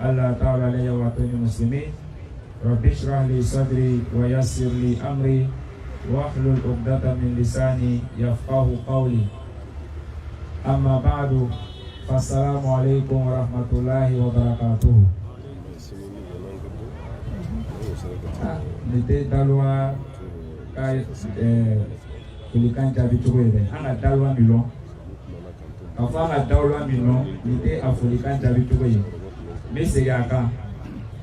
ألا تعالى علي وأطيع المسلمين رب اشرح لي صدري ويسر لي أمري واحلل عقدة من لساني يفقه قولي أما بعد فالسلام عليكم ورحمة الله وبركاته. Nite dalwa kay kulikan jabi tuwede ana dalwa milon afana dalwa milon nite afulikan jabi tuwede mese yaka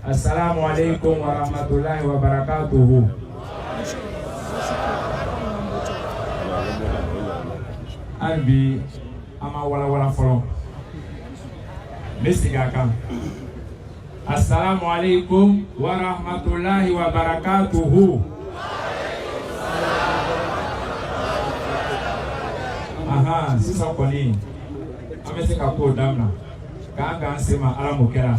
assalamu alaikum wa rahmatullahi wa barakatuh. Albi ama wala folo mese yaka assalamu alaikum wa rahmatullahi wa barakatuhu. Aha, sisa koni amese ka ko damna ka ga sema ala mokera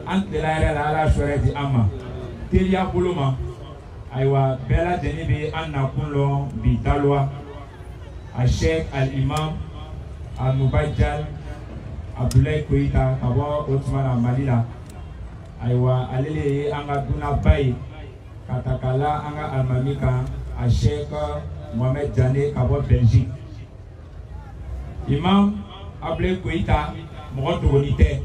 antela la ala shoreti ama telia buluma aywa bela deni be anna kunlo bi talwa a Sheikh al-Imam al-Mubajjal Abdoulaye Koita kabo Othman Malila aywa alele anga duna bay katakala anga almamika a Sheikh Mohamed Jane kabo Belgique. Imam Abdoulaye Koita mo dogonite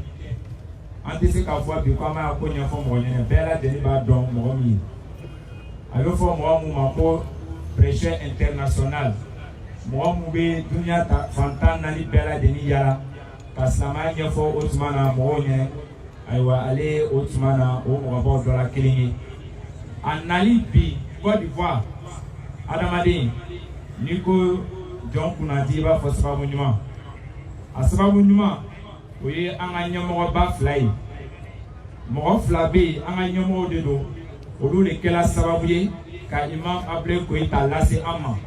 antisi ka fo bi kwa ma ko nya fo mo ne bela deni ba don mo mi ayo fo mo mu ma ko pressure international mo mu be dunia ta fantan na ni bela deni yara kaslama nya fo Othman mo ne aywa ale Othman o mo ba do la kilingi anali bi Côte d'Ivoire adamadi niko John Kunati ba fo sababu nyuma asababu nyuma oye anga nyomo ba fly mo flabe anga nyomo de do odu le kela sababu ye ka Imam Abdoulaye Koita lasi ama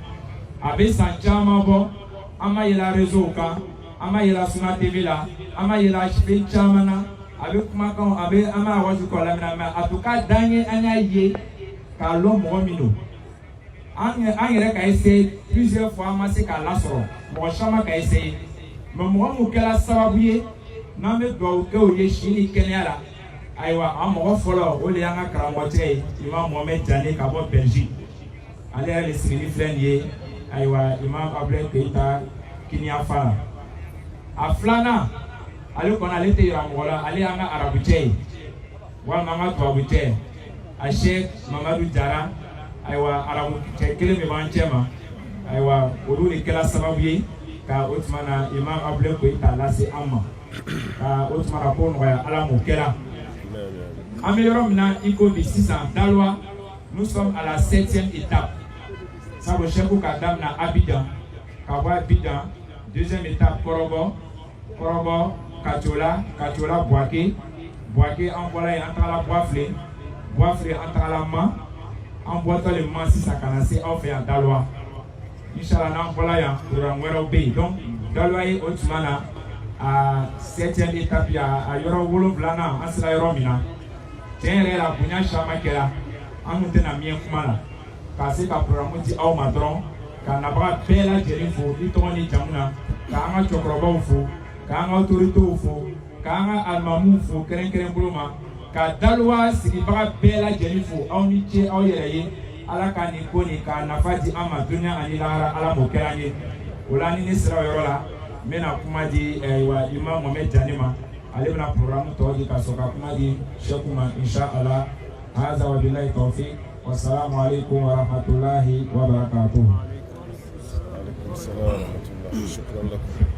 abe sanchama bo ama yela réseau ka ama yela Suna TV la ama yela chife chamana abe kuma kan abe ama waju ko la mina atuka danye anya ye ka lo mo mino angere ka essayer plusieurs fois ma se ka la soro mo chama ka essayer mo mo kela sababu ye na me do ke o ye shini kenyala aywa amo folo o le anga karamote Imam Mohamed Jane ka bo Belgique ale ale sini friend ye aywa Imam Abdoulaye Koita kinya fala aflana ale kona ale te ramola ale anga arabuche wa mama to abute a Sheikh Mamadou Jara aywa arabu kele me banchema aywa oduli kala sababu ye ka Othman Imam Abdoulaye Koita lasi amma ka Othman ko no ya ala mokela améliorons maintenant iko bi 600 dalwa. Nous sommes à la 7e étape ça le chef kadam na Abidjan kawa Abidjan. Deuxième étape Korobo Kachola Boaké envola entre la Boaflé entre la main en boitant le man si ça canacé on fait en dalwa inchallah na envola ya pour un be donc dalwa et Othman à 7e étape ya yoro wolo blana asla yoro mina tenere la bunya shama kera anute na mien kumala kasi ka programme ti aw madron ka na ba bela jerifo itoni jamuna ka anga chokroba ufo ka anga autorité ufo ka anga almamu ufo keren buluma ka dalwa sigi ba bela jerifo aw ni che aw yereye ala ka ni koni ka nafati ama dunya ani lara ala mo keranye olani ni sira yorola mena kuma di wa Imam Mohamed Jane ma ale bena programme to di ka soka kuma di shekuma inshallah hadha wa billahi tawfiq wassalamu alaikum wa rahmatullahi wa barakatuh. Alaikum assalam wa rahmatullahi shukran lakum.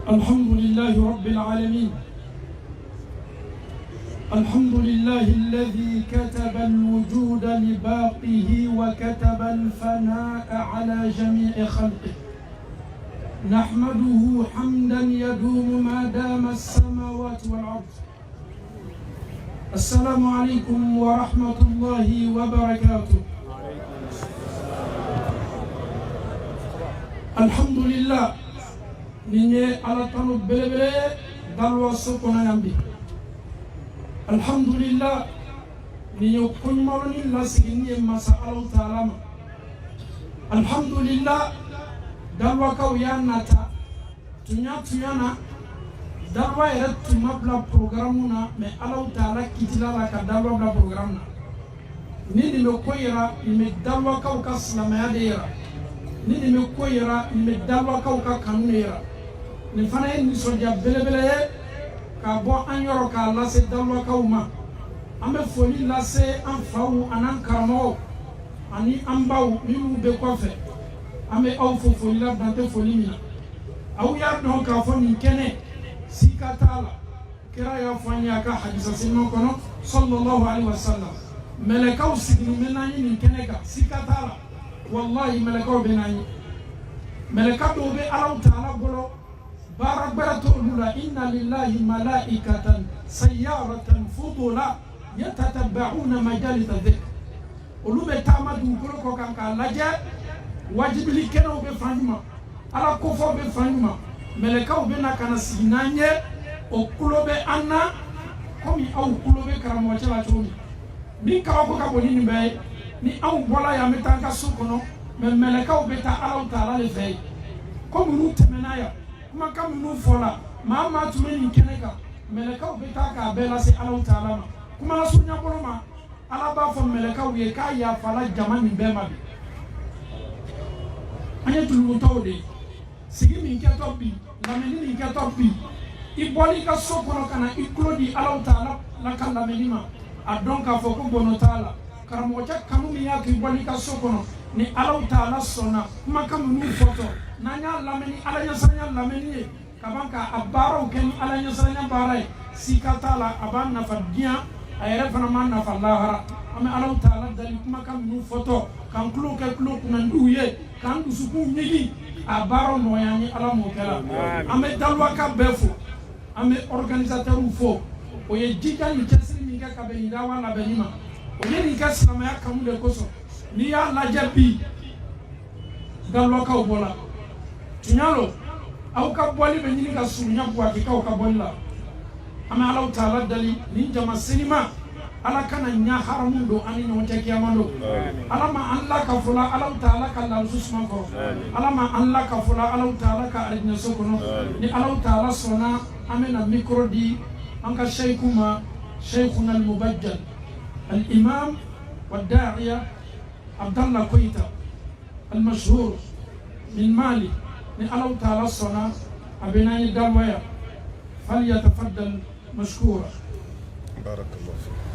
Alhamdulillahi rabbil alamin. الحمد لله الذي كتب الوجود لباقيه وكتب الفناء على جميع خلقه نحمده حمدا يدوم ما دام السماوات والأرض. السلام عليكم ورحمة الله وبركاته. الحمد لله نيني على طلب بلبلي دلوا سكونا يمبي. Alhamdulillah ni yokun maruni la sigini masa Allah Ta'ala. Alhamdulillah dalwa ka uyanata tunyana dalwa yɛrɛ tun ma bila programme na mais Allahu Taala kitila la ka dalwa bila programme na ni nin bɛ ko yira nin bɛ dalwakaw ka silamɛya de yira ni nin bɛ ko yira nin bɛ dalwakaw ka kanu de yira nin fana ye nisɔndiya belebele ye k'a bɔ an yɔrɔ k'a lase dalwakaw ma an bɛ foli lase an faw an'an karamɔgɔw ani an baw minnu bɛ kɔfɛ an bɛ aw fo foli la dan tɛ foli min na aw y'a dɔn k'a fɔ nin kɛnɛ sika t'a la kira y'a fɔ an ye a ka hadisa seliman kɔnɔ sallallahu alaihi wa sallam mɛlɛkaw sigilen bɛ n'an ye nin kɛnɛ kan sika t'a la wallahi mɛlɛkaw bɛ n'an ye mɛlɛka dɔw bɛ Allahu Taala bolo baara gbɛrɛ t'olu la inna lillahi malaikatan sayyaratan fudula yatatabba'una majalisa dhikr olu bɛ taama dugukolo kɔ kan k'a lajɛ wajibili kɛnɛw bɛ fan jumɛn ala kofɔw bɛ fan jumɛn mɛlɛkaw bɛ na ka na sigi n'an ye o kulo bɛ an na komi aw kulo bɛ karamɔgɔcɛ la cogo min min kabako ka bon ni nin bɛɛ ye ni anw bɔla yan an bɛ taa an ka so kɔnɔ mais mɛlɛkaw bɛ taa Allahu Taala de fɛ yen komi n'u tɛmɛna yan kumakan minnu fɔla maa o maa tun bɛ nin kɛnɛ kan mɛlɛkaw bɛ taa k'a bɛɛ lase Allahu Taala ma kuma lasurunya bolo ma Ala b'a fɔ mɛlɛkaw ye k'a yafala jama nin bɛɛ ma bi an ye tulumutaw de ye sigi min kɛtɔ bi lamɛnni min kɛtɔ bi i bɔli ka so kɔnɔ ka na i tulo di Allahu Taala la ka lamɛnni ma a dɔn k'a fɔ ko bɔnɔ t'a la karamɔgɔcɛ kanu min y'a to i bɔli ka so kɔnɔ ni Allahu Taala sɔnna kumakan minnu fɔtɔ n'an y'a lamɛn ni Ala ɲɛsiranya lamɛnni ye ka ban ka a baaraw kɛ ni Ala ɲɛsiranya baara ye sika t'a la a b'a nafa diɲɛ a yɛrɛ fana b'a nafa lahara an bɛ Allahu Taala dali kumakan minnu fɔtɔ k'an tulo kɛ tulo kunnandiw ye k'an dusukun ɲigi a baaraw nɔgɔya an ye Ala m'o kɛla an bɛ dalwaka bɛɛ fo an bɛ organisateurs fo o ye jija ni cɛsiri min kɛ ka bɛn nin dawa labɛnni ma o ye nin kɛ silamɛya kanu de kosɔn n'i y'a lajɛ bi dalwakaw bɔla tiɲalo aw ka bɔli bɛ ɲini ka surunya buwakikaw ka bɔli la an bɛ Allahu Taala dali nin jama senima Ala kana ɲa haramu don an ni ɲɔgɔn cɛ kiyama don Ala ma an lakafola Allahu Taala ka larusu suma kɔrɔ Ala ma an lakafola Allahu Taala ka alijinɛso kɔnɔ ni Allahu Taala sɔnna an bɛna micro di an ka sheikhu ma sheikhuna al-mubajjal al-imam wa-da'iya Abdallah Koyita al-mashhur min Mali ni Allahu Taala sɔnna a bɛ n'an ye dalwaya falyatafaddal mashkura barakallahu fiik.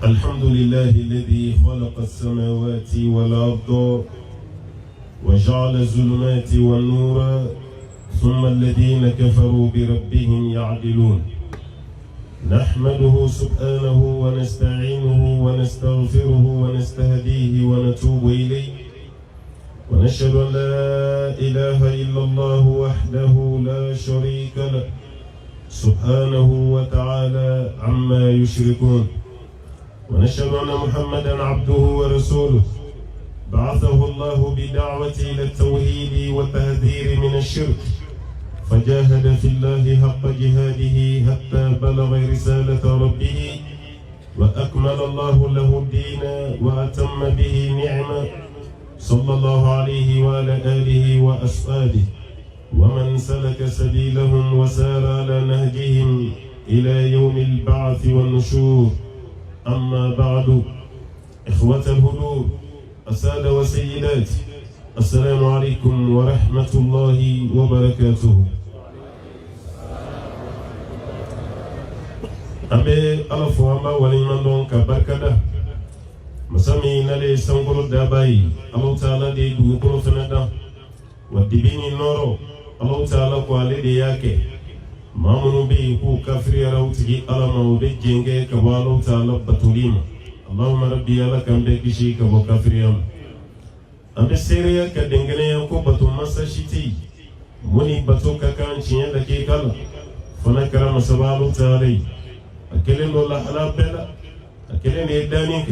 الحمد لله الذي خلق السماوات والأرض وجعل الظلمات والنور ثم الذين كفروا بربهم يعدلون نحمده سبحانه ونستعينه ونستغفره ونستهديه ونتوب إليه ونشهد أن لا إله إلا الله وحده لا شريك له سبحانه وتعالى عما يشركون ونشهد أن محمدا عبده ورسوله بعثه الله بدعوته إلى التوحيد والتهذير من الشرك فجاهد في الله حق جهاده حتى بلغ رسالة ربه وأكمل الله له الدين وأتم به نعمة صلى الله عليه وعلى آله وأصحابه ومن سلك سبيلهم وسار على نهجهم إلى يوم البعث والنشور أما بعد إخوة الهدوء السادة والسيدات السلام عليكم ورحمة الله وبركاته. أبي ألفوا ما ولمن دون كبركة مسامي نالي سانكولو داباي الله تعالى دي دوكولو فندا ودبيني نورو الله تعالى قوالي دي ياكي مامنو بي كو كافري راوتي ألما وبجينجي كوالو تعالى بطوليما اللهم ربي لك بكشي كبو كافري أم أبي سيريا كدنجنيا كو بطو مساشيتي مني بطو كاكانشي لكي كالا فنكرا مسوالو تعالي أكلين الله حلا بلا أكلين يدانيك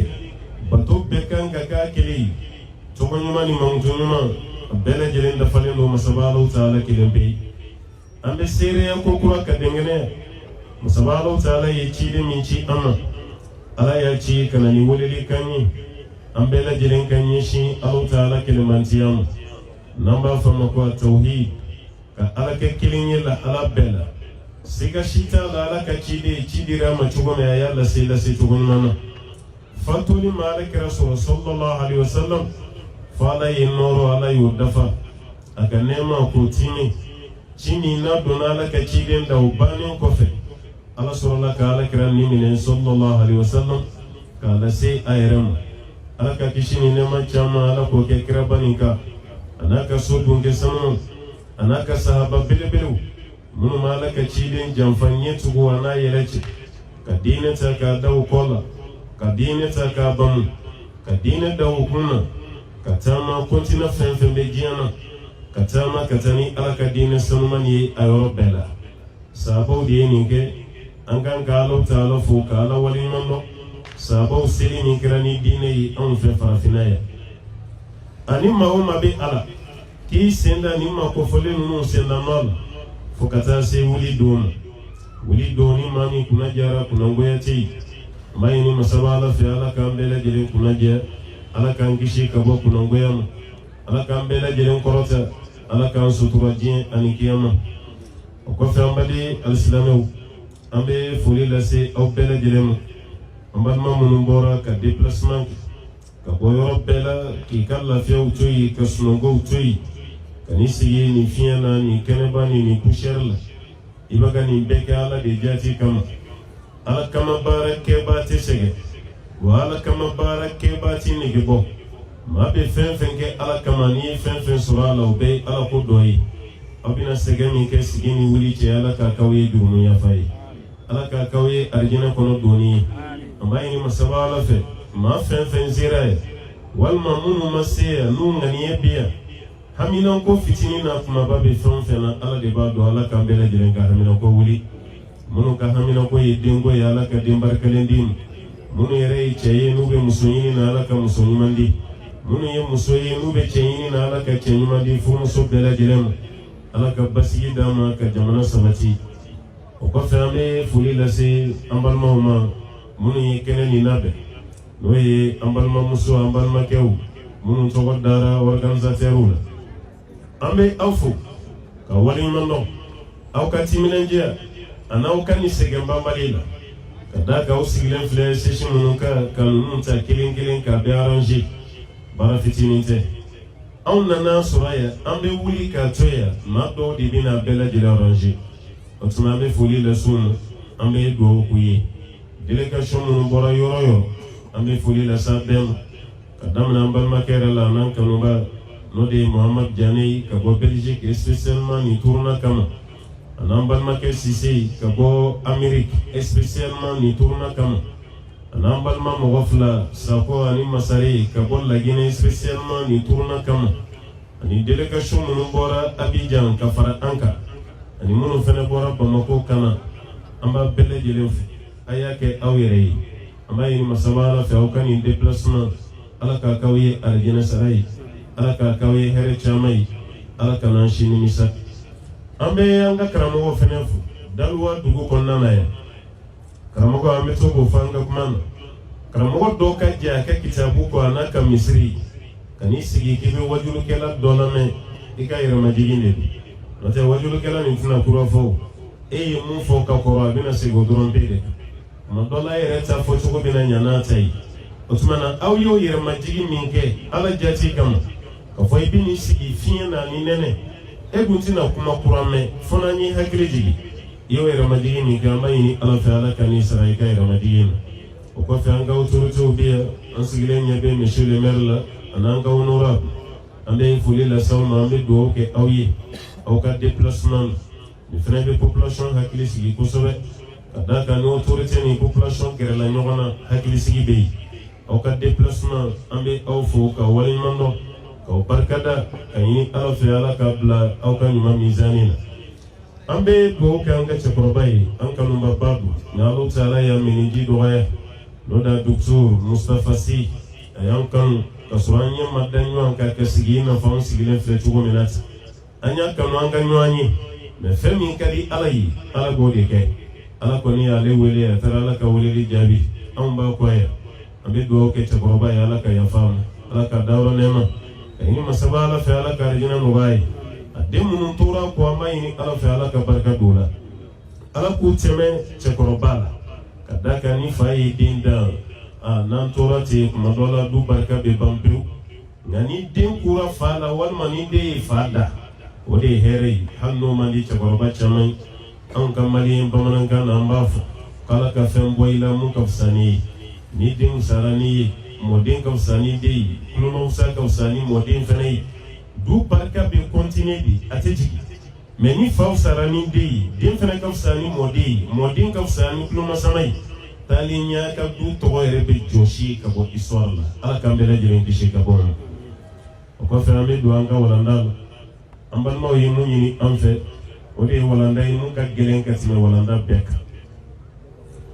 بطو بكان كاكاكلي توبنيماني مانتونيما بلا جلين دفلين لو مسوالو تعالى كلين بي أبي سيريا كو كوا كدنجنيا مسوالو تعالى يشيدي منشي أما ala ya ci kana ni woleli kanyi ambela jilen kanyi shi Allah Ta'ala kelemantiyamu namba fama ko tauhid ka ala ke kilinye la ala bela siga shita la ala ka chidira ma chugo me ya la se chugo mana fatuli malik rasul sallallahu alaihi wasallam fala yinoro ala yudafa aka nema ko timi chini na dona la ka chiden da ubani kofe ala sallallahu ka ala kiran ni min sallallahu alaihi wasallam ka la se ayram ala ka kishini nema chama ala ko ke kirabani ka anaka sodun ke samu anaka sahaba bilbilu mun malaka chiden jamfanye tugo wana yeleche kadine ta ka daw kola kadine ta ka bam kadine daw kuna katama kontina fenfen be giana katama katani ala kadine sanumani ayoro bela sabo de ninke angan galo talo fu kala wali mando sabo seli ni grani dine yi on fe farafinaya ani mauma be ala ki senda ni ma ko fole no senda mal fokata se wuli doni mani kuna jara kuna ngoya ti mai ni masabala fi ala kambele jere kuna je ala kan kishi kabo kuna ngoya ma ala kambele jere korota ala kan sutura jin ani kiyama ko fa ambali alislamu ambe fuli la se au bele jere mo ambal ma mun bora ka déplacement ka boyo bela ki kala fi au toyi ka sunongo toyi kanisi ye ni fiana ni kenebani ni kusherla ibaga ni beke ala de jati kama ala kama barake bati sege wa ala kama barake bati ni gebo ma be fen ke ala kama ni fen surala ube ala ko doyi abina sege mi ke sigini wuli che ala ka kawye dumu ya fai ala ka kawye arjina kono doni ambai ni masabala fe ma fen zira wal mamunu masiya nu ngani biya hamina ko fitini na kuma babe fenfena ala de ba do ala ka bela jere ga hamina ko wuli munu ka hamina ko yedingo ya ala ka dimbar kalendim munu yere cheye nube musoyini na ala ka musoyini mandi munu ye musoyini nube cheyini na ala ka cheyini mandi fu muso bela jere ala ka basigi dama ka jamana sabati o ko fami fuli la se ambalma ma munu ye kene ni nabe no ye ambalma muso ambalma kew munu to dara organisateur ambe awfu ka wali mando aw ka timinanjia anaw kan ni segemba malila kada ka usigilen fle session mun ka kanun ta kilin ka be arranger bara fitininte aw nana suraya ambe wuli ka toya ma do di bina bela jira arranger otuma be fuli la sun ambe do kuyi delegation mun bora yoro ambe fuli la sabem kadam na mbal makera la nan kanu ba no de Mohamed Diané ka bo Belgique spécialement ni tourna kama anambal make Cissé ka bo Amérique spécialement ni tourna kama anambal ma mogofla sako ani Masari ka bo la Guinée spécialement ni tourna kama ani délégation mun bora Abidjan ka fara anka ani mun fene bora Bamako kana amba bele jele ayake awere amba ni masabala fa okani déplacement ala ka kawiye aljana sarai ala ka kawe here chamai ala kana shini misa ambe anga karamo fenefu dalwa dugu konna na ya karamo ko ambe to go fanga kuma karamo do ka ja ka kitabu ko anaka misri kanisi gi kibe wajulu kala dolame ika ira majigine note wajulu kala ni tuna kuro fo e mu fo ka ko abina se go doron bede ma dola ira ta fo chuko bina nyana tai otuma aw yo ira majigi minke ala jati kama fo ibini sigi fiena ni nene eguntina kuma kurame fona ni hakiliji yo era madini gamba ni ala fa ala kanisa ra ka era madini o ko fa anga autoroto biya ansigile nyabe monsieur le maire la ananga honorable ande fuli la sawma ambe do ke awye au ka déplacement ni frère population hakiliji ko sobe kada ka no autorité ni population kere la nyogona hakiliji be au ka déplacement ambe au fo ka wali mando ko barkada kayini ala fi ala kabla au kan ma mizanina ambe go ka anga chakrobai an kanu babu na Allah taala ya miniji doya no da docteur Mustafa Si ayan kan kasuranya madanyo an ka kasigi na fa sigile fe tugo minat anya kanu anga nywani me femi kadi alayi ala go de ke ala ko ni ale wele ya tara ala ka wele di jabi an ba ko ya ambe go ke chakrobai ala ka ya fam ala ka dawro nema ini masaba ala fe ala ka rejina mubai ade mun tora ko amai ala fe ala ka barka dola ala ku teme che korobala kadaka ni fai dinda nan tora te kuma dola du barka be bambiru ngani den kura fala wal mani de fada ode here hanno mandi che koroba chamai an kamali bamananga nambafu kala ka femboila mun kafsani ni den sarani modin kafsani de kuma usa kafsani modin fanai du barka be continuer di atejigi mais ni faw sarani de den fana kafsani modin kafsani kuma samai talinya ka du to rebe joshi ka bo histoire la ala kambere jere kishi ka bo ko fa me do anga walanda ambal mo yimu ni anfe ode walanda yimu ka gelen ka time walanda beka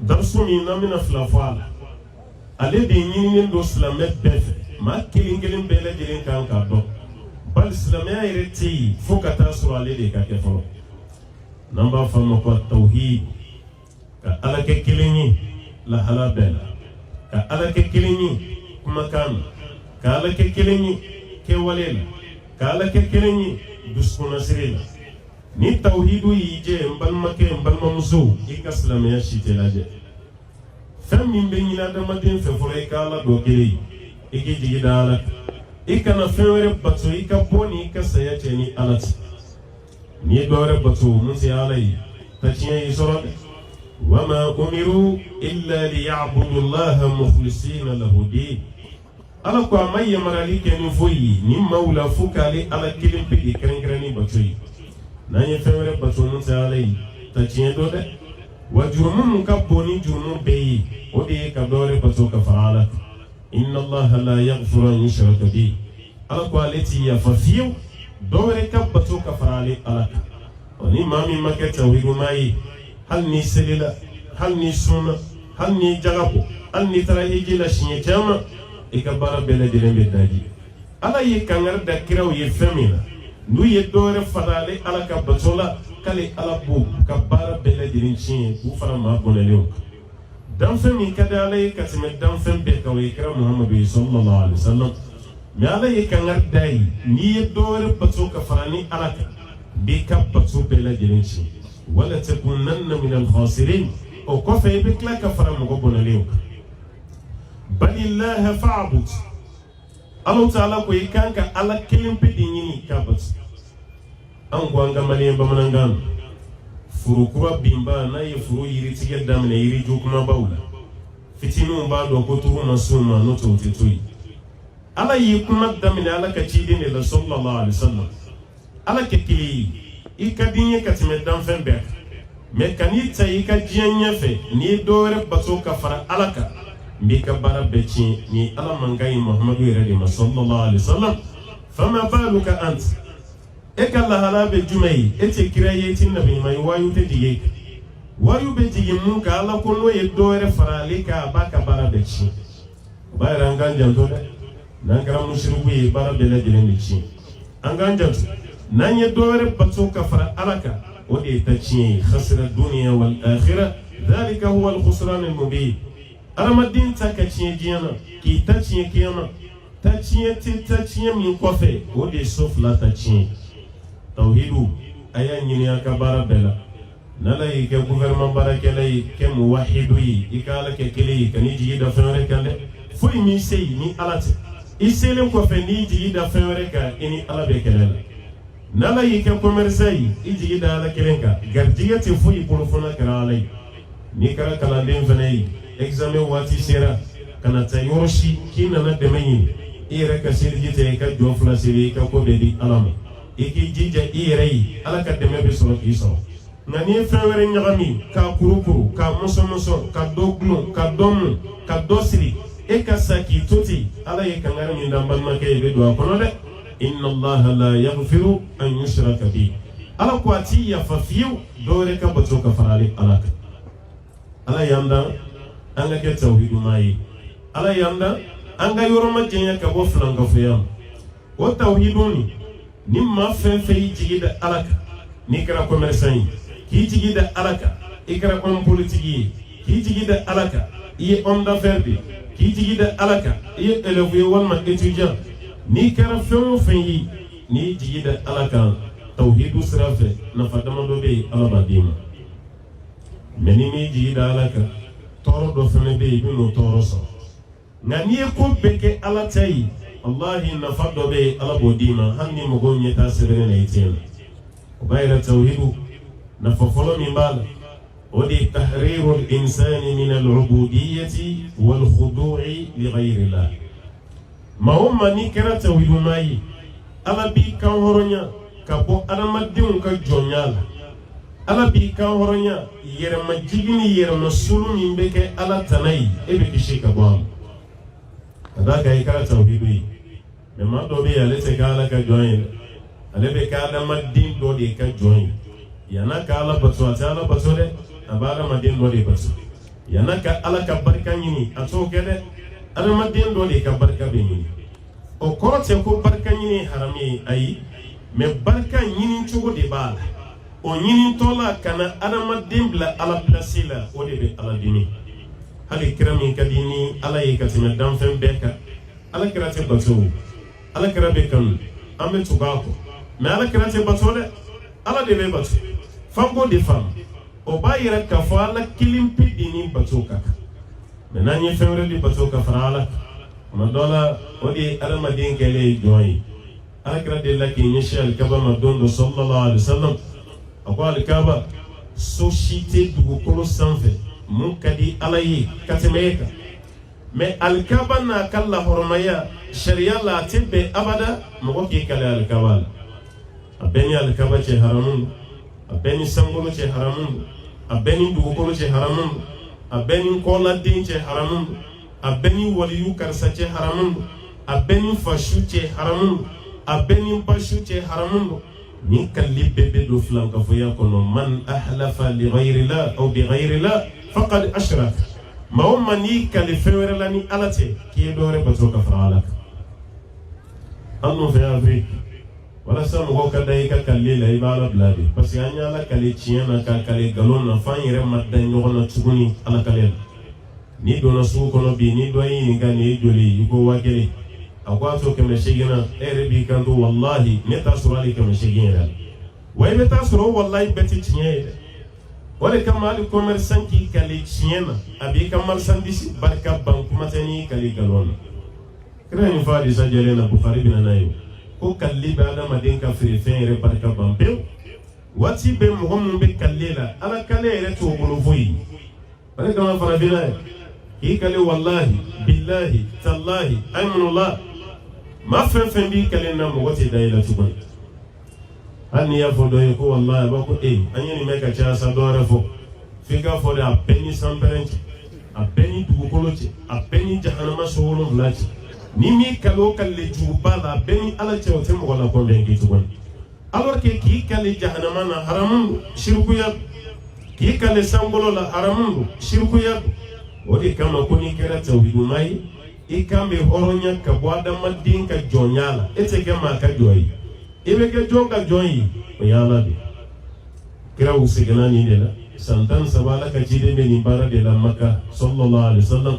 darsu mi namina flafala ale de nyini do slamet befe ma kilin bele jelen kan ka do bal islamia ireti fokata sur ale de ka ke folo namba famo ko tauhid ka ala ke kilini la hala bela ka ala ke kilini kuma kan ka ala ke kilini ke walela ka ala ke kilini duskuna sirila ni tauhidu yije mbalma ke mbalma muso ika islamia shitelaje fam min be nyina da madin fe fore ka ala do kiri iki jigi dala ika na fewere bato ika boni ika sayace ni alati ni dore bato mun sai alai ta ciye isoro وما أمروا إلا ليعبدوا الله مخلصين له الدين ala ko amay marali ken foyi ni mawla fukale ala kilim pidi krenkreni batoy nanye fewre baton salay ta ciendo de wa jurmun ka boni jurmun beyi odi ka dore bato ka faala inna allah la yaghfiru an yushraka bi ala ko alati ya fafiu dore ka bato ka faale ala oni mami makata wiru mai hal ni selila hal ni sunna hal ni jagabo hal ni tarahi la shinye jama ikabara bele dilembe daji ala ye kangar da kiraw ye femina nu ye dore fadale ala ka batola kale ala bu kabara bele dilinchi ku fara ma boneleo dan femi kada ala ye katime dan fem be ka we kira muhammadu sallallahu alaihi wasallam mi ala ye kangar dai ni ye dore bato ka farani ala ka bi ka bato bele dilinchi wala takunanna min al khasirin o ko fe be kla ka fara mo boneleo balillaha fa'bud Allah ta'ala ko ikanka ala kilim pidi nyini kabat an ko anga mali bamanangan furu kuba bimba na ye furu yiri tige damne yiri jukuma bawla fitinu ba do ko turu masuma no to titui ala yi kuma damne ala ka cidi ne la sallallahu alaihi wasallam ala ke kili ikadinye katime dan fembe me kanita ikajianya fe ni dore bato kafara alaka bika bara beci ni ala mangai muhammadu yare sallallahu alaihi wasallam fama baluka ant ekalla halabe jumai ete kiraye tin nabi mai wayu te dige wayu be dige mun ka ala ko no ye dore faralika baka bara beci bayra nganjan to de nan kara mushriku ye bara bele de ni anganjan nan ye dore batso ka fara alaka o de ta ci khasra dunya wal akhirah dhalika huwa al khusran al mubin aramadin takacin jiyana ki tacin kiyama tacin min kofe o de sofla tacin tauhidu ayan yini akabara bela nala yi ke gouvernement barakela yi ke muwahidu yi ikala ke kili kani jigi da fenre kale foi mi sey ni alate iselen kofe ni jigi da fenre ka ini alabe kelela nala yi ke commerce yi jigi da ala kelenka gardiga te foi pour fona kala alay ni kala kala den fenay examen wati sera kana ta yoroshi kina na demeyin ire ka sirjite ka jofla siri ka ko be di alama iki jija ire ala ka deme be so iso ngani fewere nyagami ka kurukuru ka muso ka doglu ka domu ka dosiri e ka saki toti ala ye kangara min dambal make be do akono de inna allaha la yaghfiru an yushraka bi ala ko ati ya fafiu dore ka bato ka farali alaka ala yanda anga ke tawhidu mai ala yanda anga yoroma jenya ka bo flanga fuyam o tawhiduni nimma fen fe jigi da alaka ni kara commerçant ki jigi da alaka ikara homme politique ki jigi da alaka iye homme d'affaires bi ki jigi da alaka iye élève walma étudiant ni kɛra fɛn o fɛn ye n'i jigi da ala kan tawhidu sira fɛ nafa damadɔ bɛ yen ala b'a d'i ma mɛ ni m'i jigi da ala kan tɔɔrɔ dɔ fɛnɛ bɛ yen i bɛ n'o tɔɔrɔ sɔrɔ nka n'i ye ko bɛɛ kɛ ala ta ye wallahi nafa dɔ bɛ yen ala b'o d'i ma hali ni mɔgɔw ɲɛ t'a sɛbɛnni na i tɛ na o b'a yɛrɛ tawhidu nafa fɔlɔ min b'a la o de ye tahriru al-insani min al-ubudiyyati wal-khudu'i li ghayri Allah maa o maa n'i kɛra tawhidu maa ye ala b'i kan hɔrɔnya ka bɔ adamadenw ka jɔnya la ala b'i kan hɔrɔnya yɛrɛmajigi ni yɛrɛmasolo min bɛ kɛ ala tana ye e bɛ kisi ka bɔ a ma ka d'a kan i kɛra tawhidu ye mɛ maa dɔ bɛ yen ale tɛ kɛ ala ka jɔn ye dɛ ale bɛ kɛ adamaden dɔ de ka jɔn ye yan'a ka ala bato a tɛ ala bato dɛ a bɛ adamaden dɔ de bato yan'a ka ala ka barika ɲini a t'o kɛ dɛ adamaden dɔ de ka barika bɛ ɲini o kɔrɔ tɛ ko barika ɲini ye haramu ye ayi mɛ barika ɲini cogo de b'a la o ɲinitɔ la ka na adamaden bila ala pilasi la o de bɛ ala dimi hali kira min ka di ni ala ye ka tɛmɛ danfɛn bɛɛ kan ala kira tɛ bato o ala kira bɛ kanu an bɛ tugu a kɔ mɛ ala kira tɛ bato dɛ ala de bɛ bato f'an k'o de faamu o b'a yɛrɛ k'a fɔ ala kelen pe de ni bato ka kan mɛ n'an ye fɛn wɛrɛ di bato ka fara ala kan tuma dɔ la o de ye adamaden kɛlen ye jɔn ye ala kira delila k'i ɲɛsin alikaba ma don dɔ sallallahu alaihi wa sallam a ko alikaba so si tɛ dugukolo sanfɛ mun ka di ala ye ka tɛmɛ e kan mɛ alikaba n'a ka lahɔrɔmaya sariya la a tɛ bɛn abada mɔgɔ k'i kale alikaba la a bɛɛ ni alikaba cɛ haramu don a bɛɛ ni sankolo cɛ haramu don a bɛɛ ni dugukolo cɛ haramu don a bɛɛ ni kɔladen cɛ haramu don a bɛɛ ni waliyu karisa cɛ haramu don a bɛɛ ni fasu cɛ haramu don a bɛɛ ni basu cɛ haramu don ni kalli bɛɛ bɛ don filankafɔya kɔnɔ man ahlafa li ghayri la aw bi ghayri la faqad ashraka maa o maa n'i kale fɛn wɛrɛ la ni ala tɛ k'i ye dɔ wɛrɛ bato ka fara ala kan an n'o fɛ afiriki walasa mɔgɔw ka da i ka kalli la i b'a ala bila de parce que an ye ala kale tiɲɛ na k'a kale nkalon na f'an yɛrɛ ma da ɲɔgɔn na tuguni ala kale la n'i donna sugu kɔnɔ bi ni dɔ y'i ɲininka nin ye joli ye i ko 1000 a ko a to 800 na e yɛrɛ b'i kanto wallahi ne t'a sɔrɔ hali 800 yɛrɛ la wa i bɛ taa sɔrɔ wallahi bɛɛ tɛ tiɲɛ ye dɛ o de kama hali commerçant k'i kale tiɲɛ na a b'i ka marchandise barika ban kuma tɛ n'i kale nkalon na kira nin fɔ hadisa jɛlen na Bukhari bɛ na n'a ye ko kalli bɛ adamaden ka feerefɛn yɛrɛ barika ban pewu waati bɛ mɔgɔ minnu bɛ kalli la ala kale yɛrɛ t'o bolo foyi o de kama farafinna ye k'i kale wallahi billahi tallahi aymunullah maa fɛn fɛn b'i kale na mɔgɔ tɛ da i la tuguni hali n'i y'a fɔ dɔ ye ko wallahi a b'a ko an ye nin mɛn ka caya sa dɔ wɛrɛ fɔ f'i k'a fɔ de a bɛɛ ni sanpɛrɛn cɛ a bɛɛ ni dugukolo cɛ a bɛɛ ni jahanama so 7 cɛ ni m'i kale o kale juguba la a bɛɛ ni ala cɛ o tɛ mɔgɔ la kɔnbɛn tuguni alors que k'i kale jahanama na haramu don shirkuya k'i kale sankolo la haramu don shirkuya o de kama ko n'i kɛra tawhiduma ye i kan bɛ hɔrɔnya ka bɔ adamaden ka jɔnya la e tɛ kɛ maa ka jɔn ye i bɛ kɛ jɔn ka jɔn ye o ye ala de kiraw seginna nin de la san 13 ala ka ciden bɛ nin baara de la Maka sallallahu alaihi wasallam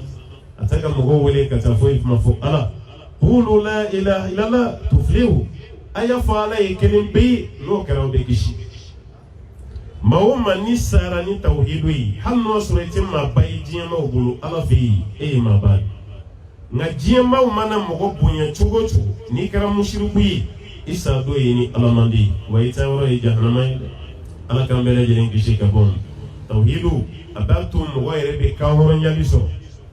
a tɛ ka mɔgɔw wele ka taa foyi kuma fɔ ala qulu la ilaha illallah tuflihu a y'a fɔ ala ye kelen bɛ ye n'o kɛra o bɛ kisi maa o maa ni sara ni tawhidu ye hali n'o sɔrɔ i tɛ maa ba ye diɲɛmaw bolo ala fɛ yen e ye maa ba ye nka diɲɛmaw mana mɔgɔ bonya cogo o cogo n'i kɛra mushriku ye i sa dɔ ye ni ala man di ye wa i taa yɔrɔ ye jahanama ye dɛ ala k'an bɛɛ lajɛlen kisi ka bɔ ma tawhidu a b'a to mɔgɔ yɛrɛ bɛ kan hɔrɔnyali sɔrɔ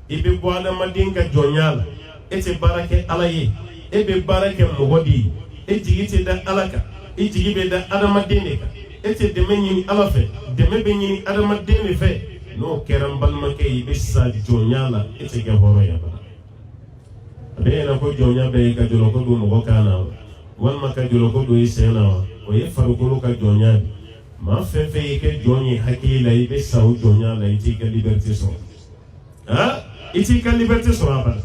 i bɛ bɔ adamaden ka jɔnya la e tɛ baara kɛ ala ye e bɛ baara kɛ mɔgɔ de ye e jigi tɛ da ala kan e jigi bɛ da adamaden de kan e tɛ dɛmɛ ɲini ala fɛ dɛmɛ bɛ ɲini adamaden de fɛ n'o kɛra n balimakɛ i bɛ sa jɔnya la e tɛ kɛ hɔrɔn ye bara a bɛ ɲɛna ko jɔnya bɛ ye ka jɔlɔkɔ don mɔgɔ kan na walima ka jɔlɔkɔ don i sen na wa o ye farikolo ka jɔnya de maa fɛn fɛn y'i kɛ jɔn ye hakili la i bɛ sa o jɔnya la i t'i ka liberté sɔrɔ i t'i ka liberté sɔrɔ a bara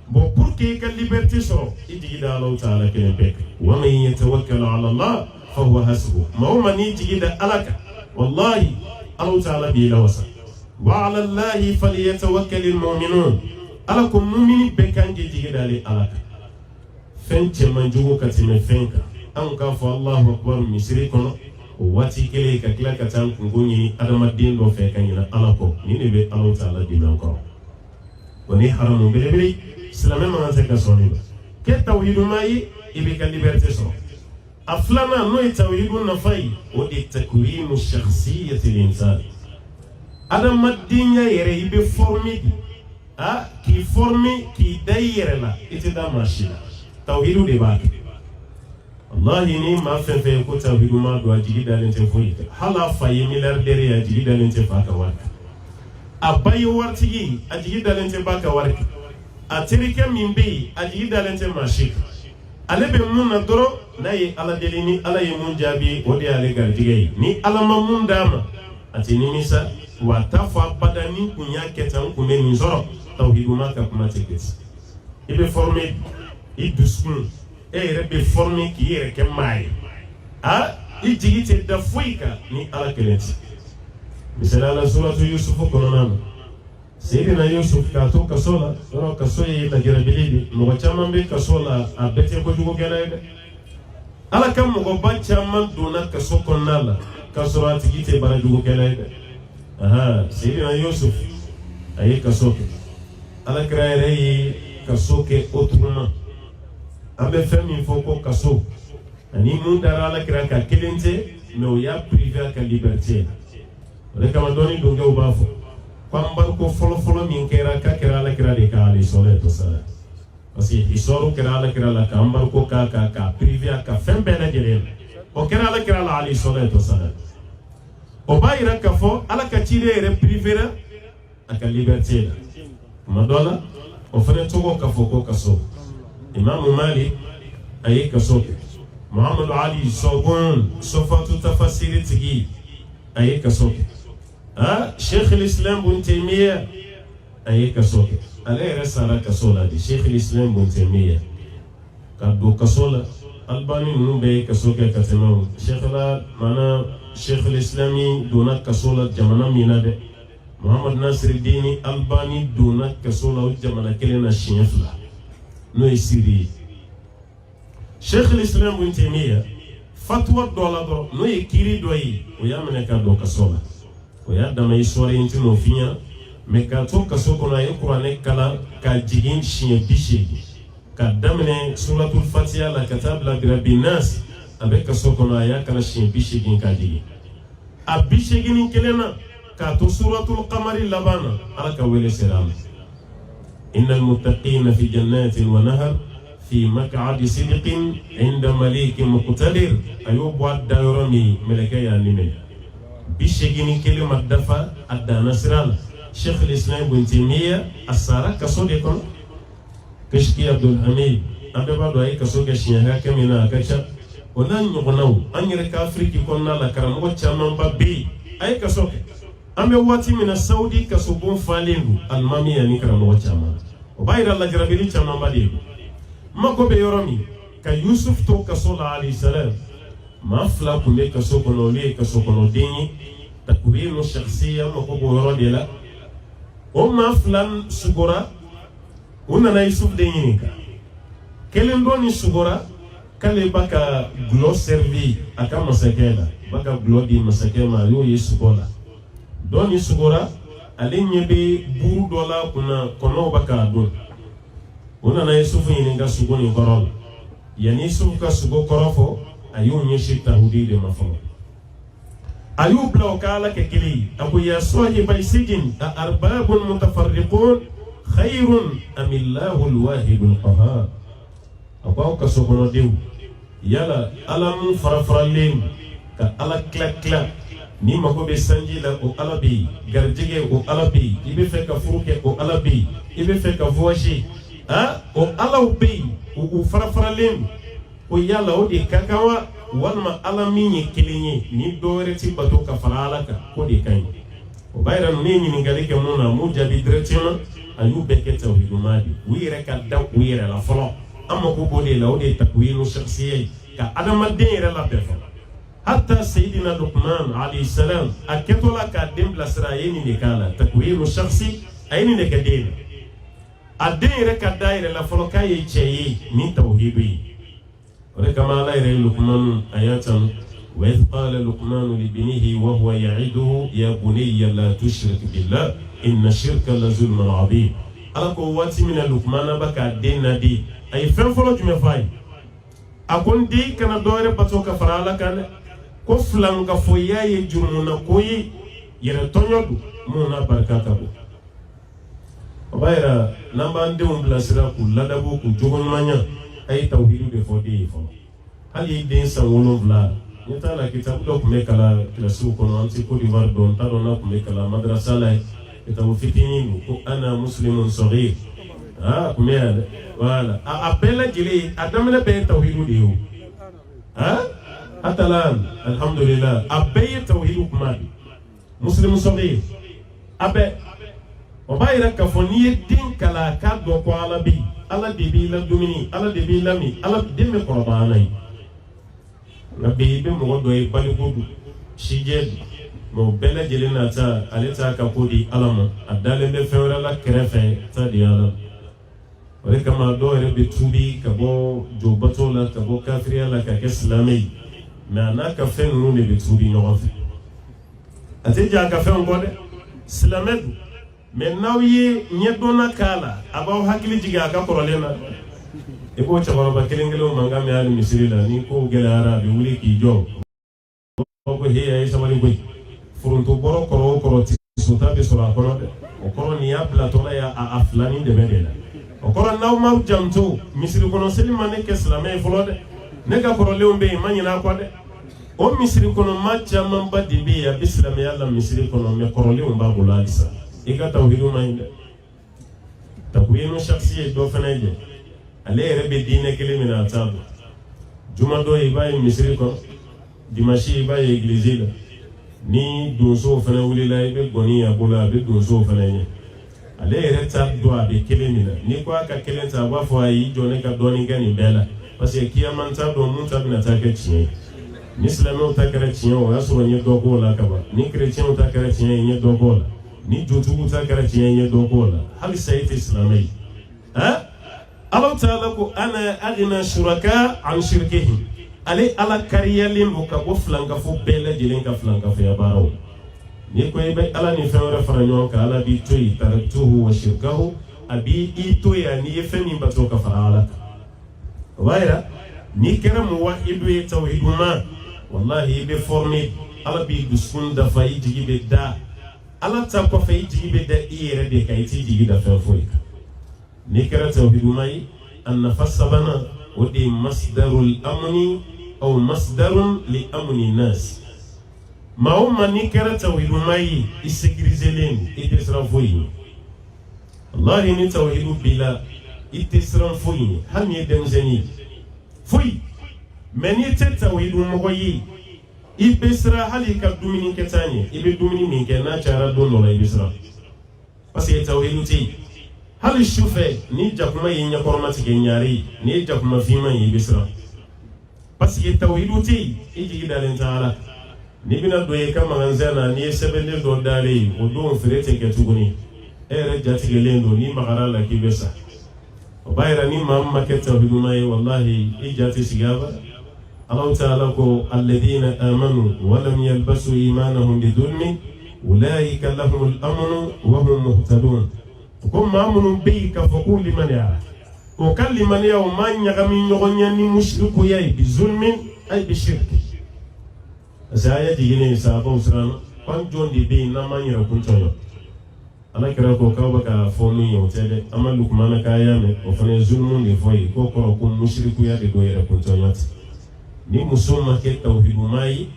bon pour que i ka liberté sɔrɔ i jigi da Alahu Taala kelen bɛɛ kan wa man yatawakkal ala Allah fa huwa hasbuh maa o maa n'i jigi da ala kan wallahi Alahu Taala b'i lawasa wa ala Allahi falyatawakkalil mu'minun ala ko mumini bɛɛ kan k'i jigi da ale ala kan fɛn cɛman jugu ka tɛmɛ fɛn kan an k'a fɔ Allahu Akbar misiri kɔnɔ o waati kelen ka tila ka taa kungo ɲini adamaden dɔ fɛ ka ɲina Ala kɔ ni de bɛ Alahu Taala dɛmɛ an kɔrɔ o ni haramu belebele silamɛ man kan tɛ ka sɔn nin ma kɛ tawhiduma ye i bɛ ka liberté sɔrɔ a filanan n'o ye tawhidu nafa ye o de ye takwinu shakhsiyatil insan adamadenya yɛrɛ i bɛ former de k'i former k'i da i yɛrɛ la i tɛ da maa si la tawhidu de b'a kɛ wallahi ni maa fɛn fɛn ye ko tawhidu ma don a jigi dalen tɛ foyi kɛ hali a fa ye milliardaire ye a jigi dalen tɛ fa ka wari kan a ba ye waritigi a jigi dalen tɛ ba ka wari kan a terikɛ min bɛ yen a jigi dalen tɛ maa si kan ale bɛ mun na dɔrɔn n'a ye Ala deli ni Ala ye mun jaabi o de y'ale garijɛgɛ ye ni Ala ma mun d'a ma a tɛ nimisa wa a t'a fɔ abada ni kun y'a kɛ tan n kun bɛ nin sɔrɔ tawhidu ma ka kuma tɛ kɛ ten i bɛ former i dusukun e yɛrɛ bɛ former k'i yɛrɛ kɛ maa ye i jigi tɛ da foyi kan ni Ala kelen tɛ misaliya la suratu Yusufu kɔnɔna na Seydina Yusuf k'a to kaso la yɔrɔ kaso ye lajɛrɛbili de mɔgɔ caman bɛ kaso la a bɛɛ tɛ kojugu kɛla ye dɛ Ala ka mɔgɔba caman donna kaso kɔnɔna la k'a sɔrɔ a tigi tɛ baarajugu kɛla ye dɛ Seydina Yusuf a ye kaso kɛ Alakira yɛrɛ ye kaso kɛ autrement an bɛ fɛn min fɔ ko kaso ani mun dara Alakira ka kelen tɛ mais o y'a privé a ka liberté o de kama dɔɔni dɔnkɛw b'a fɔ ko an bariko fɔlɔfɔlɔ min kɛra k'a kɛra Alakira de ka alayhi salatu wassalam parce que histoire kɛra Alakira la k'an bariko k'a privé a ka fɛn bɛɛ lajɛlen o kɛra Alakira la alayhi salatu wassalam o b'a yira k'a fɔ Ala ka ciden yɛrɛ privé la a ka liberté la tuma dɔ la o fana tɔgɔ k'a fɔ ko kaso Imam Malik a ye kaso kɛ Muhammadu Ali Sobon Sofatu Tafasiri tigi a ye kaso kɛ Sheikh al-Islam Ibn Taymiyyah a ye kaso kɛ ale yɛrɛ sara kaso la de Sheikh al-Islam Ibn Taymiyyah ka don kaso la Albani ninnu bɛɛ ye kaso kɛ ka tɛmɛ o Sheikh al-Islam donna kaso la jamana min na dɛ Muhammad Nasiruddin Albani donna kaso la o jamana kelen na siɲɛ 2 n'o ye Siri ye Sheikh al-Islam Ibn Taymiyyah fatwa dɔ la dɔrɔn n'o ye kiiri dɔ ye o y'a minɛ ka don kaso la o y'a dama histoire in tɛ n'o f'i ɲɛna mais k'a to kaso kɔnɔ a ye kuranɛ kalan ka jigin siɲɛ 80 ka daminɛ suratul fatiha la ka taa bila birabi nas a bɛ kaso kɔnɔ a y'a kalan siɲɛ 80 ka jigin a 81 na k'a to suratul qamari laban na Ala ka wele sera a ma innal muttaqina fi jannatin wa nahar fi maq'adi sidqin inda malikin muqtadir a y'o bɔ a da yɔrɔ min mɛlɛkɛ y'a nimɛ 81 ma dafa a danna sira la Sheikh al-Islam Ibn Taymiyyah a sara kaso de kɔnɔ Kashki Abdul Hamid an bɛɛ b'a dɔn a ye kaso kɛ siɲɛ hakɛ min na a ka ca o n'a ɲɔgɔnnaw an yɛrɛ ka Afiriki kɔnɔna la karamɔgɔ camanba bɛ yen a ye kaso kɛ an bɛ waati min na Saudi kasobon falen don alimami ani karamɔgɔ caman o b'a yira lajarabili camanba de ye mako bɛ yɔrɔ min ka Yusuf to kaso la alayhi salam maa 2 tun bɛ kaso kɔnɔ olu ye kaso kɔnɔden ye takwinu shakhsiya mako b'o yɔrɔ de la o maa 2 sugora u nana Yusuf de ɲininka kelen dɔ ni sugora k'ale b'a ka gulɔ servi a ka masakɛ la b'a ka gulɔ di masakɛ ma a y'o ye sugo la dɔ ni sugora ale ɲɛ bɛ buru dɔ la kunna kɔnɔw b'a k'a dun u nana Yusuf ɲininka sugo nin kɔrɔ la yanni Yusuf ka sugo kɔrɔ fɔ a y'o ɲɛsin tahudi de ma fɔlɔ a y'u bila o ka Ala kɛ kelen ye a ko ya sahibay sijn a arbabun mutafarriqun khayrun am Allahu al-wahidul qahhar a ko aw kaso kɔnɔdenw yala Ala mun farafaralen ka Ala tila ni mago bɛ sanji la o Ala bɛ yen garijɛgɛ o Ala bɛ yen i bɛ fɛ ka furu kɛ o Ala bɛ yen i bɛ fɛ ka voyager o Alaw bɛ yen u farafaralen o yala o de ka kan wa walima Ala min ye kelen ye ni dɔ wɛrɛ ti bato ka fara Ala kan ko de ka ɲi o b'a yira ne ye ɲininkali kɛ mun na m'u jaabi directement a y'u bɛɛ kɛ tawhiduma de u yɛrɛ ka da u yɛrɛ la fɔlɔ an mako b'o de la o de ye takwinu shakhsiya ye ka adamaden yɛrɛ labɛn fɔlɔ hatta Seydina Luqman alayhi salam a kɛtɔ la k'a den bilasira a ye nin de k'a la takwinu shakhsi a ye nin de kɛ den na a den yɛrɛ ka da yɛrɛ la fɔlɔ k'a ye cɛ ye ni tawhidu ye o de kama Ala yɛrɛ ye Luqmanu a y'a tanu wa idh qala Luqmanu libnihi wa huwa ya'iduhu ya bunayya la tushrik billah inna shirka la zulmun 'azim. Ala ko waati min na Luqmana ba k'a den nadi a ye fɛn fɔlɔ jumɛn f'a ye a ko n den kana dɔ wɛrɛ bato ka fara Ala kan dɛ ko filankafɔya ye jurumuna ko ye yɛrɛ tɔɲɔ don mun n'a barika ka bon o b'a yira n'an b'an denw bilasira k'u ladabu k'u jogo ɲuman ɲa a ye tawhidu de fɔ den ye fɔlɔ hali i den san 7 ɲɛ t'a la kitabu dɔ tun bɛ kalan kilasiw kɔnɔ an tɛ Côte d'Ivoire dɔn n t'a dɔn n'a tun bɛ kalan madrasa la ye kitabu fitinin don ko ana muslimun saghir tun bɛ yan dɛ voilà a bɛɛ lajɛlen a daminɛ bɛɛ ye tawhidu de ye o atalan alhamdulillah a bɛɛ ye tawhidu kuma de muslimun saghir a bɛɛ o b'a yira k'a fɔ n'i ye den kalan k'a dɔn ko Ala bɛ yen Ala de b'i la dumuni Ala de b'i lami Ala den bɛ kɔrɔbaya n'a ye nka bi i bɛ mɔgɔ dɔ ye baliko don sijɛ don mɛ o bɛɛ lajɛlen na ta ale t'a ka ko di Ala ma a dalen bɛ fɛn wɛrɛ la kɛrɛfɛ ta di Ala o de kama dɔw yɛrɛ bɛ tuubi ka bɔ jobato la ka bɔ kafiriya la ka kɛ silamɛ ye mɛ a n'a ka fɛn ninnu de bɛ tuubi ɲɔgɔn fɛ a tɛ jɛ a ka fɛnw kɔ dɛ silamɛ don mɛ n'aw ye ɲɛdɔnna k'a la a b'aw hakili jigin a ka kɔrɔlen na i b'o cɛkɔrɔba kelen kelenw mankan mɛn hali misiri la ni kow gɛlɛyara a bɛ wuli k'i jɔ ko he a ye sabali koyi foronto bɔrɔ kɔrɔ o kɔrɔ ti sota bɛ sɔrɔ a kɔnɔ dɛ o kɔrɔ nin y'a bilatɔla ye a filanin de bɛ de la o kɔrɔ n'aw m'aw janto misiri kɔnɔ seli ma ne kɛ silamɛ ye fɔlɔ dɛ ne ka kɔrɔlenw bɛ yen ma ɲinɛ a kɔ dɛ o misiri kɔnɔ maa camanba de bɛ yen a bɛ silamɛya la misiri kɔnɔ mɛ kɔrɔlenw b'a bolo halisa i ka tawhidu ma ɲi dɛ takuyinu shakisi ye dɔ fana jɛ ale yɛrɛ bɛ diinɛ kelen min na a t'a dɔn juma dɔ i b'a ye misiri kɔnɔ dimanche i b'a ye église la ni donsow fana wulila i bɛ gɔni a bolo a bɛ donsow fana ɲɛ ale yɛrɛ t'a dɔn a bɛ kelen min na n'i ko a ka kelen ta a b'a fɔ a y'i jɔ ne ka dɔɔnin kɛ nin bɛɛ la parce que kiyama t'a dɔn mun ta bɛna taa kɛ tiɲɛ ye ni silamɛw ta kɛra tiɲɛ o y'a sɔrɔ n ye dɔ k'o la kaban ni kerecɛnw ta kɛra tiɲɛ ye n ye dɔ k'o la ni jotigiw ta kɛra tiɲɛ ye n ye dɔ k'o la halisa i tɛ silamɛ ye Allah Ta'ala ko ana aghna shuraka an shirkihim ale Ala kariyalen do ka bɔ filankafo bɛɛ lajɛlen ka filankafoya baaraw ni ko i bɛ Ala ni fɛn wɛrɛ fara ɲɔgɔn kan Ala b'i to yen taraktuhu wa shirkahu a b'i to yen n'i ye fɛn min bato ka fara Ala kan o b'a yira n'i kɛra muwahidu ye tawhidu ma wallahi i bɛ former Ala b'i dusukun dafa i jigi bɛ da Ala ta kɔfɛ i jigi bɛ da i yɛrɛ de kan i t'i jigi da fɛn foyi kan ni kɛra tawhidu ma ye a nafa sabanan o de ye masdarul amni aw masdarun li amni nas maa o maa ni kɛra tawhidu ma ye i sécuriselen i tɛ siran foyi ye wallahi ni tawhidu b'i la i tɛ siran foyi ye hali ni ye denmisɛnnin ye foyi mɛ n'i tɛ tawhidu mɔgɔ ye i bɛ siran hali i ka dumuni kɛta ɲɛ i bɛ dumuni min kɛ n'a cayara don dɔ la i bɛ siran parce que tawhidu tɛ yen hali sufɛ ni jakuma ye ɲɛkɔrɔma tigɛ ɲaari ni ye jakuma finman ye i bɛ siran parce que tawhidu tɛ yen i jigi dalen tɛ Ala n'i bɛna don i ka magasin na n'i ye sɛbɛnden dɔ dalen ye o don feere tɛ kɛ tuguni e yɛrɛ jatigɛlen don n'i magara la k'i bɛ sa o b'a yira ni maa min ma kɛ tawhidu ma ye wallahi i ja tɛ sigi a ba Allah Ta'ala ko alladhina amanu wa lam yalbasu imanahum bidhulmin ulaika lahumul amnu wa hum muhtadun ko maa minnu bɛ yen k'a fɔ k'u limaniyara o ka limaniya o ma ɲagami ɲɔgɔn ɲɛ ni musirikuya ye bi zulmin ay bi shirki parce que a ye jiginnen sahabaw siranna k'an jɔn de bɛ yen n'an m'an yɛrɛ kun tɔɲɔ Ala kɛra ko k'aw bɛ ka fɔ min ye o tɛ dɛ an ma Lukumana k'a y'a mɛn o fana ye zulmun de fɔ ye k'o kɔrɔ ko musirikuya de don yɛrɛ kun tɔɲɔ tɛ ni muso ma kɛ tawhiduma ye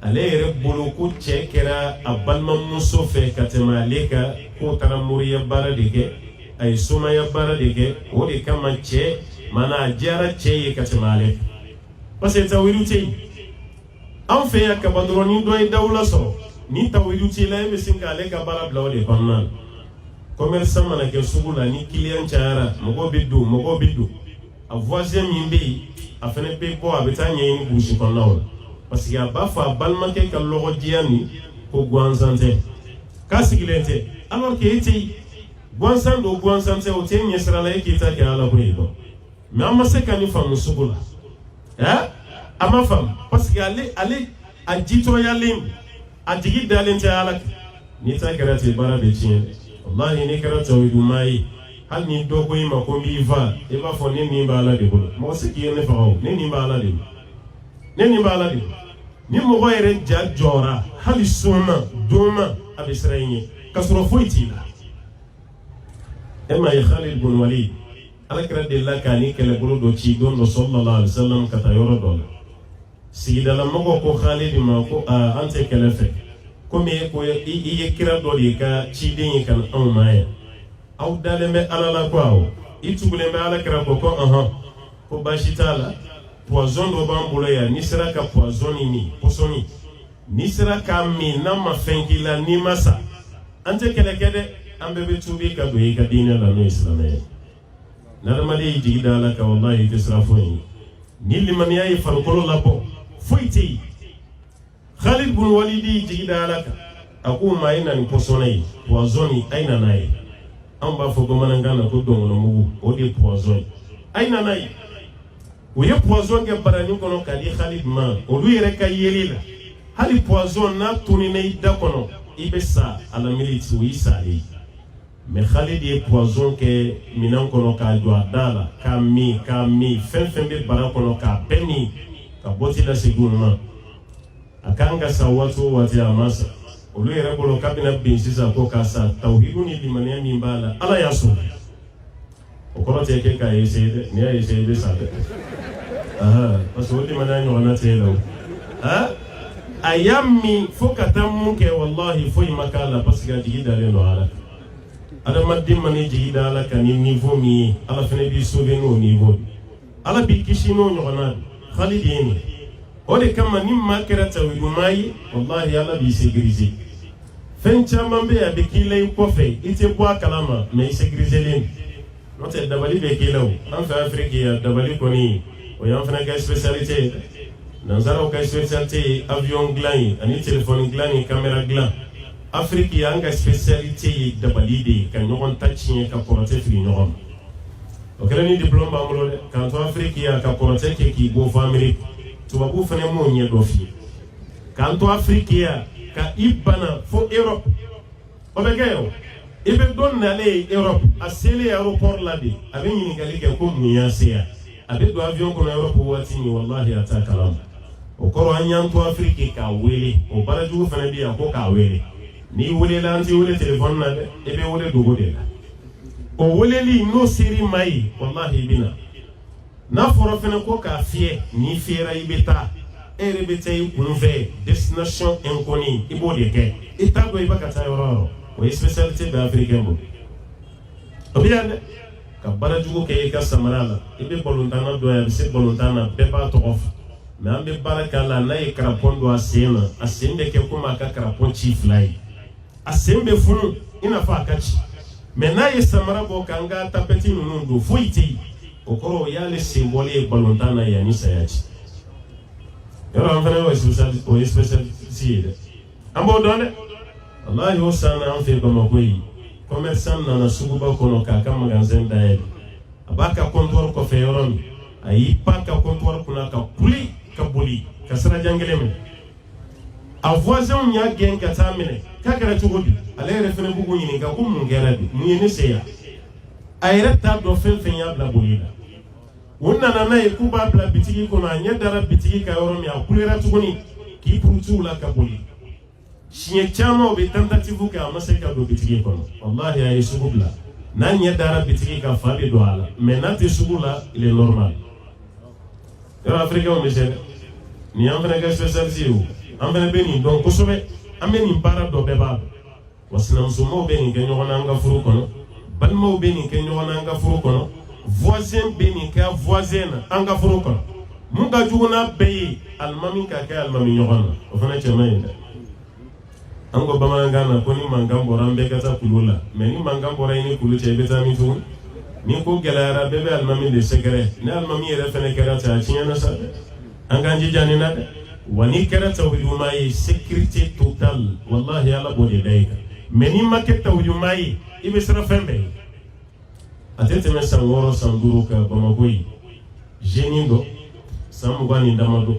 ale yɛrɛ bolo ko cɛ kɛra a balimamuso fɛ ka tɛmɛ ale kan k'o taara moriya baara de kɛ a ye somaya baara de kɛ o de kama cɛ mana a diyara cɛ ye ka tɛmɛ ale kan parce que tawhidu tɛ yen an fɛ yan kaba dɔrɔn ni dɔ ye dawula sɔrɔ ni tawhidu t'i la e bɛ sin k'ale ka baara bila o de kɔnɔna na commerçant mana kɛ sugu la ni client cayara mɔgɔw bɛ don a voisin min bɛ yen a fana bɛ bɔ a bɛ taa ɲɛɲini burusi kɔnɔnaw la parce que a b'a fɔ a balimakɛ ka lɔgɔdiya nin ko gansan tɛ k'a sigilen tɛ alors que e tɛ yen gwansan do gwansan se o te nyesra la yake ke ala ko yido mais amma se kan fam sugula ama fam parce que ale a jito yalim a digi dalen ta ala ni ta karate bara be cin wallahi ni karata wi dumai hal ni do ko yima ko mi va e ba fo ni bala de bolo mo se ki ne fa ni bala de ni bala de ni mo goyere jajora hal suma duma abisraini kasro foiti la ema ya Khalid bin Walid ala kira de la kani kele bolo do ci don do sallallahu alaihi wasallam kata yoro do sigida la mo ko Khalid ma ko ante kele fe comme ko iye kira do di ka ci den kan on maya aw dalembe ala la ko itugule be ala kira ko ko bashitala poison do bambulo ya ni sera ka poison ni posoni ni sera ka mi na ma fenkila ni masa ante kele kede ambe be tubi ka do ka dina la no islamé narmali jigida la ka wallahi tisrafu ni liman yayi farqolo la bo foiti Khalid bin Walid jigida la ka aku mayina ni posonai poisoni aina nai amba fo go manangana ko do no mugu o de poison aina nai o ye poison ke barani kono kali Khalid ma o lu yere ka yelila hali poison na tuni nei da kono ibesa ala militi wi sali mais Khalid ye poison ke minan kono ka jo adala ka mi fen be bara kono ka beni ka boti la siguruma akanga sawatu wati amasa olu yere bolo kabina bin sisa ko ka sa tauhidu ni limaniya min bala ala yaso o korote ke ka yese ne yese be sa parce que limaniya nyona telo ayami fokatam ke wallahi foi makala parce que digida le no ala adama dimani jigida ala kan niveau mi ala fene bi sauver no niveau ala bi kishino nyona Khalidini ode kama ni makera tawidumai wallahi ala bi sécuriser fencha mambe ya bekile kofe ite bwa kalama me sécuriser len note dabali bekilo en fa Afrique ya dabali koni o yan fana ga spécialité dans zara ka spécialité avion glan ani téléphone glan caméra glan Afrique ya nga spécialité dabali de kan ñon tachien ka porter fi ñon o kala ni diplôme ba mo kan to Afrique ya ka porter ke ki bo family tubabu fane mo nye do fi kanto Afrique ka ibana fo Europe obegeyo ibe don na le Europe a sele aéroport la de abe ni ngali ke ko muya sia abe do avion ko na Europe wati ni wallahi ata kalam o koro anyan to Afrique ka wele o baraju fane dia ko ka wele ni wele la anti wele telephone na de ebe wele dogo de la o wele li no seri mai wallahi bina na foro fene ko ka fie ni fiera ibeta erebete unve destination inconnue ibo de ke itago ibaka tayoro o spécialité d'Afrique mbo obiane ka barajugo ke ka samarala ibe bolontana do ya bise bolontana beba to off mais ambe barakala na e krapondo asena asende ke kuma ka krapon chief lai asembe funu ina fa kachi mais na e samara bo kanga tapeti nundu fuiti okoro yale symbole balontana ya ni sayachi yoro amfana o spécialité ambo donne wallahi osana amfe bama koyi commerçant na suguba kono ka kama magasin dael abaka comptoir ko fe yoron ayi paka comptoir kuna ka kuli ka boli ka sara jangeleme a voisin nya gen ka tamine ka kara tugodi ale refene bugu nyini ka ko mun gerabi mun ne seya ayre ta do fen ya bla bolida wonna na e kuba bla bitigi kono anya dara bitigi ka yoron ya kulera tugoni ki prutu la ka boli Shinye chama obe tentative ka amaseka do bitigi kono wallahi ay sugubla nan ya dara bitigi ka fabi do ala mais nati sugula il est normal yo africain o monsieur ni amfana ga spécialisé o amfana beni donc ko sobe ameni para do beba wasina musumo beni ke nyona nga furu kono balmo beni ke nyona nga furu kono voisin beni ka voisin anga furu kono munga juguna beyi almami ka ka almami nyona o fana chama ango bamangana ko ni mangambo rambe kata kulula mais ni mangambo rayni kulu chebe tamitu ni ko gelara bebe almami de secret ni almami yere fene karata chinyana sa anganji janina wani karata wudumai sécurité totale wallahi ala bode dayka mais ni maketa wudumai i bɛ siran fɛn bɛɛ ye a tɛ tɛmɛ san 6 san 5 kan Bamako yi jeune dɔ san 20 ni damadɔ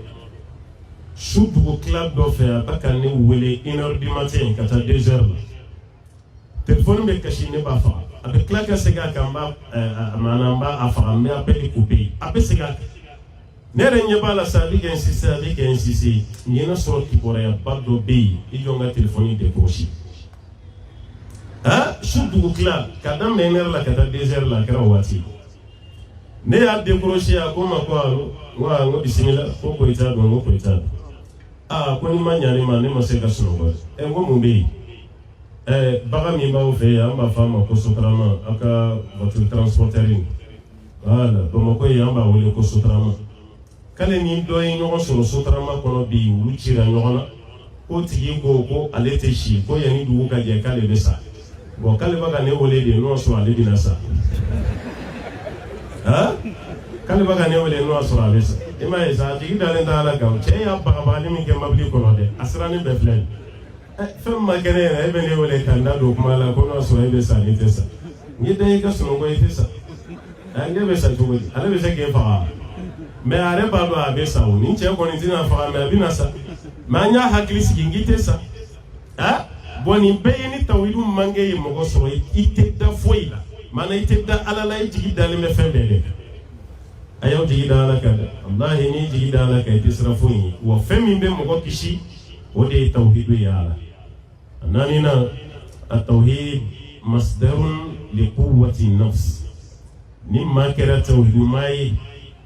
su dugu tila dɔ fɛ a bɛ ka ne wele 1h du matin ka taa 2h la téléphone bɛ kasi ne b'a faga a bɛ tila ka segin a kan n b'a faga n bɛ appel coupé a bɛ segin a kan ne yɛrɛ ɲɛ b'a la sa a bɛ kɛ insister n ye ne sɔrɔ kibaruya ba dɔ bɛ yen i jɔ n ka téléphone décroché su dugu tila ka daminɛ 1h la ka taa 2h la a kɛra o waati ne y'a décroché a ko n ma ko allo n ko bisimila ko ko i t'a dɔn n ko ko i t'a dɔn ko ni ma ɲa ne ma ne ma se ka sunɔgɔ n ko mun bɛ yen bagan min b'aw fɛ yen an b'a fɔ a ma ko sotarama aw ka voiture transporteur in voilà Bamako yen an b'a wele ko sotarama k'ale ni dɔ ye ɲɔgɔn sɔrɔ sotarama kɔnɔ bi olu cira ɲɔgɔn na ko tigi ko ale tɛ si ko yanni dugu ka jɛ k'ale bɛ sa bon k'ale bɛ ka ne wele de n'o sɔrɔ ale bɛna sa k'ale bɛ ka ne wele n'o sɔrɔ a bɛ sa i m'a ye sa a tigi dalen tɛ ala kan cɛ y'a bagabagali min kɛ mobili kɔnɔ dɛ a sirannen bɛɛ filɛ nin fɛn ma kɛ ne yɛrɛ e bɛ ne wele ka n da don kuma la ko n'o sɔrɔ e bɛ sa ni tɛ sa n ye dan i ka sunɔgɔ i tɛ sa ne bɛ sa cogo di ale bɛ se k'e faga mais a yɛrɛ b'a dɔn a bɛ sa o ni cɛ kɔni tɛna faga mais a bɛna sa mais an y'a hakili sigi n k'i tɛ sa bon nin bɛɛ ye ni tawhidu manque ye mɔgɔ sɔrɔ i tɛ da foyi la maana i tɛ da ala la i jigi dalen bɛ fɛn bɛɛ de kan a y'aw jigi da ala kan dɛ walahi n'i jigi da ala kan i tɛ siran foyi ye wa fɛn min bɛ mɔgɔ kisi o de ye tawhidu ye ala a naaninan a tawhid masdarun li quwwati nafs ni maa kɛra tawhidu maa ye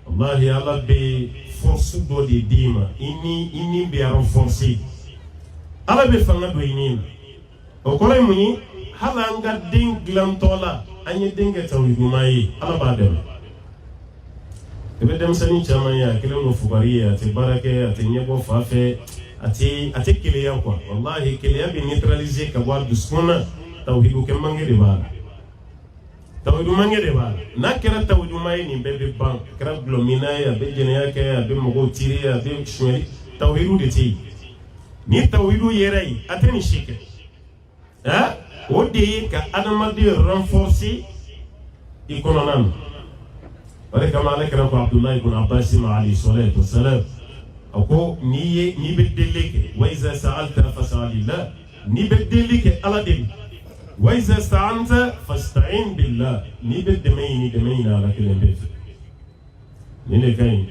wallahi ala bɛ force dɔ de d'i ma i ni bɛ renforcer ala bɛ fanga don i ni na o kɔrɔ ye mun ye hali an ka den dilantɔ la an ye den kɛ tawhidu maa ye ala b'a dɛmɛ i bɛ denmisɛnnin caman ye a kɛlen don fugari ye a tɛ baara kɛ a tɛ ɲɛbɔ fa fɛ a tɛ keleya quoi wallahi keleya bɛ neutraliser ka bɔ a dusukun na tawhidu kɛ manque de b'a la tawhidu manque de b'a la n'a kɛra tawhidu maa ye nin bɛɛ bɛ ban a kɛra gulɔmina ye a bɛ jɛnɛya kɛ a bɛ mɔgɔw tirer a bɛ suɲɛli tawhidu de tɛ yen ni tawhidu yɛrɛ ye a tɛ nin si kɛ o de ye ka adamaden renforcer i kɔnɔna na o de kama ale kɛra ko Abdullahi ibn Abbas ma alayhi salatu wassalam a ko n'i bɛ deli kɛ wa iza sa'alta fas'alillah n'i bɛ deli kɛ ala de wa iza sta'anta fasta'in billah n'i bɛ dɛmɛ ɲini ala kelen bɛ fɛ nin de ka ɲi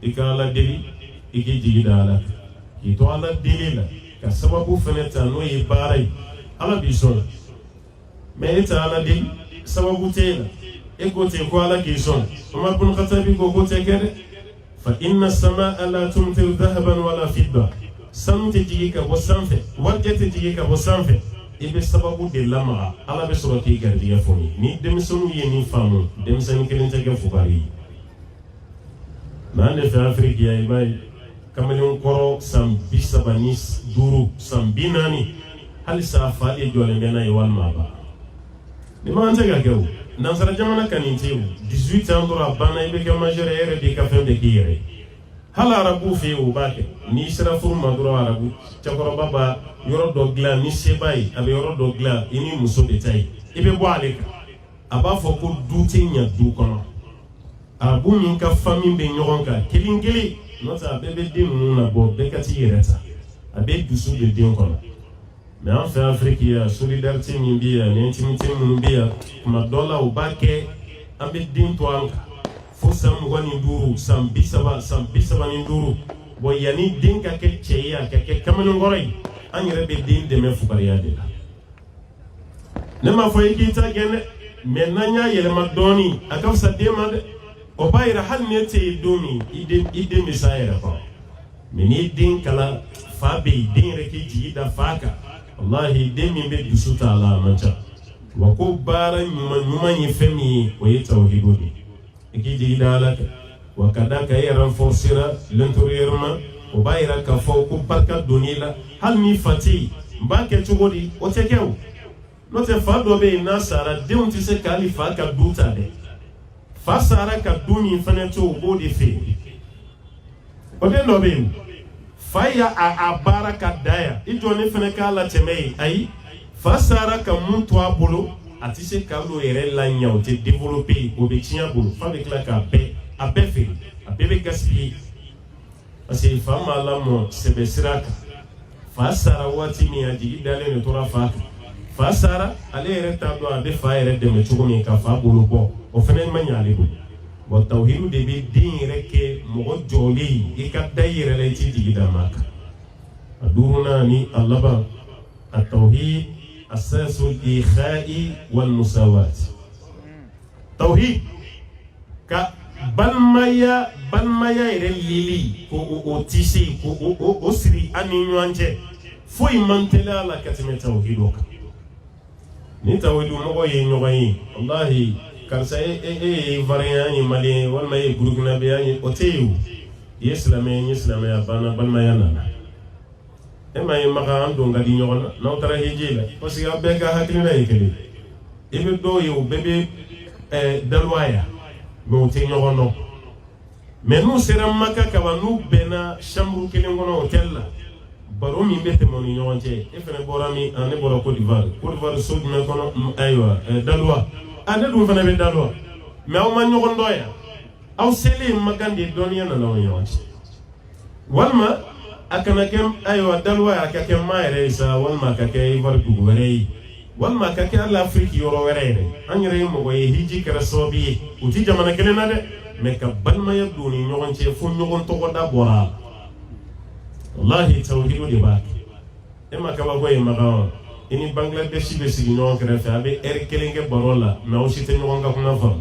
i ka ala deli i k'i jigi da ala kan k'i to ala deli la ka sababu fɛnɛ ta n'o ye baara ye ala b'i sɔn mais e tɛ ala deli sababu tɛ e la e ko ten ko ala k'i sɔn Umar ibn Khattab ko tɛ kɛ dɛ fa inna as-samaa la tumtiru dhahaban wala fidda sanu tɛ jigi ka bɔ sanfɛ warijɛ tɛ jigi ka bɔ sanfɛ i bɛ sababu de lamaga ala bɛ sɔrɔ k'i garijɛgɛ fɔ ni denmisɛnninw ye nin faamu denmisɛnnin kelen tɛ kɛ fugari ye mais an de fɛ Afiriki ya i b'a ye kamalen kɔrɔ san 35 san 40 hali sa fa de jɔlen bɛ n'a ye walima a ba ni ma an tɛ ka kɛ o nansara jamana ka nin tɛ o 18 ans dɔrɔn a banna i bɛ kɛ majeur e yɛrɛ de ka fɛn bɛɛ k'i yɛrɛ ye hali arabu fɛ yen o b'a kɛ n'i sera furu ma dɔrɔn arabu cɛkɔrɔba b'a yɔrɔ dɔ dilan ni se b'a ye a bɛ yɔrɔ dɔ dilan i ni muso de ta ye i bɛ bɔ ale kan a b'a fɔ ko du tɛ ɲɛ du kɔnɔ arabu min ka famille bɛ ɲɔgɔn kan kelen kelen n'o tɛ a bɛɛ bɛ den ninnu labɔ bɛɛ ka t'i yɛrɛ ta a bɛ dusu de den kɔnɔ mais an fɛ Afiriki ya solidarité min bɛ yan ni intimité minnu bɛ yan tuma dɔ la o b'a kɛ an bɛ den to an kan fo san 25 san 30 san 35 bon yanni den ka kɛ cɛ ye a ka kɛ kamalenkɔrɔ ye an yɛrɛ bɛ den dɛmɛ fugariya de la ne m'a fɔ i k'i ta gɛn dɛ mais n'an y'a yɛlɛma dɔɔnin a ka fisa den ma dɛ o b'a yira hali ne tɛ yen don min i den bɛ s'a yɛrɛ kɔrɔ mais n'i den kalan fa bɛ yen den yɛrɛ k'i jigi da fa kan wallahi den min bɛ dusu ta a la a man ca wa ko baara ɲuman ye fɛn min ye o ye tawhidu de i k'i jigi da ala kan wa ka da kan e renforcera l'intérieurement o b'a yira k'a fɔ ko barika donn'i la hali n'i fa tɛ yen n b'a kɛ cogo di o tɛ kɛ o n'o tɛ fa dɔ bɛ yen n'a sara denw tɛ se k'ale fa ka du ta dɛ fa sara ka du min fana to o b'o de fɛ o den dɔ bɛ yen fa y'a a baara ka da yan i jɔ ne fana k'a la tɛmɛ ye ayi fa sara ka mun to a bolo a tɛ se k'alo yɛrɛ la ɲɛ o tɛ développer o bɛ tiɲɛ bolo f'a bɛ tila k'a bɛɛ feere a bɛɛ bɛ gaspiller parce que fa m'a lamɔ sɛbɛ sira kan fa sara waati min a jigi dalen de tora fa kan fa sara ale yɛrɛ t'a dɔn a bɛ fa yɛrɛ dɛmɛ cogo min ka fa bolo bɔ o fana ma ɲɛ ale bolo bon tawhidu de bɛ den yɛrɛ kɛ mɔgɔ jɔlen i ka da i yɛrɛ la i t'i jigi da maa kan a duurunan ni a laban a tawhid asasul ikha'i wal musawat tawhid ka balimaya yɛrɛ lili ko o tise ko o siri an ni ɲɔgɔn cɛ foyi man teliya la ka tɛmɛ tawhidu kan ni tawhidu mɔgɔ ye ɲɔgɔn ye wallahi karisa e variant ye malien walima e burkinabé ye o tɛ ye o i ye silamɛ ye silamɛya banna balimaya nana e ma ye maka an don ka di ɲɔgɔn na n'aw taara hiji la parce que a bɛɛ ka hakilina ye kelen i bɛ dɔw ye o bɛɛ bɛ daluwaya mais o tɛ ɲɔgɔn dɔn mais n'u sera maka kaban n'u bɛnna chambre kelen kɔnɔ hôtel la baro min bɛ tɛmɛ u ni ɲɔgɔn cɛ e fana bɔra min ne bɔra Côte d'Ivoire so jumɛn kɔnɔ ayiwa daluwa ne dun fana bɛ daluwa mais aw ma ɲɔgɔn dɔn yan aw selen makan de dɔnniya nana aw ni ɲɔgɔn cɛ walima a kana kɛ ayiwa daluwa a ka kɛ maa yɛrɛ ye sa walima a ka kɛ Ivoire dugu wɛrɛ ye walima a ka kɛ hali Afiriki yɔrɔ wɛrɛ yɛrɛ an yɛrɛ ye mɔgɔ ye hiji kɛra sababu ye u ti jamana kelen na dɛ mais ka balimaya don ni ɲɔgɔn cɛ fo ɲɔgɔn tɔgɔ da bɔra a la wallahi tawhidu de b'a kɛ e ma kabako ye makan i ni Bangladesh bɛ sigi ɲɔgɔn kɛrɛfɛ a bɛ heure kelen kɛ baro la mais aw si tɛ ɲɔgɔn ka kuma faamu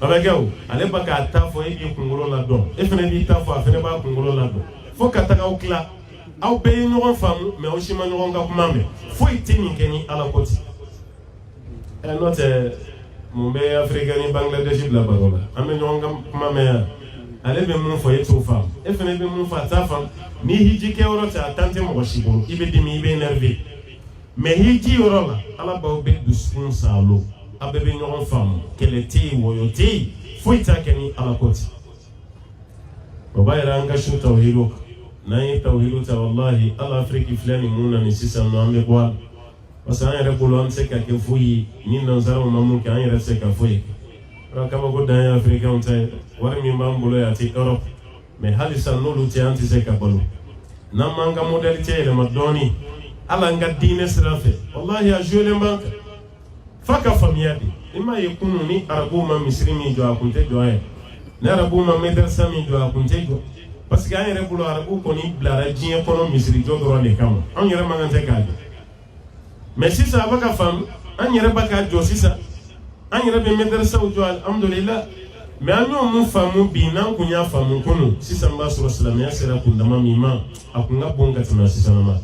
a bɛ kɛ o ale ba k'a ta fɔ e b'i kunkolo la dɔn e fana b'i ta fɔ a fana b'a kunkolo la dɔn fo ka taga aw tila aw bɛɛ ye ɲɔgɔn faamu mais aw si ma ɲɔgɔn ka kuma mɛn foyi tɛ nin kɛ ni ala ko ten n'o tɛ mun bɛ Afiriki ni Bangladesh bila baro la an bɛ ɲɔgɔn ka kuma mɛn yan ale bɛ mun fɔ e t'o faamu e fana bɛ mun fɔ a t'a faamu ni hiji kɛ yɔrɔ tɛ a tan tɛ mɔgɔ si bolo i bɛ dimi i bɛ énervé mais hiji yɔrɔ la ala b'aw bɛ dusukun saalo a bɛɛ bɛ ɲɔgɔn faamu kɛlɛ tɛ yen wɔyɔ tɛ yen foyi t'a kɛ ni ala ko ten o b'a yɛrɛ an ka su tawhidu kan n'an ye tawhidu ta wallahi ala Afiriki filɛ nin mun na nin sisan nɔ an bɛ bɔ a la parce que an yɛrɛ bolo an tɛ se ka kɛ foyi ye ni nanzaraw ma mun kɛ an yɛrɛ tɛ se ka foyi kɛ kabako dan ye Afirikɛnw ta ye wari min b'an bolo yan a tɛ Europe mais halisa n'olu tɛ an tɛ se ka balo n'an m'an ka modalité yɛlɛma dɔɔni ala an ka diinɛ sira fɛ wallahi a joué len b'an kan f'a ka faamuya de i m'a ye kunun ni arabuw ma misiri min jɔ a kun tɛ jɔ a ye ni arabuw ma madrasa min jɔ a kun tɛ jɔ parce que an yɛrɛ bolo arabuw kɔni bilara diɲɛ kɔnɔ misiri jɔ dɔrɔn de kama an yɛrɛ man kan tɛ k'a jɔ mais sisan a bɛ ka faamu an yɛrɛ bɛ k'a jɔ sisan an yɛrɛ bɛ madrasaw jɔ alhamdulillah mais an y'o mun faamu bi n'an kun y'a faamu kunun sisan b'a sɔrɔ silamɛya sera kundama min ma a kun ka bon ka tɛmɛ sisan ma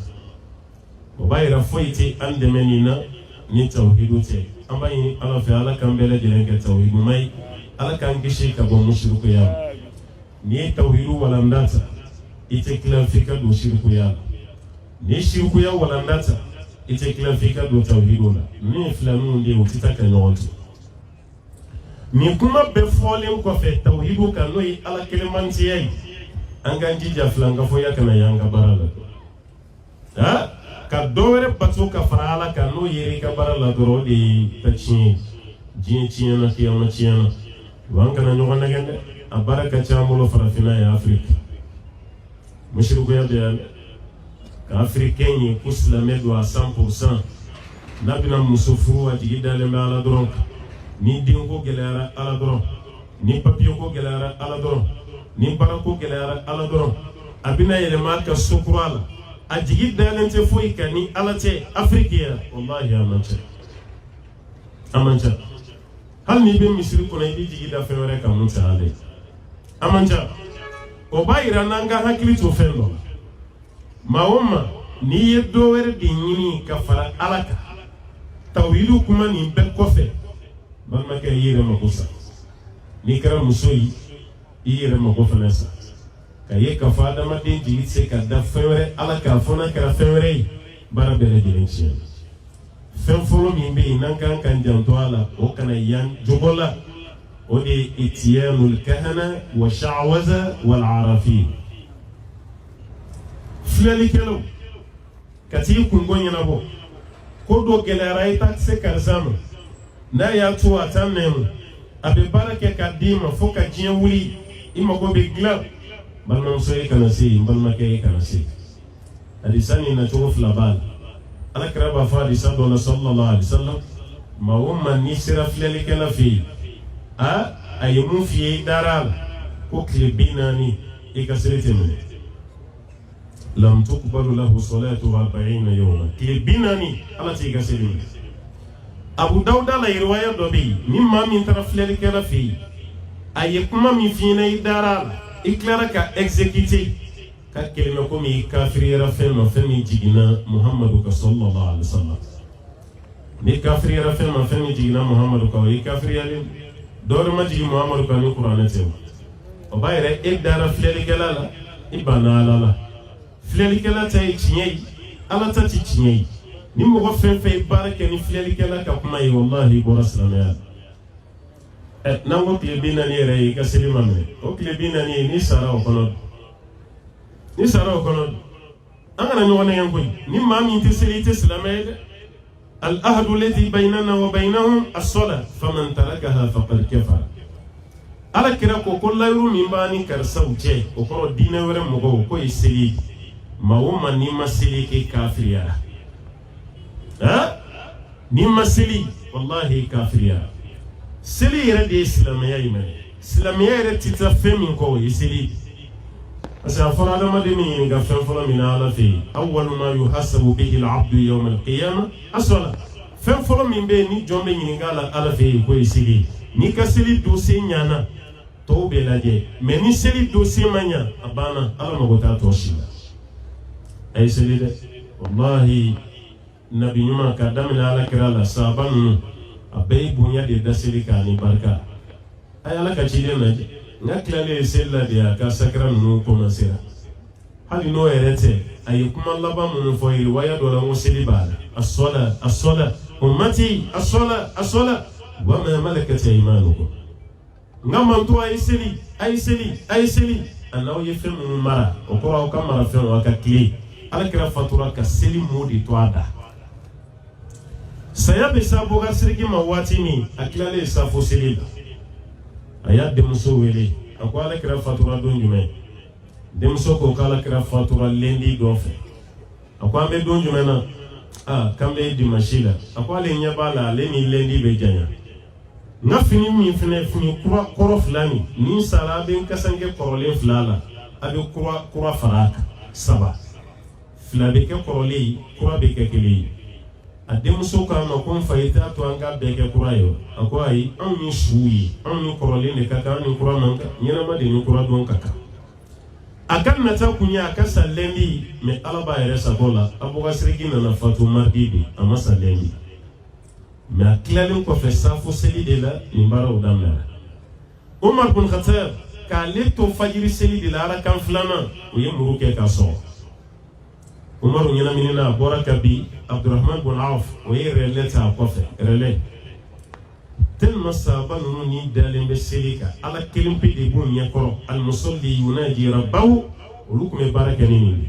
o b'a yira foyi tɛ an dɛmɛ nin na ni tawhidu tɛ an b'a ɲini ala fɛ ala k'an bɛɛ lajɛlen kɛ tawhidu ma ye ala k'an kisi ka bɔ musirikuya ma n'i ye tawhidu walanda ta i tɛ tila f'i ka don sirikuya la n'i ye sirikuya walanda ta i tɛ tila f'i ka don tawhidu la min ye filaninw de ye o tɛ taa kɛ ɲɔgɔn to nin kuma bɛɛ fɔlen kɔfɛ tawhidu kan n'o ye ala kelemantiya ye an k'an jija filankafɔya kana y'an ka baara la ka dɔ wɛrɛ bato ka fara ala kan n'o ye i ka baara la dɔrɔn o de ye ta tiɲɛ diɲɛ tiɲɛna kiyama tiɲɛna wa an kana ɲɔgɔn nɛgɛn dɛ a baara ka ca an bolo farafinna ye Afiriki musirikuya bɛ yan dɛ ka Afirikɛn ye ko silamɛ don a 100% n'a bɛna muso furu a jigi dalen bɛ ala dɔrɔn kan ni denko gɛlɛyara ala dɔrɔn ni papiyeko gɛlɛyara ala dɔrɔn ni baarako gɛlɛyara ala dɔrɔn a bɛna yɛlɛma ka so kura la a jigi dalen tɛ foyi kan ni ala tɛ Afiriki yan wallahi a man ca hali n'i bɛ misiri kɔnɔ i b'i jigi da fɛn wɛrɛ kan mun tɛ ale a man ca o b'a yira n'an ka hakili to fɛn dɔ la maa o maa n'i ye dɔ wɛrɛ de ɲini ka fara ala kan tawhidu kuma nin bɛɛ kɔfɛ balimakɛ i yɛrɛ mako sa n'i kɛra muso ye i yɛrɛ mako fana sa ka ye k'a fɔ adamaden jigi tɛ se ka da fɛn wɛrɛ ala k'a fɔ n'a kɛra fɛn wɛrɛ ye baara bɛɛ lajɛlen tiɲɛ fɛn fɔlɔ min bɛ yen n'an kan k'an janto a la o kana yan jogo la o de ye itiyanul kahana wa sha'waza wal arafin filalikɛlaw ka t'i kungo ɲɛnabɔ ko do gɛlɛyara i ta tɛ se karisa ma n'a y'a to a t'a nɛmu a bɛ baara kɛ k'a d'i ma fo ka diɲɛ wuli i mago bɛ dilan balimamuso ye kana se yen n balimakɛ ye kana se hadisa nin nacogo fila b'a la alakira b'a fɔ hadisa dɔ la sallallahu alaihi wasallam maa o maa n'i sera filɛlikɛla fɛ yen a ye mun f'i ye i dara a la ko tile 40 i ka seli tɛ minɛ lam tuqbalu lahu salatu 40 yawman tile 40 ala t'i ka seli minɛ Abu Dawuda la riwaya dɔ bɛ yen ni maa min taara filɛlikɛla fɛ yen a ye kuma min f'i ɲɛna i dara a la i tilara ka exécuter ka kelima komi i kafiriyara fɛn ma fɛn min jiginna Muhammadu ka sallallahu alaihi wasallam ni kafiriyara fɛn ma fɛn min jiginna Muhammadu ka o i kafiriyalen dɔwɛrɛ ma jigin Muhammadu ka ni kuranɛ tɛ o b'a yɛrɛ e dara filɛlikɛla la i banna Ala la filɛlikɛla ta ye tiɲɛ ye Ala ta ti tiɲɛ ye ni mɔgɔ fɛn fɛn ye baara kɛ ni filɛlikɛla ka kuma ye wallahi i bɔra silamɛya la n'an ko tile 40 yɛrɛ ye i ka seli ma minɛ o tile 40 ye ni sara o kɔnɔ an kana ɲɔgɔn nɛgɛn koyi ni maa min tɛ seli i tɛ silamɛ ye dɛ al-ahdu alladhi baynana wa baynahum as-salat faman tarakaha faqad kafara ala kira ko layiru min b'a ni karisaw cɛ o kɔrɔ diinɛ wɛrɛ mɔgɔw ko ye seli maa o maa n'i ma seli kɛ kafiriyara n'i ma seli wallahi kafiriyara seli yɛrɛ de ye silamɛya ye mɛnɛ silamɛya yɛrɛ tɛ taa fɛn min kɔ o ye seli parce que a fɔra adamaden min ɲininka fɛn fɔlɔ min na ala fɛ yen awwalu ma yuhasabu bihi al-abdu yawma al-qiyamah as-salat fɛn fɔlɔ min bɛ yen ni jɔn bɛ ɲininka ala fɛ yen ko ye seli n'i ka seli dossier ɲana tɔw bɛ lajɛ mais ni seli dossier ma ɲa a banna ala mago t'a tɔ si la a ye seli dɛ wallahi nabi ɲuman ka daminɛ ala kira la sahaba ninnu a bɛɛ ye bonya de da seli kan ni barika a ye ala ka ciden lajɛ n ka tilalen seli la de a ka sakira ninnu commencera hali n'o yɛrɛ tɛ a ye kuma laban minnu fɔ riwaya dɔ la n ko seli b'a la as-salat ummati as-salat wa ma malakat aymanukum nga manto a ye seli a n'aw ye fɛn minnu mara o kɔrɔ aw ka mara fɛnw aw ka tile ala kira fatura ka seli mo de to a da saya bɛ sa bɔka siriki ma waati min a tilalen safo seli la a y'a denmuso wele a ko ala kira fatura don jumɛn denmuso ko k'ala kira fatura lendi dɔ fɛ a ko an bɛ don jumɛn na k'an bɛ dimanche la a ko ale ɲɛ b'a la ale ni lendi bɛ janya n ka fini min fɛnɛ fini kɔrɔ fila ni sara a bɛ n kasankɛ kɔrɔlen fila la a bɛ kura fara a kan 3 fila bɛ kɛ kɔrɔlen ye kura bɛ kɛ kelen ye a denmuso k'a ma ko n fa i t'a to an ka bɛɛ kɛ kura ye a ko ayi anw ye suw ye anw ni kɔrɔlen de ka kan anw ni kura man kan ɲɛnama de ni kura don ka kan a ka nata kun ye a ka sa lɛndi mais ala b'a yɛrɛ sago la abubakar nana fatu mardi de a ma sa lɛndi mais a tilalen kɔfɛ safo seli de la nin baaraw daminɛra Umar bin Khattab k'ale to fajiri seli de la ala kan filanan o ye muru kɛ k'a sɔgɔ Umaru ɲɛnaminina a bɔra ka bi Abdurrahman bin Auf o ye relais ta a kɔfɛ relais tellement sahaba ninnu ni dalen bɛ seli kan ala kelen pe de b'u ɲɛkɔrɔ al-musalli yunaji rabbahu olu tun bɛ baara kɛ ni nin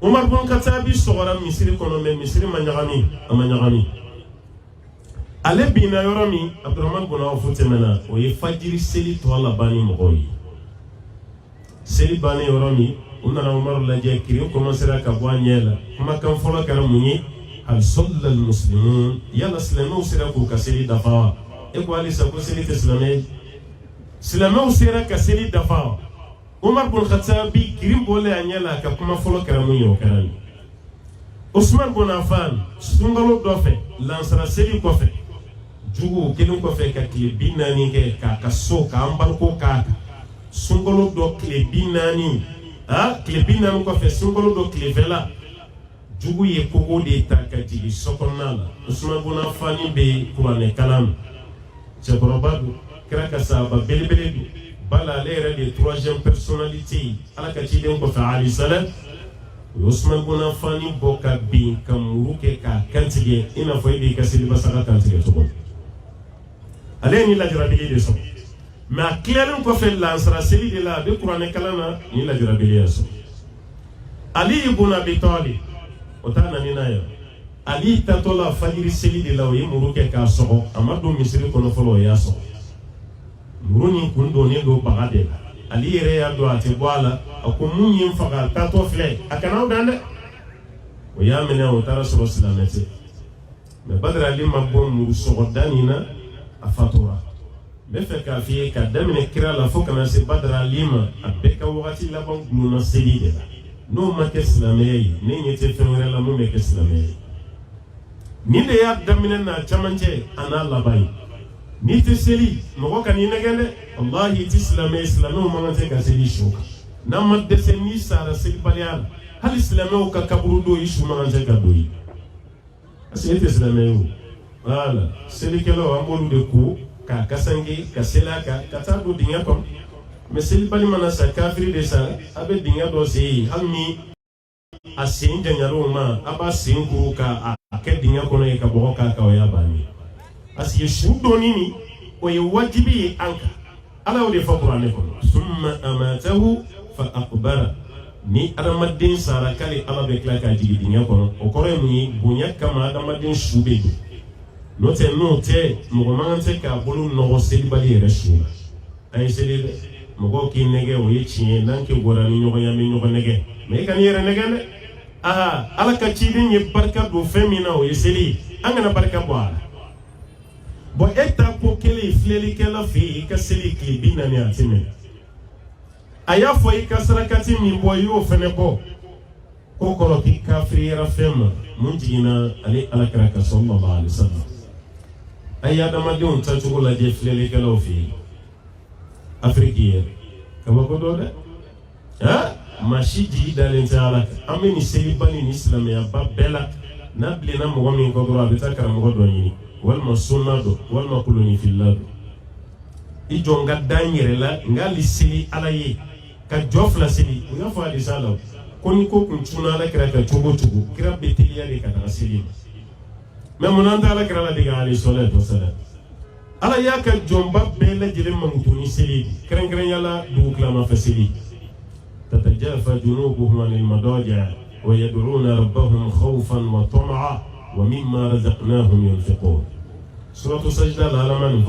Umar bin Khattab sɔgɔra misiri kɔnɔ mais misiri ma ɲagami a ma ɲagami ale binna yɔrɔ min Abdurrahman bin Auf tɛmɛna o ye fajiri seli tɔ laban ni mɔgɔw ye seli bannen yɔrɔ min u nana Umaru lajɛ kirin commencera ka bɔ a ɲɛ la kumakan fɔlɔ kɛra mun ye hal salla al-muslimun yala silamɛw sera k'u ka seli dafa wa e ko halisa ko seli tɛ silamɛw sera ka seli dafa wa Umar bin Khattab kirin bɔlen a ɲɛ la ka kuma fɔlɔ kɛra mun ye o kɛra nin Usman bin Affan sunkalo dɔ fɛ lansara seli kɔfɛ jugu kelen kɔfɛ ka tile 40 kɛ k'a ka so k'an baloko k'a kan sunkalo dɔ tile 40 tile 40 kɔfɛ sunkalo dɔ tilefɛla jugu ye kogo de ta ka jigin sokɔnɔna la Usman bin Affan bɛ kuranɛ kalan na cɛkɔrɔba don kira ka sahaba belebele don bala ale yɛrɛ de ye 3e personnalité ye ala ka ciden kɔfɛ alayhi salam o ye Usman bin Affan bɔ ka bin ka muru kɛ k'a kantigɛ i n'a fɔ e b'i ka seliba saga kantigɛ cogo min ale ye ni lajurabili de sɔrɔ mais a tilalen kɔfɛ lansara seli de la a bɛ kuranɛ kalan na ni lajurabiliya sɔrɔ Ali ibn Abi Talib o ta nani na yɛrɛ ali tatola fajiri seli de la o ye muru kɛ k'a sɔgɔ a ma don misiri kɔnɔ fɔlɔ o y'a sɔgɔ muru nin kun donnen don baga de la ali yɛrɛ y'a dɔn a tɛ bɔ a la a ko mun ye n faga taatɔ filɛ a kana aw dan dɛ o y'a minɛ o taara sɔrɔ silamɛ tɛ mɛ Badara ali ma bɔ muru sɔgɔda nin na a fatura n bɛ fɛ k'a f'i ye ka daminɛ kira la fo kana se Badara ali ma a bɛɛ ka wagati laban gulonna seli de la n'o ma kɛ silamɛya ye ne ɲɛ tɛ fɛn wɛrɛ la mun bɛ kɛ silamɛya ye nin de y'a daminɛ n'a camancɛ a n'a laban ye n'i tɛ seli mɔgɔ ka n'i nɛgɛn dɛ wallahi i tɛ silamɛ ye silamɛw man kan tɛ ka seli su kan n'a ma dɛsɛ n'i sara selibaliya la hali silamɛw ka kaburu don i su man kan tɛ ka don ye parce que e tɛ silamɛ ye o voilà selikɛlaw an b'olu de ko k'a kasange ka seli a kan ka taa don dingɛ kɔnɔ mais selibali mana sa kafiri de sa a bɛ dingɛ dɔ sen yen hali ni a sen janyar'o ma a b'a sen kuru k'a kɛ dingɛ kɔnɔ ye ka bɔgɔ k'a kan o y'a bannen parce que su donni nin o ye wajibi ye an kan ala y'o de fɔ kuranɛ kɔnɔ summa amatahu fa akbara ni adamaden sara k'ale ala bɛ tila k'a jigin dingɛ kɔnɔ o kɔrɔ ye mun ye bonya kama adamaden su bɛ don n'o tɛ mɔgɔ man kan tɛ k'a bolo nɔgɔ selibali yɛrɛ su la an ye seli dɛ mɔgɔw k'i nɛgɛ o ye tiɲɛ ye n'an kɛ bɔra ni ɲɔgɔn ye an bɛ ɲɔgɔn nɛgɛ mais i ka n'i yɛrɛ nɛgɛ dɛ ala ka ciden ye barika don fɛn min na o ye seli ye an kana barika bɔ a la bon e ta ko kelen filɛlikɛla fɛ yen i ka seli tile 40 a tɛ mɛn a y'a fɔ i ka sarakati min bɔ i y'o fɛnɛ bɔ ko kɔrɔ k'i kafiriyara fɛn ma mun jiginna ale alakira ka sallallahu alaihi wasallam a ye adamadenw tacogo lajɛ filɛlikɛlaw fɛ yen Afiriki yɛrɛ kabako dɔ dɛ maa si jigi dalen tɛ ala kan an bɛ nin seliba ni silamɛyaba bɛɛ la n'a bilenna mɔgɔ min kɔ dɔrɔn a bɛ taa karamɔgɔ dɔ ɲini walima sunna dɔ walima kolonifila dɔ i jɔ n ka da n yɛrɛ la n k'ale seli ala ye ka jɔ fila seli u y'a fɔ hadisa la ko ni ko kun cunna ala kira kan cogo o cogo kira bɛ teliya de ka taga seli ma mɛ munna an tɛ ala kira la dege ale sɔlɛ dɔ sɛbɛn ala y'a ka jɔnba bɛɛ lajɛlen mankutu ni seli kɛrɛnkɛrɛnya la dugu tilamafɛ seli تتجافى جنوبهم عن المضاجع ويدعون ربهم خوفا وطمعا ومما رزقناهم ينفقون سورة سجدة العالمان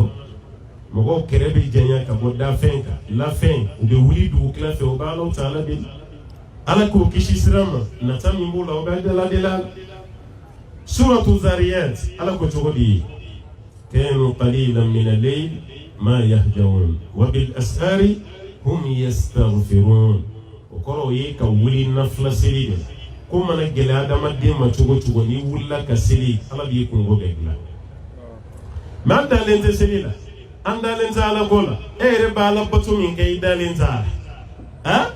مغو كربي جنيا كبو دافين لافين وبيولي دو كلافي وبالو تعالى بي على كو كيشي سرام نتامي مولا وبعد لا دلال سورة الذاريات على كو تغدي كانوا قليلا من الليل ما يهجعون وبالأسهار هم يستغفرون kɔrɔ ye ka wuli nafila seli de ko mana gɛlɛya adamaden ma cogo cogo ni wulila ka seli ala b'i kungo bɛɛ dilan mɛ an dalen tɛ seli la an dalen tɛ ala ko la e yɛrɛ bɛ ala bato min kɛ i dalen tɛ ala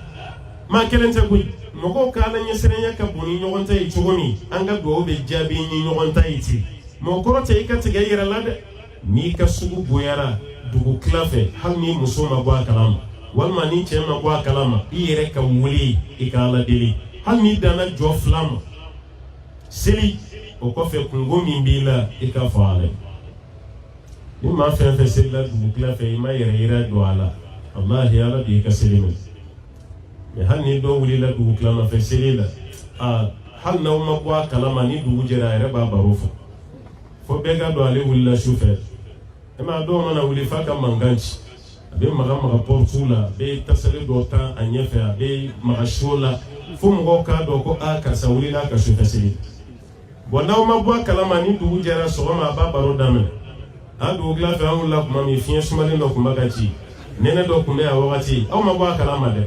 maa kelen tɛ koyi mɔgɔw ka ala ɲɛsiranya ka bon ni ɲɔgɔn ta ye cogo min an ka dugawu bɛ jaabi ni ɲɔgɔn ta ye ten mɛ o kɔrɔ tɛ i ka tigɛ i yɛrɛ la dɛ n'i ka sugu bonyara dugu tila fɛ hali ni muso ma bɔ a kalama walima ni cɛ ma bɔ a kalama i yɛrɛ ka wuli i ka ala deli hali n'i danna jɔ fila ma seli o kɔfɛ kungo min b'i la i ka fɔ ala ye ni maa fɛn fɛn seli la dugu tila fɛ i ma yɛrɛ yira don a la walahi ala b'i ka seli minɛ mɛ hali ni dɔ wulila dugu tila ma fɛ seli la hali n'aw ma bɔ a kalama ni dugu jɛra a yɛrɛ b'a baro fɔ fo bɛɛ ka dɔn ale wulila su fɛ e ma dɔw mana wuli f'a ka mankan ci a bɛ maga portu la a bɛ tasale dɔ ta a ɲɛfɛ a bɛ maga so la fo mɔgɔw k'a dɔn ko karisa wulila ka sufɛ seli bon n'aw ma bɔ a kalama ni dugu jɛra sɔgɔma a b'a baro daminɛ a dugu tila fɛ an wulila tuma min fiɲɛ sumalen dɔ tun bɛ ka ci nɛnɛ dɔ tun bɛ a wagati aw ma bɔ a kalama dɛ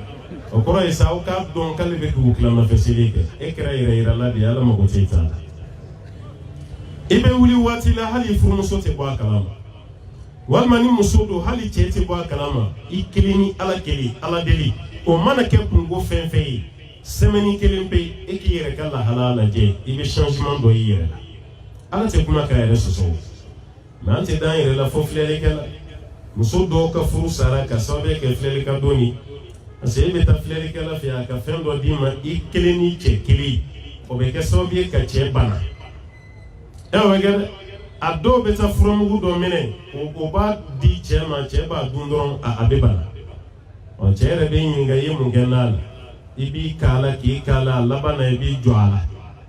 o kɔrɔ ye sa aw k'a dɔn k'ale bɛ dugu tilamafɛ seli kɛ e kɛra yɛrɛ yirala de ye ala mago tɛ i ta la i bɛ wuli waati la hali furumuso tɛ bɔ a kalama walima ni muso don hali cɛ tɛ bɔ a kalama i kelen ni ala kelen ala deli o mana kɛ kungo fɛn fɛn ye sɛmɛni kelen bɛ e k'i yɛrɛ ka lahala lajɛ i bɛ changement dɔ y'i yɛrɛ la ala tɛ kuma k'a yɛrɛ sɔsɔ mɛ an tɛ dan yɛrɛ la fo filɛlikɛ la muso dɔw ka furu sara ka sababu kɛ filɛlika don ye parce que e bɛ taa filɛlikɛla fɛ a ka fɛn dɔ d'i ma i kelen ni cɛ kelen o bɛ kɛ sababu ye ka cɛ bana e o bɛ kɛ dɛ a dɔw bɛ taa furamugu dɔ minɛ o b'a di cɛ ma cɛ b'a dun dɔrɔn a bɛ bana ɔ cɛ yɛrɛ bɛ ɲininka i ye mun kɛ n'a la i b'i k'a la k'i k'a la a laban na i b'i jɔ a la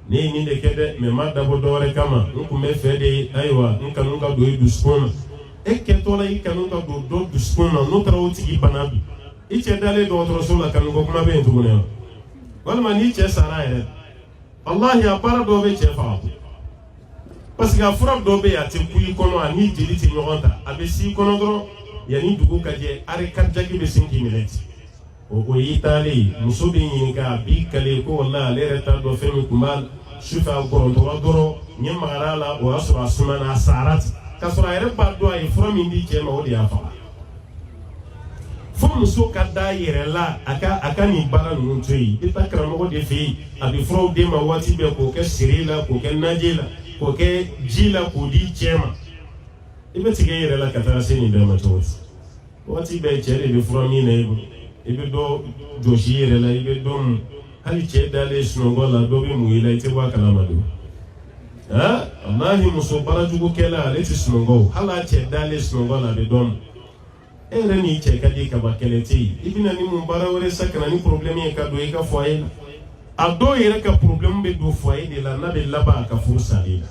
ne ni de kede me ma dabo dore kama nku me fede aywa nka nunga do duskona e ketola i kanunga do duskona no trawti gi banabi i che dale do to rasul kan ko kuma be tugune wal man ni che sara ere wallahi apara do be che fa parce que afra do be ya te kuli kono ani jeli ti nyogonta abe si kono dro yani dugu kaje are karjaki be sinki minutes o itali musubi nyinga bi kale ko wallahi le reta do femi kumal shufa ko doro nyema garala wa asra sumana sarat kasura yere ba do ay from indi che ma odi afa fo muso ka da yere la aka ni bara nu tui ita kramo de fi abi fro de ma wati be ko ke sirila ko ke najila ko ke jila ko di chema ibe tige yere la katara seni be ma to wati be chere be fro mi ne ibe do shi yere la ibe do hali che dale snongola do be mu ila ite wa kalama do wallahi muso bara jugu kela leti snongo hala che dale snongola be dom ere ni che kadi ka bakeleti ibina ni mun bara wore sakana ni problème ka do e ka foyer ado yere ka problème be do foyer de la nabe laba ka fursa dila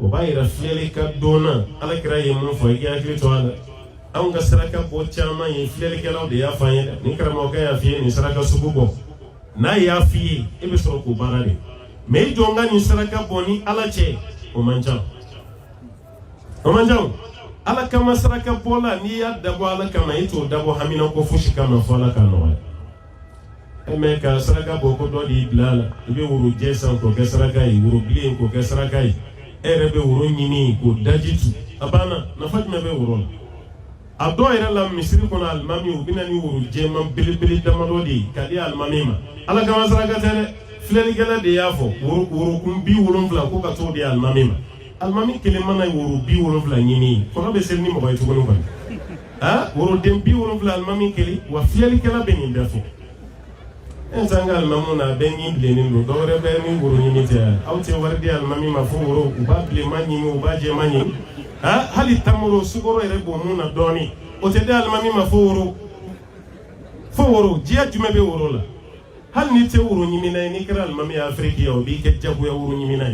o ba ira flele ka dona ala kira ye mun foyer ya kri to ala an ga saraka bo chama ye flele ka law de ya fanye ni karamo ka ya fiye ni saraka subugo na ya fiye ibe so ko bara de me jonga ni saraka boni ala che o manjam ala kama saraka bola ni ya dabo ala kama ito dabo hamina ko fushi kama fala kano eme ka saraka boko do di blala ibe wuru jesan ko ke saraka yi wuru bli ko ke saraka yi erebe wuru nyini ko dajitu abana na fajme be wuru ado era la misiri ko na almami ubina ni wuru jema bilibili damado di kadi almami ma ala kama saraka tene fleli gala de yafo wuru kumbi wuru fla ko ka to di almami ma almami kelemana wuru bi wuru fla nyini ko be selni mo baytu ko no wuru dem bi wuru fla almami keli wa fleli kala be ni defo en sanga almamu na be ni bleni do dore be ni wuru nyini te awte wardi almami ma fo wuru uba ble manyi mo uba je manyi hali tamuro sugoro ere bo mu na doni o te de almami ma fo wuru jiya jume be wuru la hal ni te wuru nyimi na ni kra almami afriki yo bi ke jabu ya wuru nyimi na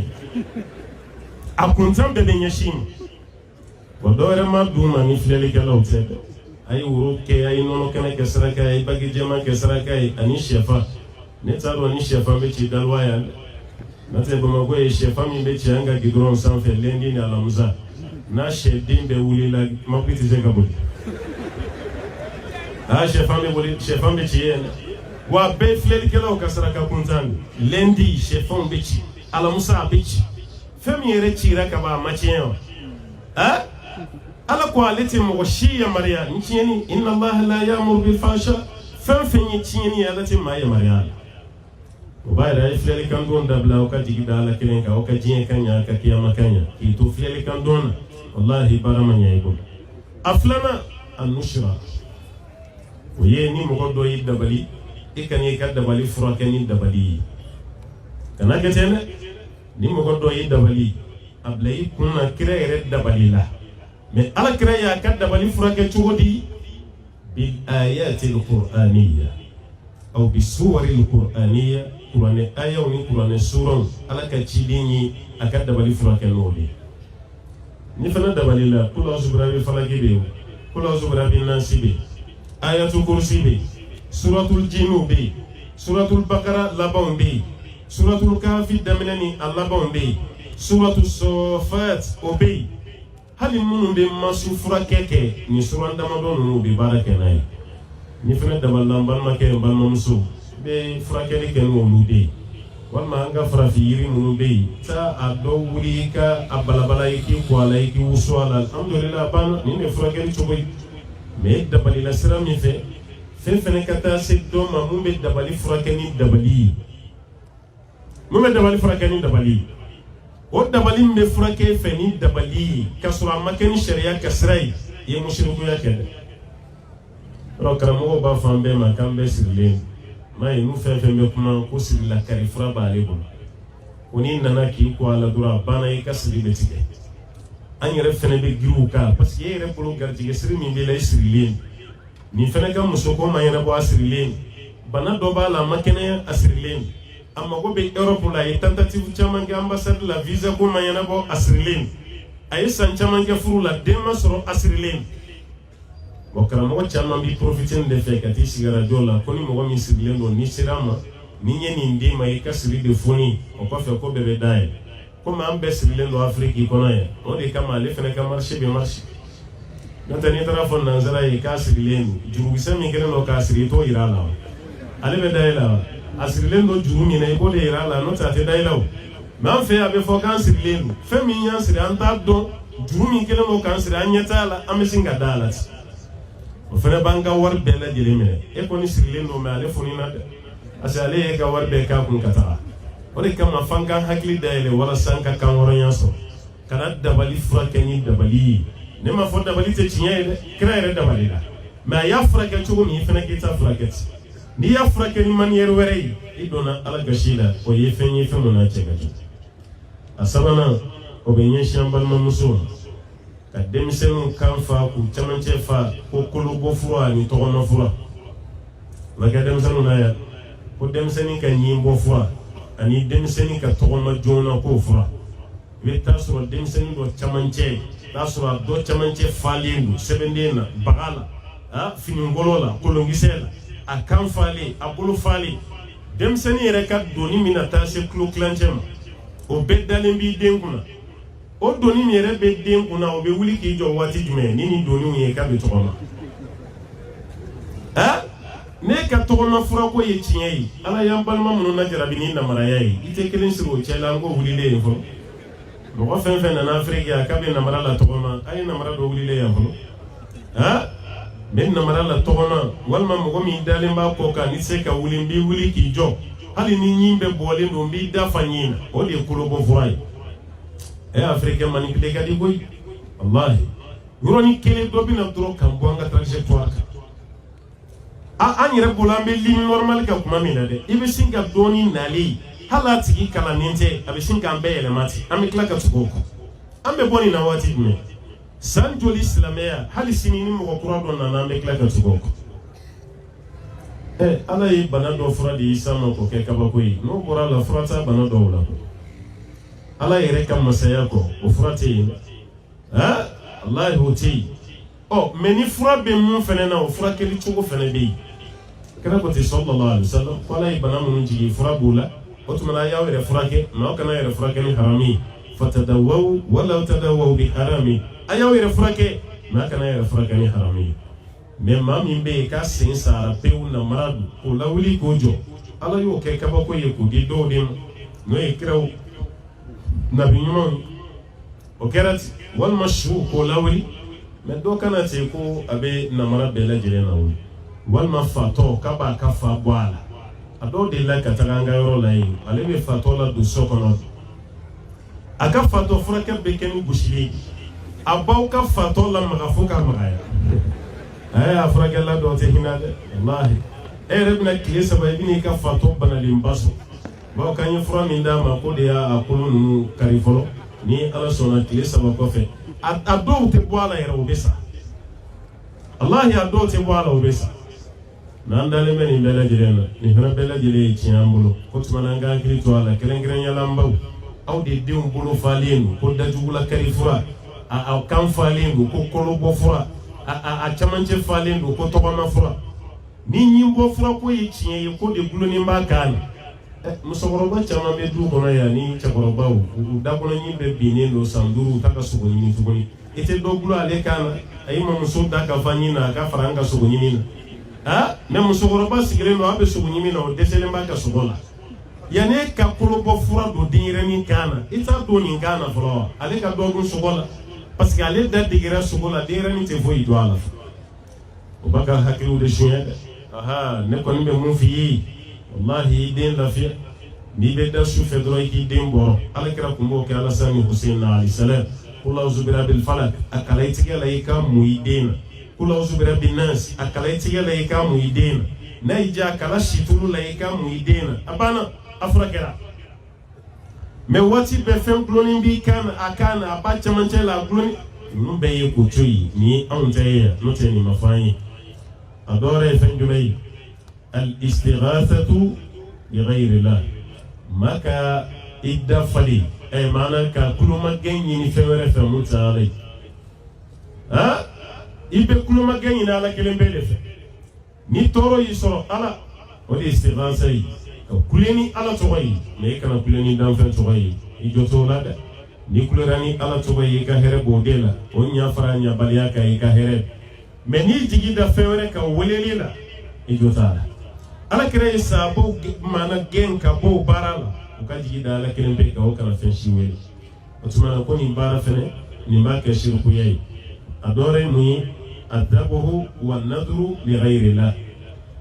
akuntam be nyashim wa dore ma duma ni flele kala o te ay wuru ke ay nono kana ke saraka ay bagi jama ke saraka ay ani shefa ne taro ni shefa be ci dalwa ya na te bo mago e shefa mi be ci anga gidron san fe lendi ni alamuza na shedin be wuli la mapiti je kabuli shefa me wuli shefa be ci yen wa be flele kala o kasaraka kuntan lendi shefa be ci alamusa be ci femi yere ci raka ba machien ala ko alati mo shiya mariya nchini inna allah la ya'muru bil fasha fanfin nchini ya lati ma ya mariya o ba da ifleli kan don dabla o ka jigi dala kilen ka o ka jien kanya ka kiyama kanya ki to fleli kan don wallahi barama nyaigo aflana an-nushra o ye ni mo do yi dabali ikani ka dabali furakani dabali kana gatene ni mo do yi dabali ablay kunna kire dabali la mais ala kira ya kadda bali furake chugodi bil ayati alquraniyya aw bi suwari alquraniyya qur'ane aya ni qur'ane suran ala ka chidini akadda bali furake lodi ni fana dabali la kula zubrabi falaki be kula zubrabi nasibi ayatul kursi be suratul jin be suratul baqara labon be suratul kafi damnani allabon be suratul safat obe hali munun be masu furakeke ni suran damado nunu be barake nay ni fene daballan balma ke balma musu be furakeke ken wolude walma anga farafi yiri nunu be ta ado wuri ka abalabala yiki kwala yiki uswala alhamdulillah ban ni ne furakeke choboy me dabali la sira mi fe fene kata se do ma mumbe dabali furakeke ni dabali mumbe dabali furakeke ni dabali o dabali me furake feni dabali kasura makeni sharia kasrai ye mushriku ya kede ro karamo ba fambe makambe sirle mai nu fe me kuma ko sirla kari fura ba lebo oni nana ki ko ala dura bana yi kasri betike an yere fene be giru ka parce que yere bolo garjige sirri min be lay sirle ni fene kam muso ko ma yena bo asirle bana do ba la makene asirle amma go be Europe la yi tentative chaman ga ambassade la visa ko mayana bo asrilen ay san chaman ga furu la dema soro asrilen o kara mo chaman bi profiter de fe kati sigara jola ko ni mo mi sirlen do ni sirama ni nyeni ndi mai kasiri de foni o ko fe ko bebe dai ko ma ambe sirlen do Afrique ko na ya o de kama le fene ka marché be marché notani tara fon nan zara yi kasirlen juru sami kene no kasiri to irala ale be dai la asirilen do juru mi na ko de irala no ta te dai la man fe abe fo kan sirlen fe mi yan sir an ta do juru mi kene no kan sir an yata la amesinga dalat o fere banga war bela jere mi e ko ni sirlen do me ale foni na asale ga war be ka kun kata o de kama fanga hakli dai le wala sanka kan woron yaso kana dabali fura kenyi dabali ne ma fo dabali te tiɲɛ de kira yɛrɛ dabali la mais a y'a furakɛ cogo min i fana k'i ta furakɛ ten n'i y'a furakɛ ni manière wɛrɛ ye i donna ala gasi la o ye fɛn ye fɛn mun n'a cɛ ka jugu a sabanan o bɛ ɲɛsin an balimamusow ma ka denmisɛnninw kan fa k'u camancɛ fa ko kolobɔ fura ani tɔgɔma fura o bɛ kɛ denmisɛnninw na yan ko denmisɛnnin ka ɲin bɔ fura ani denmisɛnnin ka tɔgɔma joona k'o fura i bɛ taa sɔrɔ denmisɛnnin dɔ camancɛ t'a sɔrɔ a dɔ camancɛ falen don sɛbɛnden na baga la finingolo la kolonkisɛ la a kan falen a bolo falen denmisɛnnin yɛrɛ ka doni min na taa se tulo kilancɛ ma o bɛɛ dalen b'i den kunna o doni min yɛrɛ bɛ den kunna o bɛ wuli k'i jɔ waati jumɛn ni nin doniw ye k'a bɛ tɔgɔma ne ka tɔgɔma furako ye tiɲɛ ye ala y'an balima minnu lajarabi ni namaraya ye i tɛ kelen siri o cɛ la an ko wulilen ye fɔlɔ mɔgɔ fɛn fɛn nana Afrique a k'a bɛ namara la tɔgɔma a ye namara dɔ wulilen yan fɔlɔ bɛ namara la tɔgɔma walima mɔgɔ min dalen b'a kɔ kan ni se ka wuli n b'i wuli k'i jɔ hali ni ɲin bɛ bɔlen don n b'i da fa ɲin na o de ye kolobɔ fura ye Afrique manipulé ka di koyi wallahi yɔrɔnin kelen dɔ bɛ na dɔrɔn kan bɔ an ka trajectoire kan an yɛrɛ bolo an bɛ ligne normale kan kuma min na dɛ i bɛ sin ka dɔɔnin nalen hali a tigi kalannen tɛ a bɛ sin k'an bɛɛ yɛlɛma ten an bɛ tila ka tugu o kɔ an bɛ bɔ nin na waati jumɛn san joli silamɛya hali sini ni mɔgɔ kura dɔ nana an bɛ tila ka tugu o kɔ ala ye bana dɔ fura di Isa ma k'o kɛ kabako ye n'o bɔra la fura t'a bana dɔw la ala yɛrɛ ka masaya kɔ o fura tɛ yen alahi o tɛ yen mais ni fura bɛ mun fɛnɛ na o furakɛli cogo fɛnɛ bɛ yen kira ko ten sallallahu alaihi wasallam ko ala ye bana minnu jigin fura b'o la o tuma na a y'aw yɛrɛ furakɛ mais aw kana yɛrɛ furakɛ ni haramu ye fatadawaw wala tadawaw bi harami a y'aw yɛrɛ furakɛ mais a kana yɛrɛ furakɛ ni haramu ye mais maa min bɛ yen k'a sen sara pewu namara don k'o lawuli k'o jɔ ala y'o kɛ kabako ye k'o di dɔw de ma n'o ye kiraw nabi ɲumanw o kɛra ten walima su k'o lawuli mais dɔw kana ten ko a bɛ namara bɛɛ lajɛlen lawuli walima fatɔ k'a b'a ka fa bɔ a la a dɔw delila ka taga an ka yɔrɔ la yen ale bɛ fatɔ la don so kɔnɔ a ka fatɔ furakɛ bɛ kɛ ni gosili ye a baw ka fatɔ lamaga fo k'a magaya a furakɛla dɔw tɛ hinɛ dɛ walahi e yɛrɛ bɛna tile saba i bɛna i ka fatɔ banalenba sɔrɔ bawo k'an ye fura min d'a ma ko de y'a kolo ninnu kari fɔlɔ ni ala sɔnna tile saba kɔfɛ a dɔw tɛ bɔ a la yɛrɛ o bɛ sa walahi a dɔw tɛ bɔ a la o bɛ sa n'an dalen bɛ nin bɛɛ lajɛlen na nin fana bɛɛ lajɛlen ye tiɲɛ an bolo ko tuma na an ka hakili to a la kɛrɛnkɛrɛnyala an baw aw de denw bolo falen don ko dajugula kari fura a kan falen don ko kolobɔ fura a camancɛ falen don ko tɔgɔma fura ni ɲinbɔ fura ko ye tiɲɛ ye ko de gulonnen b'a kan na musokɔrɔba caman bɛ du kɔnɔ yan ni cɛkɔrɔbaw u dakɔnɔɲin bɛɛ binnen don san 5 u t'a ka sogo ɲini tuguni i tɛ dɔ gulo ale kan na a y'i mamuso da ka fa ɲin na a ka fara an ka sogo ɲini na mais musokɔrɔba sigilen don a bɛ sogo ɲini na o dɛsɛlen b'a ka sogo la yanni ka kolobɔ fura don denyɛrɛnin kan na i t'a don nin kan na fɔlɔ wa ale ka dɔ dun sogo la parce que ale da degera sogo la denyɛrɛnin tɛ foyi don a la o b'a ka hakiliw de suɲɛ dɛ ne kɔni bɛ mun f'i ye wallahi i den lafiya n'i bɛ da su fɛ dɔrɔn i k'i den bɔrɔ alakira tun b'o kɛ Alasan ni Huseyin na alayhi salam qul a'udhu birabbil falaq a kala i tigɛ la i ka mun i den na qul a'udhu birabbin nas a kala i tigɛ la i ka mun i den na n'a y'i diya a kala situlu la i ka mun i den na a banna a furakɛra mais waati bɛɛ fɛn gulonnen b'i kan na a kan na a b'a cɛmancɛ la a gulonnen ninnu bɛɛ ye ko to ye nin ye anw ta ye yan n'o tɛ nin ma fɔ an ye a dɔ wɛrɛ ye fɛn jumɛn ye al-istighathatu bi ghayri Allah maka idda fali mana ka kuluma genyi ni fewere fe mutare ibe kuluma genyi na ala kelembe lefe ni toro yi soro ala o de istighansa yi ka kuleni ala toyi me kana kuleni dan fe toyi i joto la de ni kulerani ala toyi ka here bodela o nya fara nya baliya ka i ka here me ni jigi da fewere ka weleli la i jota ala kire sabo mana gen ka bo barala o ka jigi da ala kelembe ka o kana fe shiweli o tuma ko ni bara fene ni ma ka shirku yayi adore ni adabuhu wa nadru li ghayri Allah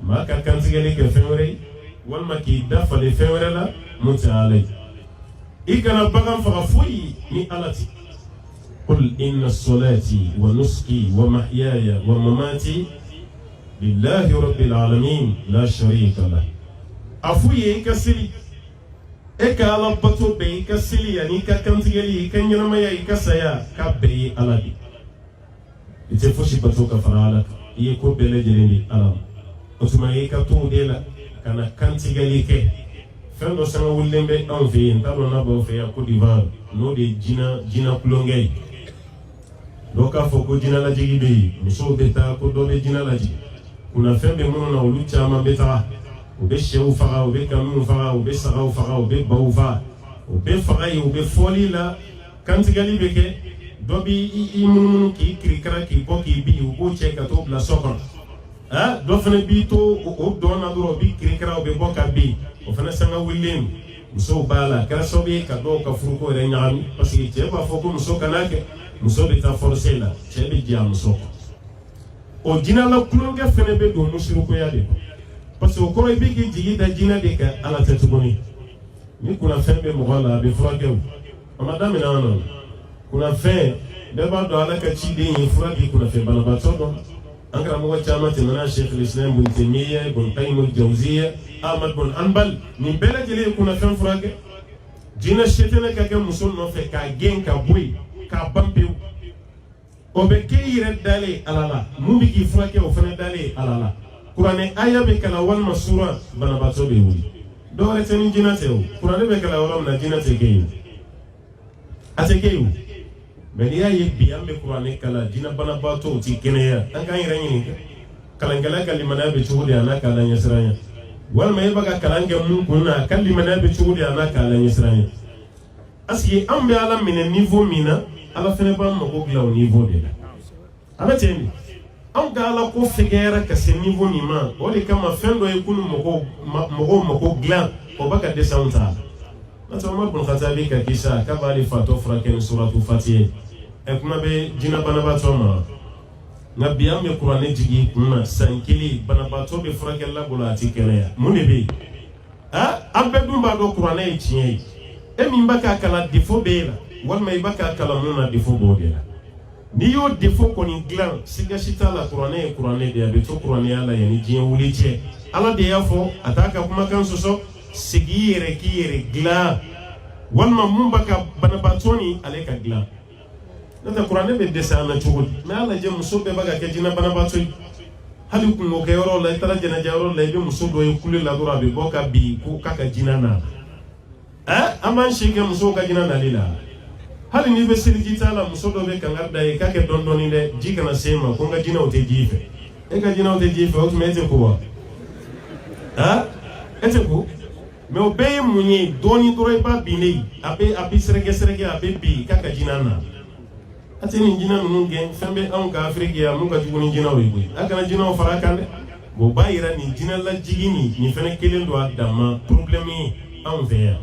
ma ka kan tigeli ke fewere wal ma ki dafa le fewere la mutaalay ikana bagan fa fuyi ni alati qul inna salati wa nusuki wa mahyaya wa mamati lillahi rabbil alamin la sharika la afuyi kasili eka ala bato be kasili yani ka kan tigeli kan yana maya ikasaya ka be aladi ite foshi bato ka farala iye ko bele jeleni alam otuma yi ka to de la kana kanti galike fendo sama wulembe on fe ntalo na bo fe ya Côte d'Ivoire no de jina kulongay do ka fo ko jina la jigi be muso beta ko do be jina la jigi kuna fembe mun na ulu chama beta o be shew faga o be kamu faga o be saga faga o be baw fa o be faga o be foli la kanti galibe ke do bi imun ki krikra ki ko ki bi o ko che ka to bla sokon do fana bi to o do na do bi krikra o be boka bi o fana sanga willim muso bala kala so bi ka do ka furuko re nyami parce que je ba foko muso kanake muso be ta forcer la je be dia muso o dina la kulonga fana be do mushruko ya de parce que o ko bi ki jigi da dina de ka ala tetuboni ni kuna fembe mo wala be furakew amadame na no kuna fe de ba do ala ka ci de yin furaki kuna fe bana ba todo angara mo chama temana Sheikh al-Islam Ibn Taymiyyah Ibn Qayyim al-Jawziyya Ahmad bin Hanbal ni bela jele kuna fen furake dina shetene ka ke musul no fe ka gen ka boy ka bampe o be ke yire dale alala mu bi ki furake o fene dale alala Qur'ane aya be kala wal masura bana ba to be wuri do re tani dina te o Qur'ane be kala wala na dina te ke ate ke mais ni aye bi ambe Qur'ane kala dina bana ba to ti keneya an kan yira nyini kala ngala kalimana be chudi ana kala nyasranya wal may baga kala ngam mun kunna kalimana be chudi ana kala nyasranya aski ambe ala mine niveau mina ala fene ba mo ko glaw niveau de ala tendi am gala ko fegera ka se niveau ni ma o de kama fendo e kunu mo ko glaw o baka de saunta nato Umar bin Khattabi ka kisa ka bali fato fraken suratu Fatiha e kuma be jina bana bato ma na biya me Qur'ane jigi kuma sankili bana bato be fraken la bola ti kele mun be ambe dum ba do Qur'ane e tiye e min baka kala défaut be la wal may baka kala mun na défaut bo be la ni yo défaut ko ni glan siga shita la Qur'ane de be to Qur'ane ala yani jiye wuli tie ala de yafo ataka kuma kan soso sigire kire gla walma mumbaka bana batoni aleka gla nata Qur'ane be desana chugudi na ala je muso be baga ke jina bana batoi hali ku ngo kayoro la tara jana jawro la be muso do yukule la dora be boka bi ku kaka jina na aman shege muso ka jina na lila hali ni be sirji tala muso do be kangarda e kake dondoni de jikana sema ko nga jina o te jife e ka jina o te jife o tumete ko ete ko me o be munye doni dore ba bine abe serege abe bi kaka jina na ateni jina nu ngen fambe an ka Afrique ya mun ka juguni jina o yibo aka na jina o farakande bo bayira ni jina la jigini ni fene kelen do adama problème an ver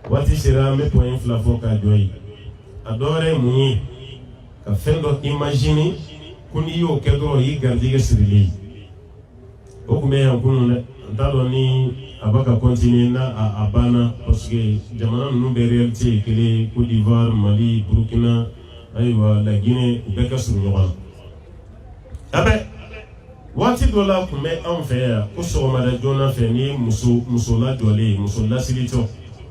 wati sera me point flafo ka joyi adore munye ka fendo imagine kuni yo kedro yi gardige sirili o kuma yan kunu dalo ni abaka continuer na abana parce que jamana nu be réalité kele Côte d'Ivoire Mali Burkina aywa la Guinée ubeka suru yogan abe wati dola kume an fe ko so mara jona fe ni muso la dole muso la silito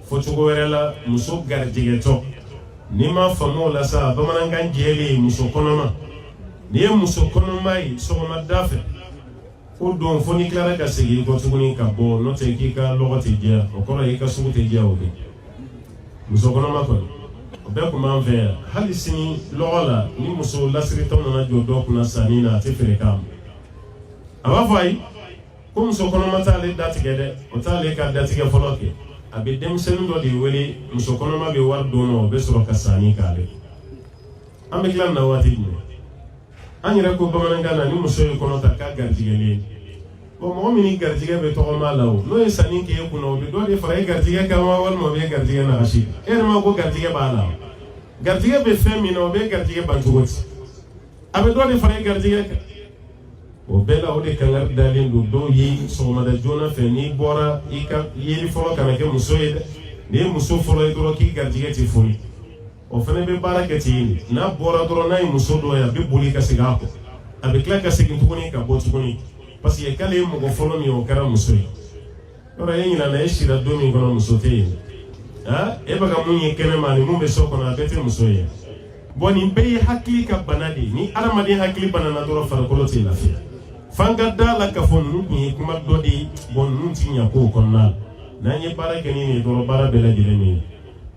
fotugo werela muso gardige to ni ma famo la sa bamananga jele muso konoma ni muso konoma yi so ma dafe o don fo ni klara ka segi ko tuguni ka bɔ n'o tɛ k'i ka lɔgɔ tɛ diya o kɔrɔ ye i ka sugu tɛ diya o kɛ muso kɔnɔma kɔni o bɛɛ kun b'an fɛ yan hali sini lɔgɔ la ni muso lasiritɔ nana jɔ dɔ kunna sanni na a tɛ feere k'a ma a b'a fɔ ayi ko muso kɔnɔma t'ale datigɛ dɛ o t'ale ka datigɛ fɔlɔ kɛ a bɛ denmisɛnnin dɔ de wele muso kɔnɔma bɛ wari don na o bɛ sɔrɔ ka sanni k'ale an bɛ tila nin na waati jumɛn an yɛrɛ ko bamanankan na ni muso ye kɔnɔ ta k'a garijigɛlen bon mɔgɔ min ni garijigɛ bɛ tɔgɔma la o n'o ye sanni k'e kunna o bɛ dɔ de fara e garijigɛ kan wa walima o bɛ garijigɛ nagasi e yɛrɛ ma ko garijigɛ b'a la garijigɛ bɛ fɛn min na o bɛ garijigɛ ban cogo di a bɛ dɔ de fara e garijigɛ kan o bɛɛ la o de kangari dalen don dɔw ye sɔgɔmada joona fɛ n'i bɔra i ka yeli fɔlɔ kana kɛ muso ye dɛ n'i ye muso fɔlɔ ye dɔrɔn k'i garijigɛ tɛ foni o fana bɛ baara kɛ ten de n'a bɔra dɔrɔn n'a ye muso dɔ ye a bɛ boli ka segin a kɔ a bɛ tila ka segin tuguni ka bɔ tuguni parce que k'ale ye mɔgɔ fɔlɔ min ye o kɛra muso ye yɔrɔ e ɲinana e sira don min kɔnɔ muso tɛ yen e bɛ ka mun ye kɛnɛma ani mun bɛ so kɔnɔ a bɛɛ tɛ muso ye bon nin bɛɛ ye hakili ka bana de ye ni adamaden hakili banana dɔrɔn farikolo tɛ lafiya f'an ka da la k'a fɔ ninnu tun ye kuma dɔ de ye bon ninnu ti ɲɛ k'o kɔnɔna la n'an ye baara kɛ ni nin ye dɔrɔn baara bɛɛ lajɛlen min ye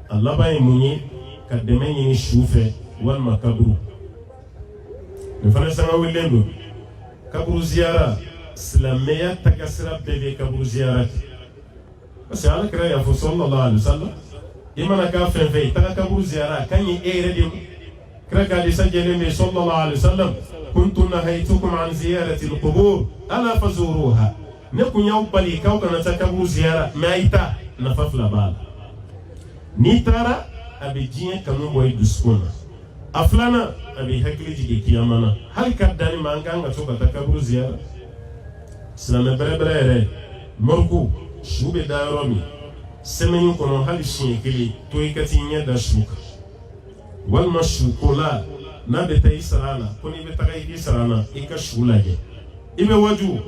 a laban ye mun ye ka dɛmɛ ɲini su fɛ walima kaburu nin fana sanga wililen don kaburu ziyara silamɛya tagasira bɛɛ bɛ kaburu ziyara kɛ parce que alakira y'a fɔ sallallahu alaihi wasallam i mana k'a fɛn fɛn ye taga kaburu ziyara a ka ɲi e yɛrɛ de ma kira ka hadisa jɛlen bɛ sallallahu alaihi wasallam kuntu nahaytukum an ziyarati al-qubur ala fazuruha ne kun y'aw bali k'aw kana taa kaburu ziyara mais a yi taa nafa fila b'a la n'i taara a bɛ diɲɛ kanu bɔ i dusukun na a filanan a bɛ hakili jigin kiyama na hali ka danni ma an kan ka to ka taa kaburu ziyara silamɛ bɛrɛbɛrɛ yɛrɛ mɔriku su bɛ da yɔrɔ min semaine kɔnɔ hali siɲɛ kelen to i ka t'i ɲɛ da su kan walima su ko la n'a bɛ taa i sara a la ko n'i bɛ taga i k'i sara a la i ka su lajɛ i bɛ waju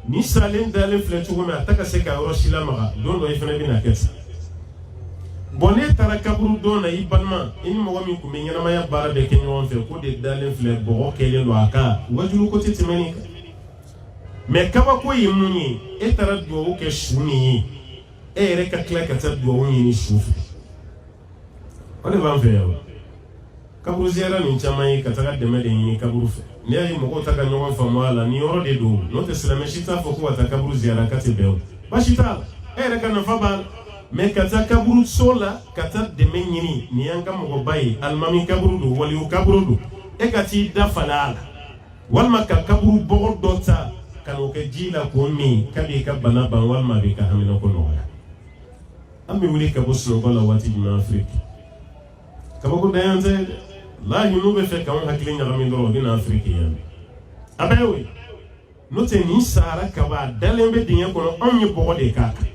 ni salen dalen filɛ cogo min a ta ka se ka yɔrɔ si lamaga don dɔ i fana bɛ na kɛ sa bon n'e taara kaburu don na i balima i ni mɔgɔ min tun bɛ ɲɛnamaya baara bɛɛ kɛ ɲɔgɔn fɛ ko de dalen filɛ bɔgɔ kɛlen don a kan wajulu ko tɛ tɛmɛ nin kan mais kabako ye mun ye e taara duwawu kɛ su min ye e yɛrɛ ka tila ka taa duwawu ɲini su fɛ o de b'an fɛ yan kaburu ziyara nin caman ye ka taga dɛmɛ de ɲini kaburu fɛ n'i y'a ye mɔgɔw ta ka ɲɔgɔn faamu a la nin yɔrɔ de don n'o tɛ silamɛ si t'a fɔ ko ka taa kaburu ziyara ka tɛ bɛn o baasi t'a la e yɛrɛ ka nafa b'a la mais ka taa kaburu so la ka taa dɛmɛ ɲini nin y'an ka mɔgɔba ye alimami kaburu don waliyu kaburu don e ka t'i da fala a la walima ka kaburu bɔgɔ dɔ ta ka n'o kɛ ji la k'o min k'a b'i ka bana ban walima a b'i ka haminako nɔgɔya an bɛ wuli ka bɔ sunɔgɔ la waati jumɛn Afiriki kabako dayan tɛ lahi n'u bɛ fɛ k'anw hakili ɲagami dɔrɔn u bɛ na Afiriki yan a bɛ y'o ye n'o tɛ nin sahara kaba a dalen bɛ dingɛ kɔnɔ anw ye bɔgɔ de k'a kan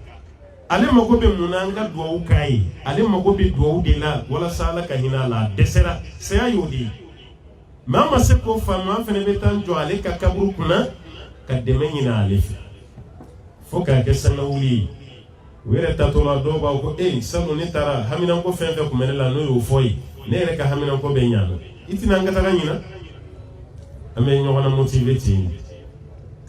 ale mako bɛ mun na an ka duwawu k'a ye ale mako bɛ duwawu de la walasa Ala ka hinɛ a la a dɛsɛra saya y'o de ye mais an ma se k'o faamu an fana bɛ taa jɔ ale ka kaburu kunna ka dɛmɛ ɲini ale fɛ fo k'a kɛ sangawuli ye u yɛrɛ tatɔ la dɔw b'a ko sanu ne taara haminanko fɛn fɛn kun bɛ ne la n'o y'o fɔ ye ne yɛrɛ ka haminanko bɛ ɲana i tɛna an ka taga ɲina an bɛ ɲɔgɔn na motiver ten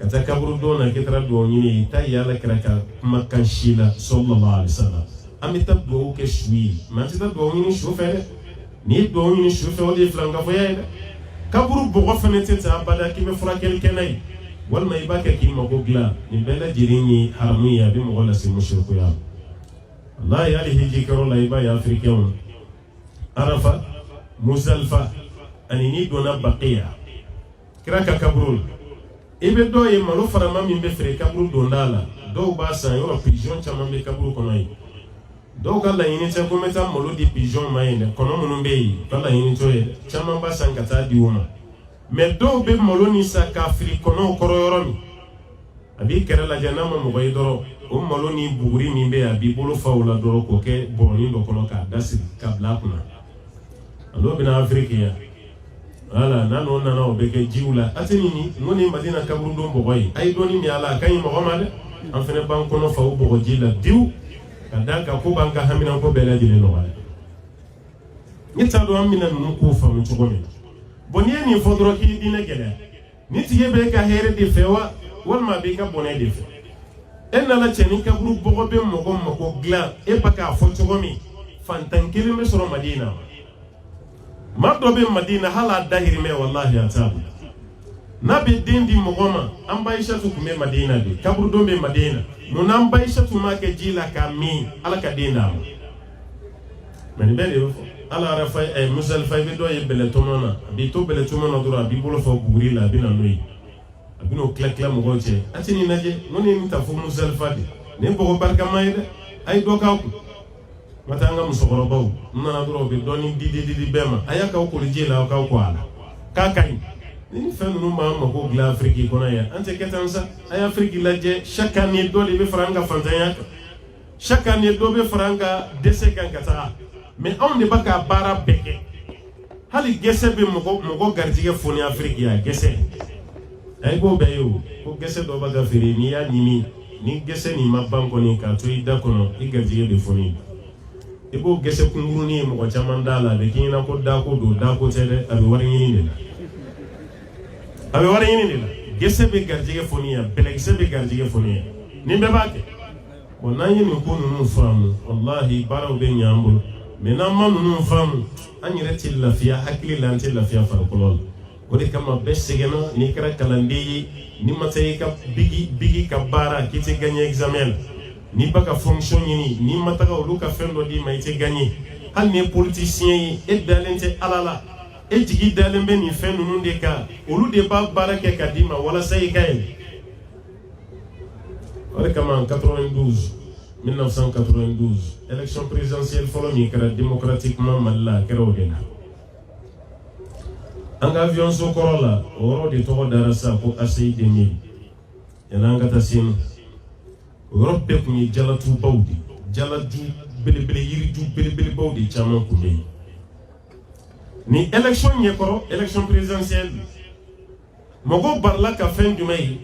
ka taa kaburu don na k'i taara duwawu ɲini taa ye Ala kira ka kumakan si la sallallahu alaihi wasallam an bɛ taa duwawu kɛ su ye mais an tɛ taa duwawu ɲini su fɛ dɛ n'i ye duwawu ɲini su fɛ o de ye filankafɔya ye dɛ kaburu bɔgɔ fana tɛ taa abada k'i bɛ furakɛli kɛ n'a ye walima i b'a kɛ k'i mago dilan nin bɛɛ lajɛlen ye haramu ye a bɛ mɔgɔ lase musirikuya ma walahi hali hiji kɛyɔrɔ la i b'a ye afirikɛnw Arafa Musdalifa ani n'i donna Baqiya kira ka kaburu la i bɛ dɔw ye malo farama min bɛ feere kaburu donda la dɔw b'a san yɔrɔ pigeon caman bɛ kaburu kɔnɔ yen dɔw ka laɲini tɛ ko n bɛ taa malo di pigeon ma yen dɛ kɔnɔ minnu bɛ yen u ka laɲini t'o ye dɛ caman b'a san ka taa di o ma mais dɔw bɛ malo ni sa k'a fili kɔnɔw kɔrɔ yɔrɔ min a b'i kɛrɛ lajɛ n'a ma mɔgɔ ye dɔrɔn o malo ni buguri min bɛ yen a b'i bolo fa o la dɔrɔn k'o kɛ bɔrɔnin dɔ kɔnɔ k'a dasiri k'a bila a kunna a dɔw bɛ na Afiriki yan wala n'a n'o nana o bɛ kɛ jiw la a tɛ nin n ko nin Madina kaburu don bɔgɔ ye a ye dɔɔni min a la a ka ɲi mɔgɔ ma dɛ an fana b'an kɔnɔ fa o bɔgɔji la diw ka d'a kan ko b'an ka haminanko bɛɛ lajɛlen nɔgɔya ne t'a dɔn an bɛna ninnu k'o faamu cogo min na bon n'i ye nin fɔ dɔrɔn k'i diinɛ gɛlɛya ni tigi bɛ ka hɛrɛ de fɛ wa walma b'i ka bɔnɛ de fɛ e nana cɛ ni kaburu bɔgɔ bɛ mɔgɔ mako dilan e ba k'a fɔ cogo min fantan kelen bɛ sɔrɔ Madina ma dɔ bɛ Madina hali a dahirimɛ wallahi a t'a bolo n'a bɛ den di mɔgɔ ma an ba Aishatu tun bɛ Madina de kaburu dɔ bɛ Madina munna an ba Aishatu m'a kɛ ji la k'a min Ala ka den d'a ma mais nin bɛɛ de bɛ fɔ Ala arafa Musalifa i bɛ dɔ ye bɛlɛ tɔmɔ na a b'i to bɛlɛ tɔmɔ na dɔrɔn a b'i bolo fɔ buguri la a bɛ na n'o ye a bɛ n'o tila mɔgɔw cɛ a tɛ nin lajɛ ŋo ne ye nin ta fo Musalifa de ne ye bɔgɔ barikama ye dɛ a ye dɔ k'a kun ma taa an ka musokɔrɔbaw n nana dɔrɔn u bɛ dɔɔni di bɛɛ ma a y'a k'aw kori ji la aw k'aw kɔ a la k'a ka ɲi ni fɛn ninnu b'an mako dilan Afiriki kɔnɔ yan an tɛ kɛ tan sa a ye Afiriki lajɛ chaque année dɔ de bɛ fara an ka fantanya kan chaque année dɔ bɛ fara an ka dɛsɛ kan ka taga mais anw de b'a ka baara bɛɛ kɛ hali gɛsɛ bɛ mɔgɔ garijɛgɛ foni Afiriki yan gɛsɛ a ye b'o bɛɛ ye o ko gɛsɛ dɔ b'a ka feere n'i y'a ɲimi ni gɛsɛ nin ma ban kɔni k'a to i da kɔnɔ i garijɛgɛ bɛ foni i b'o gɛsɛ kunkurunin ye mɔgɔ caman da la a bɛ k'i ɲɛna ko dako don dako tɛ dɛ a bɛ wari ɲini de la a bɛ wari ɲini de la gɛsɛ bɛ garijɛgɛ foni yan bɛlɛkisɛ bɛ garijɛgɛ foni yan nin bɛɛ b'a kɛ bon n'an ye nin ko ninnu faamu wallahi baaraw bɛ ɲɛ an bolo mais n'an ma ninnu faamu an yɛrɛ tɛ lafiya hakili la an tɛ lafiya farikolo la o de kama bɛɛ sɛgɛnna n'i kɛra kalanden ye ni ma taa i ka bigi ka baara k'i tɛ gagner examen la n'i ba ka fonction ɲini n'i ma taga olu ka fɛn dɔ d'i ma i tɛ gagner hali ni ye politicien ye e dalen tɛ Ala la e jigi dalen bɛ nin fɛn ninnu de kan olu de b'a baara kɛ ka d'i ma walasa i ka yɛlɛ o de kama en 1992 élection présidentielle fɔlɔ min kɛra démocratiquement Mali la a kɛra o de la an ka avion so kɔrɔ la o yɔrɔ de tɔgɔ dara sa ko ACI 2000 yan'an ka taa Senu o yɔrɔ bɛɛ tun ye jalatubaw de jalaju belebele yiriju belebelebaw de caman tun bɛ yen ni élection ɲɛkɔrɔ élection présidentielle mɔgɔw barila ka fɛn jumɛn ye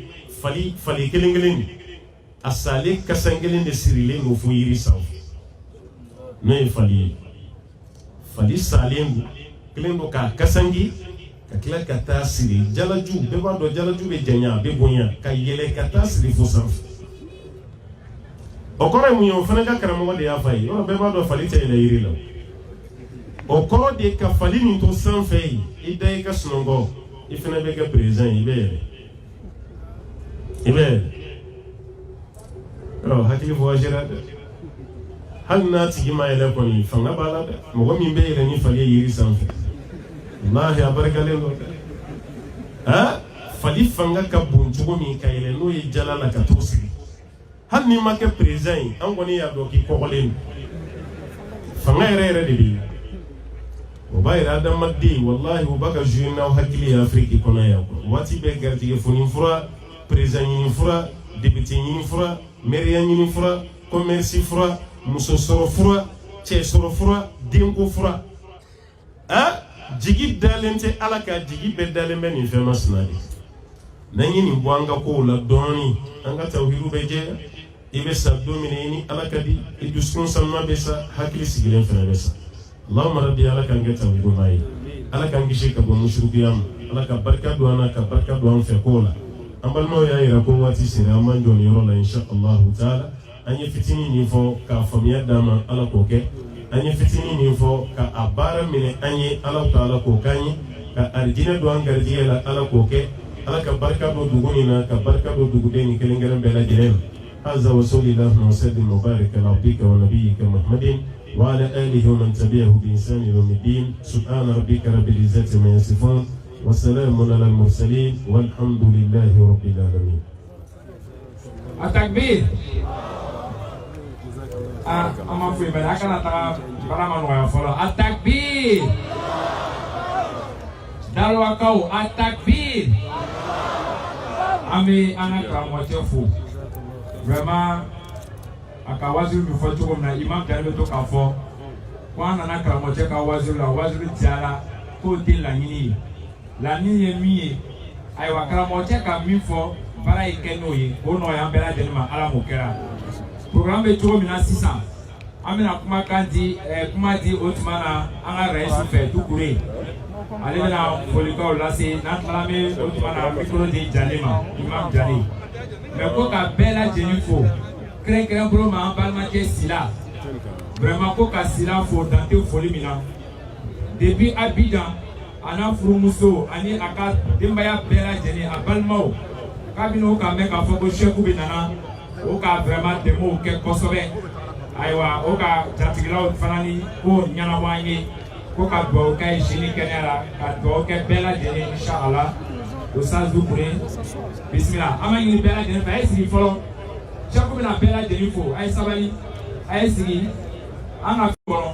fali kelen kelen a salen kasan kelen de sirilen don fo yiri sanfɛ n'o ye fali ye fali salen don kelen don k'a kasangi ka tila ka taa siri jalaju bɛɛ b'a dɔn jalaju bɛ janya a bɛ bonya ka yɛlɛ ka taa siri fo sanfɛ o kɔrɔ ye mun ye o fana ka karamɔgɔ de y'a fɔ a ye yɔrɔ bɛɛ b'a dɔn fali tɛ yɛlɛ yiri la o kɔrɔ de ka fali nin to sanfɛ yen i da i ka sunɔgɔ i fana bɛ kɛ président i bɛ yɛlɛ i bɛ yɛlɛ yɔrɔ hakili fɔ a sera dɛ hali n'a tigi ma yɛlɛ kɔni fanga b'a la dɛ mɔgɔ min bɛ yɛlɛ ni fali ye yiri sanfɛ walahi a barikalen don dɛ fali fanga ka bon cogo min ka yɛlɛ n'o ye jala la ka t'o sigi hali n'i ma kɛ président ye an kɔni y'a dɔn k'i kɔgɔlen don fanga yɛrɛ de b'i la o b'a yira adamaden wallahi o b'a ka jouer n'aw hakili ye Afiriki kɔnɔ yan waati bɛɛ garijɛgɛ foni fura président ɲini fura député ɲini fura maire ɲini fura commerce fura muso sɔrɔ fura cɛ sɔrɔ fura denko fura jigi dalen tɛ Ala ka jigi bɛɛ dalen bɛ nin fɛn masina de n'an ye nin bɔ an ka kow la dɔɔni an ka tawhidu bɛ jɛya i bɛ sa don min i ni Ala ka di i dusukun sanuman bɛ sa hakili sigilen fana bɛ sa Allahumma rabbi Ala k'an kɛ tawhidu maa ye Ala k'an kisi ka bɔ mushrikiya ma Ala ka barika don an na ka barika don an fɛ kow la an balimaw y'a yira ko waati sera an b'an jɔ nin yɔrɔ la insha Allahu taala an ye fitinin min fɔ k'a faamuya d'an ma Ala k'o kɛ an ye fitinin min fɔ ka a baara minɛ an ye Ala taala k'o k'an ye ka arijinɛ don an garijɛgɛ la Ala k'o kɛ Ala ka barika don dugu in na ka barika don duguden ni kelen kelen bɛɛ lajɛlen ma هذا وصلى الله وسلم وبارك على عبدك ونبيك محمد وعلى آله ومن تبعه بإحسان إلى يوم الدين سبحان ربك رب العزة عما يصفون وسلام على المرسلين والحمد لله رب العالمين. التكبير. أما في بداية كنا ترى برامج ويافعل التكبير. دلوا كاو التكبير. أمي أنا كرامتيفو. Vraiment, à Kawazul, nous faisons comme na imam Diallo to kafo. Quand on a cramoté Kawazul, la Wazul Diala, côté la nini, la nini mi, aïe wa cramoté comme fo, para ikenoye, on a un bel adèlement à la mokera. Programme de tout mina 600. Amina kuma kandi, kuma di otmana, anga reis fait tout courir. Allez na folika ou là c'est notre lame otmana micro de Jalima, imam Jali. mais ko ka bɛɛ lajɛlen fo kɛrɛnkɛrɛn bolo ma an balimakɛ Sila vraiment ko ka Sila fo dante foli min na depuis Abidjan a n'a furumuso ani a ka denbaya bɛɛ lajɛlen a balimaw kabini o ka mɛn k'a fɔ ko Seku bɛ nana o ka vraiment dɛmɛw kɛ kosɛbɛ ayiwa o ka jatigilaw fana ni ko ɲɛnabɔ an ye ko ka dugawu kɛ ye sini kɛnɛya la ka dugawu kɛ bɛɛ lajɛlen inshallah o Sanzu Bure bisimila an b'a ɲini bɛɛ lajɛlen fɛ a ye sigi fɔlɔ Seku bɛna bɛɛ lajɛlen fo a ye sabali a ye sigi an ka kɔrɔ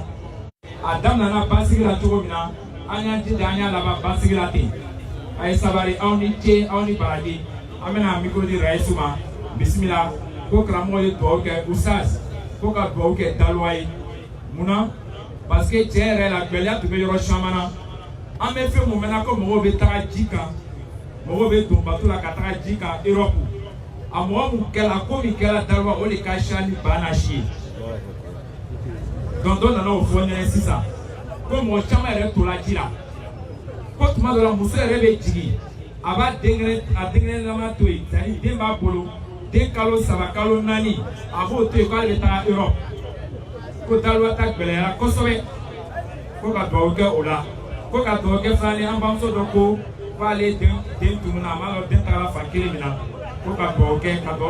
a daminɛna basigi la cogo min na an y'an jija an y'a laban basigi la ten a ye sabali aw ni ce aw ni baraji an bɛna micro di Rayisu ma bisimila ko karamɔgɔ ye dugawu kɛ Usaz ko ka dugawu kɛ Daluwa ye munna parce que cɛ yɛrɛ la gɛlɛya tun bɛ yɔrɔ caman na an bɛ fɛn mun mɛn na ko mɔgɔw bɛ taga ji kan mɔgɔw bɛ don bato la ka taga ji kan Europe a mɔgɔ mun kɛla ko min kɛla Daluwa o de ka ca ni ba n'a si ye donc dɔ nana o fɔ ɲɛnɛ sisan ko mɔgɔ caman yɛrɛ tola ji la ko tuma dɔ la muso yɛrɛ bɛ jigin a b'a denkɛnɛlama to yen c'est à dire den b'a bolo den kalo 3 kalo 4 a b'o to yen k'ale bɛ taga Europe ko Daluwa ta gɛlɛyara kosɛbɛ ko ka dugawu kɛ o la ko ka dugawu kɛ fana ni an bamuso dɔ ko k'ale den tununa a m'a dɔn den tagala fan kelen min na ko ka dugawu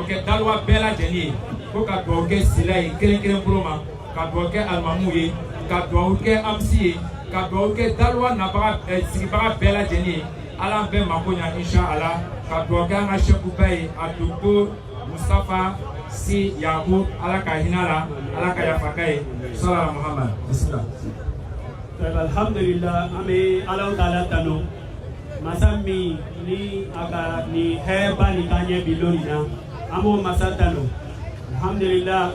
kɛ Daluwa bɛɛ lajɛlen ye ko ka dugawu kɛ Sila ye kelen bolo ma ka dugawu kɛ alimamu ye ka dugawu kɛ Amsi ye ka dugawu kɛ Daluwa nabaga sigibaga bɛɛ lajɛlen ye ala an bɛɛ mako ɲa inshallah ka dugawu kɛ an ka sɛkuba ye a Dr. Mustafa Si Yaku ala ka hinɛ la ala ka yafa k'a ye salala Muhammad bismillah. Alhamdulillah an bɛ Alahu Taala tanu masa min ni a ka nin hɛrɛba nin k'an ɲɛ bi don nin na an b'o masa tanu alhamdulillah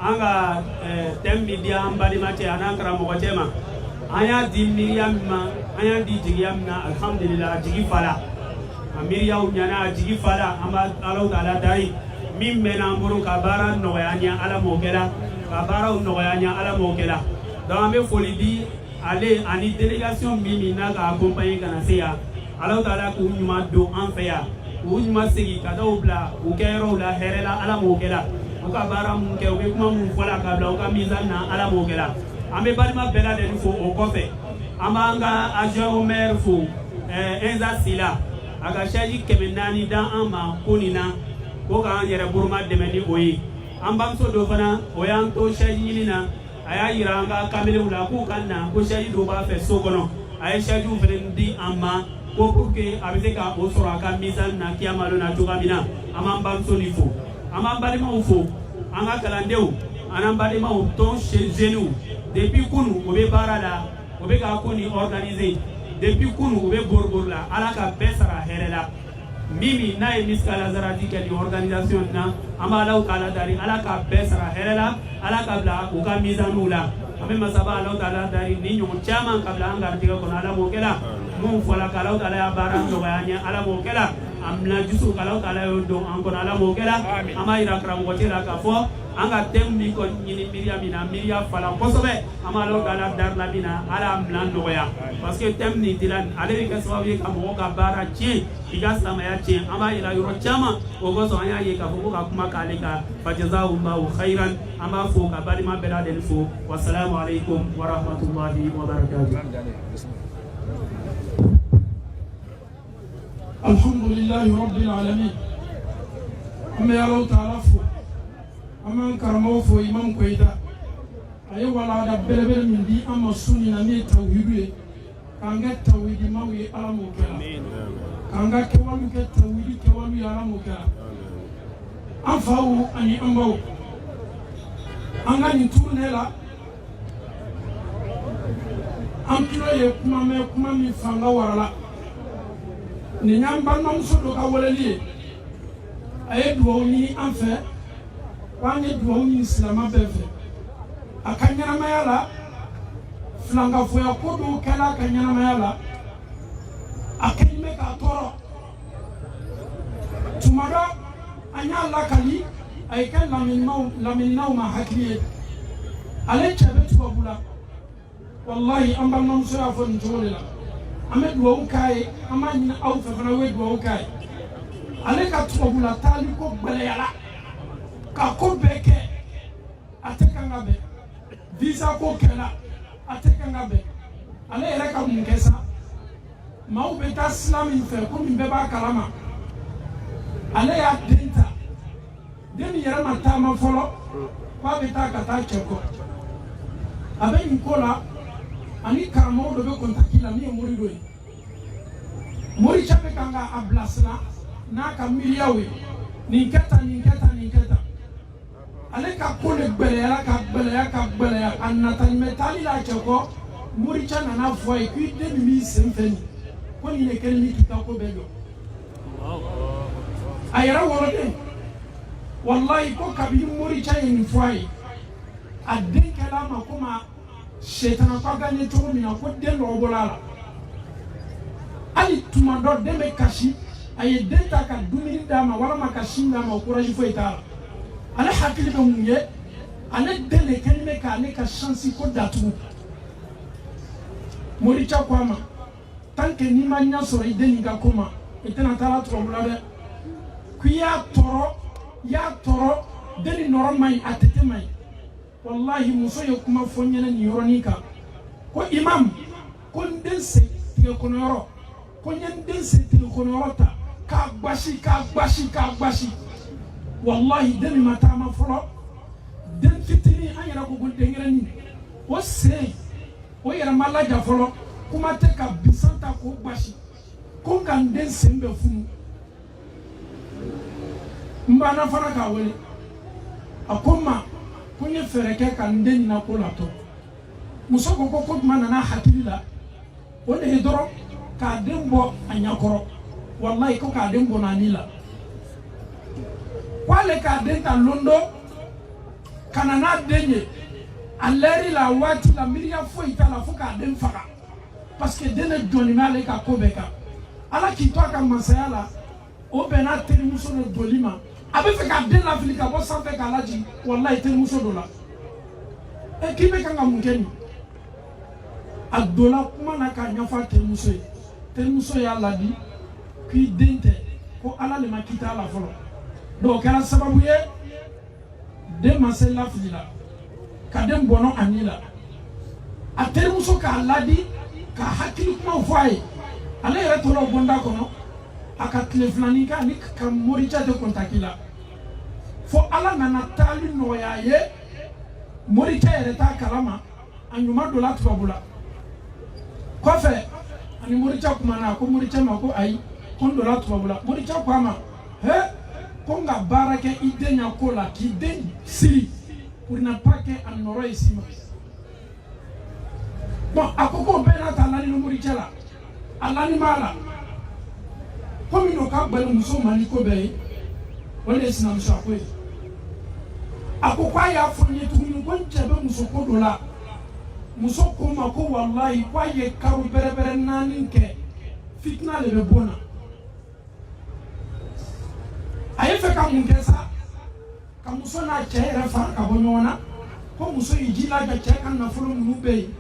an ka thème min di an balimakɛ a n'an karamɔgɔ cɛ ma an y'a di miiriya min ma an y'a di jigiya min na alhamdulillah a jigi fala a miiriyaw ɲana a jigi fala an b'a Alahu Taala dari min bɛ n'an bolo ka baara nɔgɔya an ɲɛ ala m'o kɛla ka baaraw nɔgɔya an ɲɛ ala m'o kɛla donc an bɛ foli di ale ani délégation min n'a ka accompagner ka na se yan Alahu Taala k'u ɲuman don an fɛ yan k'u ɲuman segin ka taa u bila u kɛyɔrɔw la hɛrɛ la ala m'o kɛla u ka baara mun kɛ u bɛ kuma mun fɔ la ka bila u ka mizan na ala m'o kɛla an bɛ balima bɛɛ lajɛlen fo o kɔfɛ an b'an ka adjoint au maire fo Enza Sila a ka charge 400 da an ma ko nin na ko k'an yɛrɛ buruma dɛmɛ ni o ye an bamuso dɔ fana o y'an to charge ɲini na a y'a yira an ka kamelenw la k'u ka na ko charge dɔw b'a fɛ so kɔnɔ a ye chargew fana di an ma ko pour que a bɛ se ka o sɔrɔ a ka mizan na kiyama don na cogoya min na an b'an bamuso ni fo an b'an balimaw fo an ka kalandenw an balimaw tɔn jeunes depuis kunu o bɛ baara la o bɛ ka ko ni organiser depuis kunu o bɛ boroboro la ala ka bɛɛ sara hɛrɛ la mimi n'a ye miskala zarati kɛ ni organisation na an b'a Alahu Taala dari ala ka bɛɛ sara hɛrɛ la ala ka bila u ka mizaniw la an bɛ masaba Alahu Taala dari ni ɲɔgɔn caman ka bila an garijɛgɛ kɔnɔ ala m'o kɛla mun fɔla ka Alahu Taala y'a baara nɔgɔya an ye ala m'o kɛla an bila jusu ka Alahu Taala y'o don an kɔnɔ ala m'o kɛla an b'a yira karamɔgɔcɛ la k'a fɔ an ka thème min kɔni ɲini miiriya min na miiriya fala kosɛbɛ an b'a Alahu Taala dari la min na ala y'an bila nɔgɔya parce que thème nin dila ale bɛ kɛ sababu ye ka mɔgɔ ka baara tiɲɛ i ka silamɛya tiɲɛ an b'a yira yɔrɔ caman o kosɔn an y'a ye k'a fɔ ko ka kuma k'ale kan fajazahullahu khairan an b'a fo ka balima bɛɛ lajɛlen fo wasalamu alaikum wa rahmatullahi wa barakatuh. Alhamdulillahi rabbil alamin an bɛ Alahu Taala fo an b'an karamɔgɔ fo Imam Koyita a ye walanda belebele min di an ma su nin na min ye tawhidu ye k'an kɛ tawhidimaw ye ala m'o kɛla k'an ka kɛwalew kɛ tawhidi kɛwalew ye ala m'o kɛla an faw ani an baw an ka nin tournée la an tulo ye kuma mɛn kuma min fanga warala nin y'an balimamuso dɔ ka weleli ye a ye dugawu ɲini an fɛ k'an ye dugawu ɲini silamɛ bɛɛ fɛ a ka ɲɛnamaya la filankafoya ko dɔw kɛla a ka ɲɛnamaya la a kɛlen bɛ k'a tɔɔrɔ tuma dɔ an y'a lakali a ye kɛ lamininaw ma hakili ye ale cɛ bɛ tubabu la wallahi an balimamuso y'a fɔ nin cogo de la an bɛ dugawu k'a ye an b'a ɲini aw fɛ fana u ye dugawu k'a ye ale ka tubabula taali ko gbɛlɛyala ka ko bɛɛ kɛ a tɛ kan ka bɛn visa ko kɛla a tɛ kan ka bɛn ale yɛrɛ ka mun kɛ sa maaw bɛ taa sira min fɛ komi bɛɛ b'a kalama ale y'a den ta den min yɛrɛ ma taama fɔlɔ k'a bɛ taa ka taa cɛ kɔ a bɛ nin ko la ani karamɔgɔ dɔ bɛ kɔntaki la min ye mori dɔ ye mori cɛ bɛ kan ka a bilasira n'a ka miiriyaw ye nin kɛ tan nin kɛ tan nin kɛ tan ale ka ko de gbɛlɛyara ka gbɛlɛya ka gbɛlɛya a natali mɛ taali la cɛ kɔ mori cɛ nana fɔ a ye k'i den min b'i sen fɛ nin ko nin de kɛlen ni k'i ka ko bɛɛ jɔ a yɛrɛ wɔrɔden wallahi ko kabini mori cɛ ye nin fɔ a ye a den kɛla a ma komi sɛtana ka gagné cogo min na ko den dɔw bɔra a la hali tuma dɔ den bɛ kasi a ye den ta ka dumuni d'a ma walima ka sin d'a ma o courage foyi t'a la ale hakili bɛ mun ye ale den de kɛlen bɛ k'ale ka chance ko datugu mori cɛ ko a ma tant que n'i ma ɲɛ sɔrɔ i den nin ka ko ma i tɛna taa la tubabula dɛ k'i y'a tɔɔrɔ den nin nɔrɔ man ɲi a tɛtɛ man ɲi wallahi muso ye kuma fɔ n ɲɛna nin yɔrɔnin kan ko imam ko n den sen tigɛ kɔnɔyɔrɔ ko n ye n den sen tigɛ kɔnɔyɔrɔ ta k'a gbasi wallahi den min ma taama fɔlɔ den fitinin an yɛrɛ ko ko denkɛrɛnin o sen o yɛrɛ ma laja fɔlɔ kuma tɛ ka bisan ta k'o gbasi ko n ka n den sen bɛ funu n banna fana k'a wele a ko n ma ko n ye fɛɛrɛ kɛ ka n den ɲina ko latɔ muso ko tuma nana hakili la o de ye dɔrɔn k'a den bɔ a ɲɛkɔrɔ wallahi ko k'a den bɔ naani la ko ale k'a den ta londo ka na n'a den ye a lɛri la waati la miiriya foyi t'a la fo k'a den faga parce que den de jɔnnen bɛ ale ka ko bɛɛ kan ala k'i to a ka masaya la o bɛnna terimuso dɔ joli ma a bɛ fɛ k'a den lafili ka bɔ sanfɛ k'a lajigin wallahi terimuso dɔ la k'i bɛ kan ka mun kɛ nin a donna kuma na k'a ɲɛfɔ a terimuso y'a ladi k'i den tɛ ko ala le ma k'i t'a la fɔlɔ donc o kɛra sababu ye den ma se lafili la ka den bɔnɔ a ni la a terimuso k'a ladi ka hakili kumaw fɔ a ye ale yɛrɛ tora o bonda kɔnɔ a ka tile filanin kɛ ani ka moricɛ tɛ kɔntaki la fo ala nana taali nɔgɔya a ye moricɛ yɛrɛ t'a kalama a ɲuman donna tubabu la kɔfɛ ani moricɛ kumana ko moricɛ ma ko ayi ko n donna tubabu la moricɛ ko a ma ko n ka baara kɛ i den ɲa ko la k'i den siri pour ne pas que a nɔrɔ ye si ma bon a ko k'o bɛɛ n'a ta lani ni moricɛ la a lani b'a la komi n'o ka gbɛlɛ muso ma ni ko bɛɛ ye o de ye sinamusoya ko ye a ko k'a y'a fɔ n ye tuguni ko n cɛ bɛ muso ko dɔ la muso ko n ma ko walayi k'a ye karo bɛrɛbɛrɛ naani kɛ fitina de bɛ bɔ n na a ye fɛ ka mun kɛ sa ka muso n'a cɛ yɛrɛ fara ka bɔ ɲɔgɔn na ko muso y'i jilaja cɛ ka nafolo minnu bɛ yen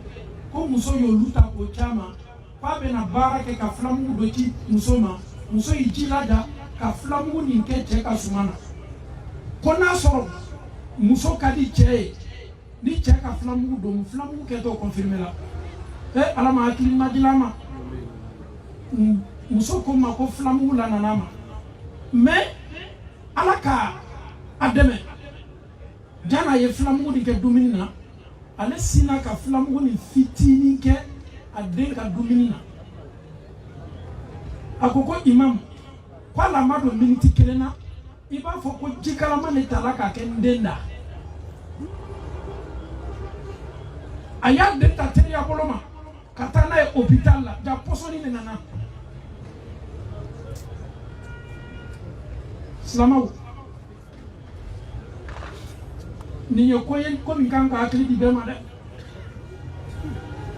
ko muso y'olu ta k'o caman k'a bɛna baara kɛ ka filamugu dɔ ci muso ma muso y'i jilaja ka filamugu nin kɛ cɛ ka suma na ko n'a sɔrɔ muso ka di cɛ ye ni cɛ ka filamugu don filamugu kɛtɔ confirmé la ala ma hakili ma di la ma muso ko ma ko filamugu la nana ma mais ala ka a dɛmɛ jana ye filamugu nin kɛ dumuni na ale sina ka filamugu nin fitinin kɛ a den ka dumuni na a ko imam ko ala ma don miniti kelen na i b'a fɔ ko jikalama ne tala k'a kɛ n den da a y'a den ta teriya bolo ma ka taa n'a ye hôpital la ja pɔsɔni de nana silamɛw nin ye ko ye ko min kan ka hakili di bɛɛ ma dɛ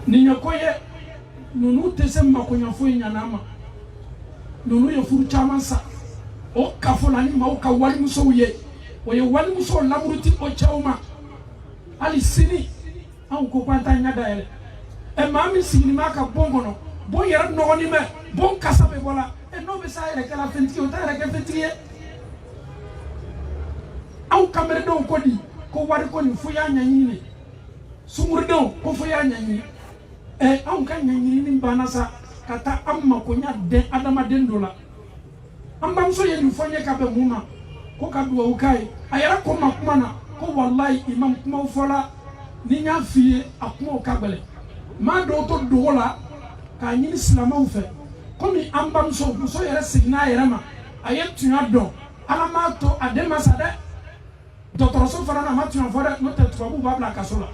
nin ye ko ye ninnu tɛ se makoɲɛ foyi ɲana ma ninnu ye furu caman sa o kafo la ni maaw ka walimusow ye o ye walimusow lamuruti o cɛw ma hali sini anw ko k'an t'a ɲɛ dayɛlɛ maa min sigilen b'a ka bon kɔnɔ bon yɛrɛ nɔgɔlen bɛ bon kasa bɛ bɔ la no be sa yɛrɛ kɛla fɛntigi o t'a yɛrɛ kɛ fɛntigi ye aw kanbɛrɛdenw ko di ko wari ko nin fo y'a ɲɛɲini sunguridenw ko fo y'a ɲɛɲini anw ka ɲɛɲinini banna sa ka taa an makoɲa dɛn adamaden dɔ la an bamuso ye nin fɔ n ye ka bɛn mun ma ko ka duwawu k'a ye a yɛrɛ ko ma kuma na ko walayi imam kumaw fɔla ni n y'a f'i ye a kumaw ka gɛlɛn maa dɔw to dogo la k'a ɲini silamɛw fɛ komi an bamuso muso yɛrɛ seginna a yɛrɛ ma a ye tunya dɔn ala m'a to a den ma sa dɛ dɔgɔtɔrɔso fana na a ma tunya fɔ dɛ n'o tɛ tubabuw b'a bila kaso la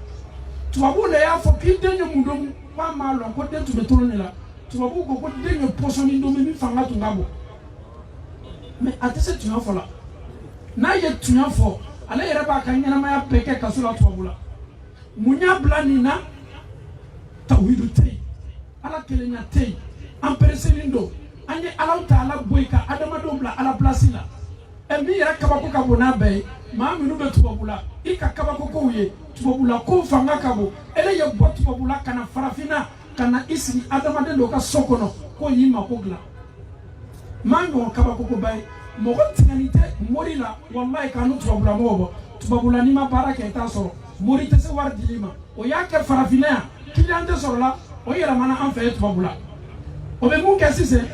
tubabuw de y'a fɔ k'i den ye mun don k'a m'a lɔn ko den tun bɛ tolo ne la tubabuw ko ko den ye pɔsɔni don min fanga tun ka bon mais a tɛ se tunya fɔ la n'a ye tunya fɔ ale yɛrɛ b'a ka ɲɛnamaya bɛɛ kɛ kaso la tubabu la mun y'a bila nin na tawhidu tɛ yen ala kelenya tɛ yen an pereselen don an ye alaw ta ala bɔ yen ka adamadenw bila ala pilasi la min yɛrɛ kabako ka bon n'a bɛɛ ye maa minnu bɛ tubabu la i ka kabako kow ye tubabu la kow fanga ka bon ele ye bɔ tubabu la ka na farafinna ka na i sigi adamaden dɔw ka so kɔnɔ k'o y'i mako dilan maa ɲɔgɔn kabako ko ba ye mɔgɔ tigɛli tɛ mori la walayi k'an ni tubabula mɔgɔw bɔ tubabula n'i ma baara kɛ i t'a sɔrɔ mori tɛ se wari dili ma o y'a kɛ farafinna yan kiliyan tɛ sɔrɔ la o yɛlɛmana an fɛ ye tubabula o bɛ mun kɛ sisan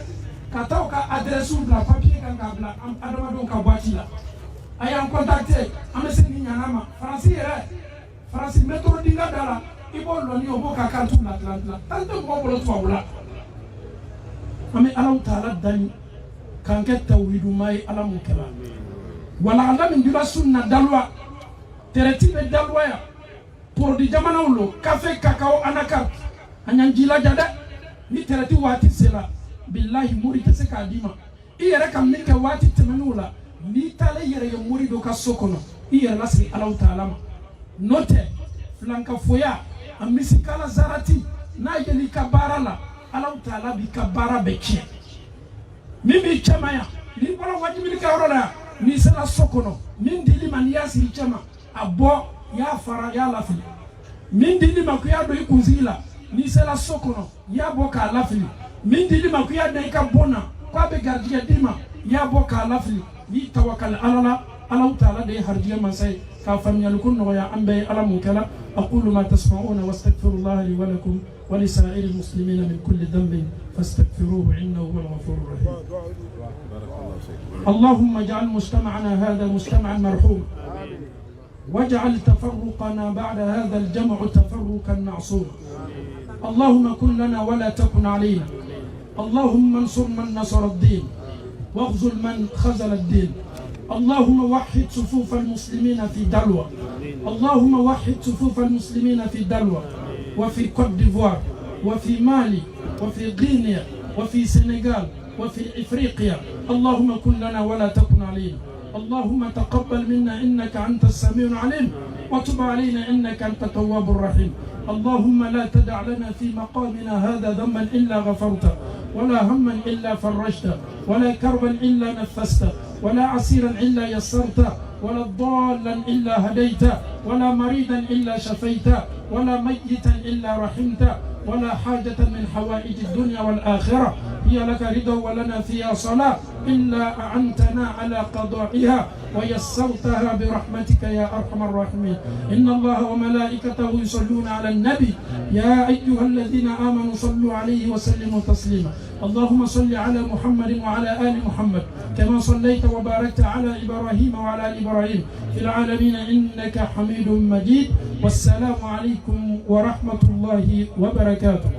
ka taa u ka adrɛsiw bila papiye kan k'a bila adamadenw ka boîte la a y'an contacter an bɛ se nin ɲana ma faransi yɛrɛ faransi métro dinga da la i b'o lɔni o b'o ka kantu bila dilan tan tɛ mɔgɔw bolo tubabula an bɛ alaw taala dani k'an kɛ tawhiduma ye ala mun kɛla wala ala min dira sunna dalwa tereti bɛ dalwa ya produit jamanaw lo café cacao anacard an y'an jilaja dɛ ni tereti waati sera billahi mori tɛ se k'a d'i ma i yɛrɛ ka min kɛ waati tɛmɛnenw la n'i taara i yɛrɛ ye mori dɔ ka so kɔnɔ i yɛrɛ lasigi alaw taala ma n'o tɛ filankafoya a misikala zarati n'a yeli ka baara la alaw taala b'i ka baara bɛɛ tiɲɛ min b'i cɛma yan n'i bɔra wajibili kɛ yɔrɔ la yan n'i sera so kɔnɔ min dili ma n'i y'a sigi cɛma a bɔ y'a fara y'a lafili min dili ma ko y'a don i kunsigi la n'i sera so kɔnɔ y'a bɔ k'a lafili min dili ma ko y'a da i ka bon na k'a bɛ garijɛgɛ d'i ma y'a bɔ k'a lafili n'i tawakali ala la alaw taala de ye harijɛgɛ mansa ye k'a faamuyali ko nɔgɔya an bɛɛ ye ala mun kɛla aqulu ma tasma'una wastaghfirullaha li wa lakum wa li sa'iril muslimina min kulli dhanbin fastaghfiruhu innahu huwal ghafurur rahim اللهم اجعل مجتمعنا هذا مجتمعا مرحوما واجعل تفرقنا بعد هذا الجمع تفرقا معصوما اللهم كن لنا ولا تكن علينا اللهم انصر من نصر الدين واخذل من خذل الدين اللهم وحد صفوف المسلمين في دلوة اللهم وحد صفوف المسلمين في دلوة وفي كوت ديفوار وفي مالي وفي غينيا وفي سنغال وفي إفريقيا اللهم كن لنا ولا تكن علينا اللهم تقبل منا إنك أنت السميع العليم وتب علينا إنك أنت التواب الرحيم اللهم لا تدع لنا في مقامنا هذا ذنبا إلا غفرته ولا هما إلا فرجته ولا كربا إلا نفسته ولا عسيرا إلا يسرته ولا ضالا إلا هديته ولا مريضا إلا شفيته ولا ميتا إلا رحمته ولا حاجة من حوائج الدنيا والآخرة هي لك رضا ولنا فيها صلاة إلا أعنتنا على قضائها ويسرتها برحمتك يا أرحم الراحمين إن الله وملائكته يصلون على النبي يا أيها الذين آمنوا صلوا عليه وسلموا تسليما اللهم صل على محمد وعلى آل محمد كما صليت وباركت على إبراهيم وعلى آل إبراهيم في العالمين إنك حميد مجيد والسلام عليكم ورحمة الله وبركاته.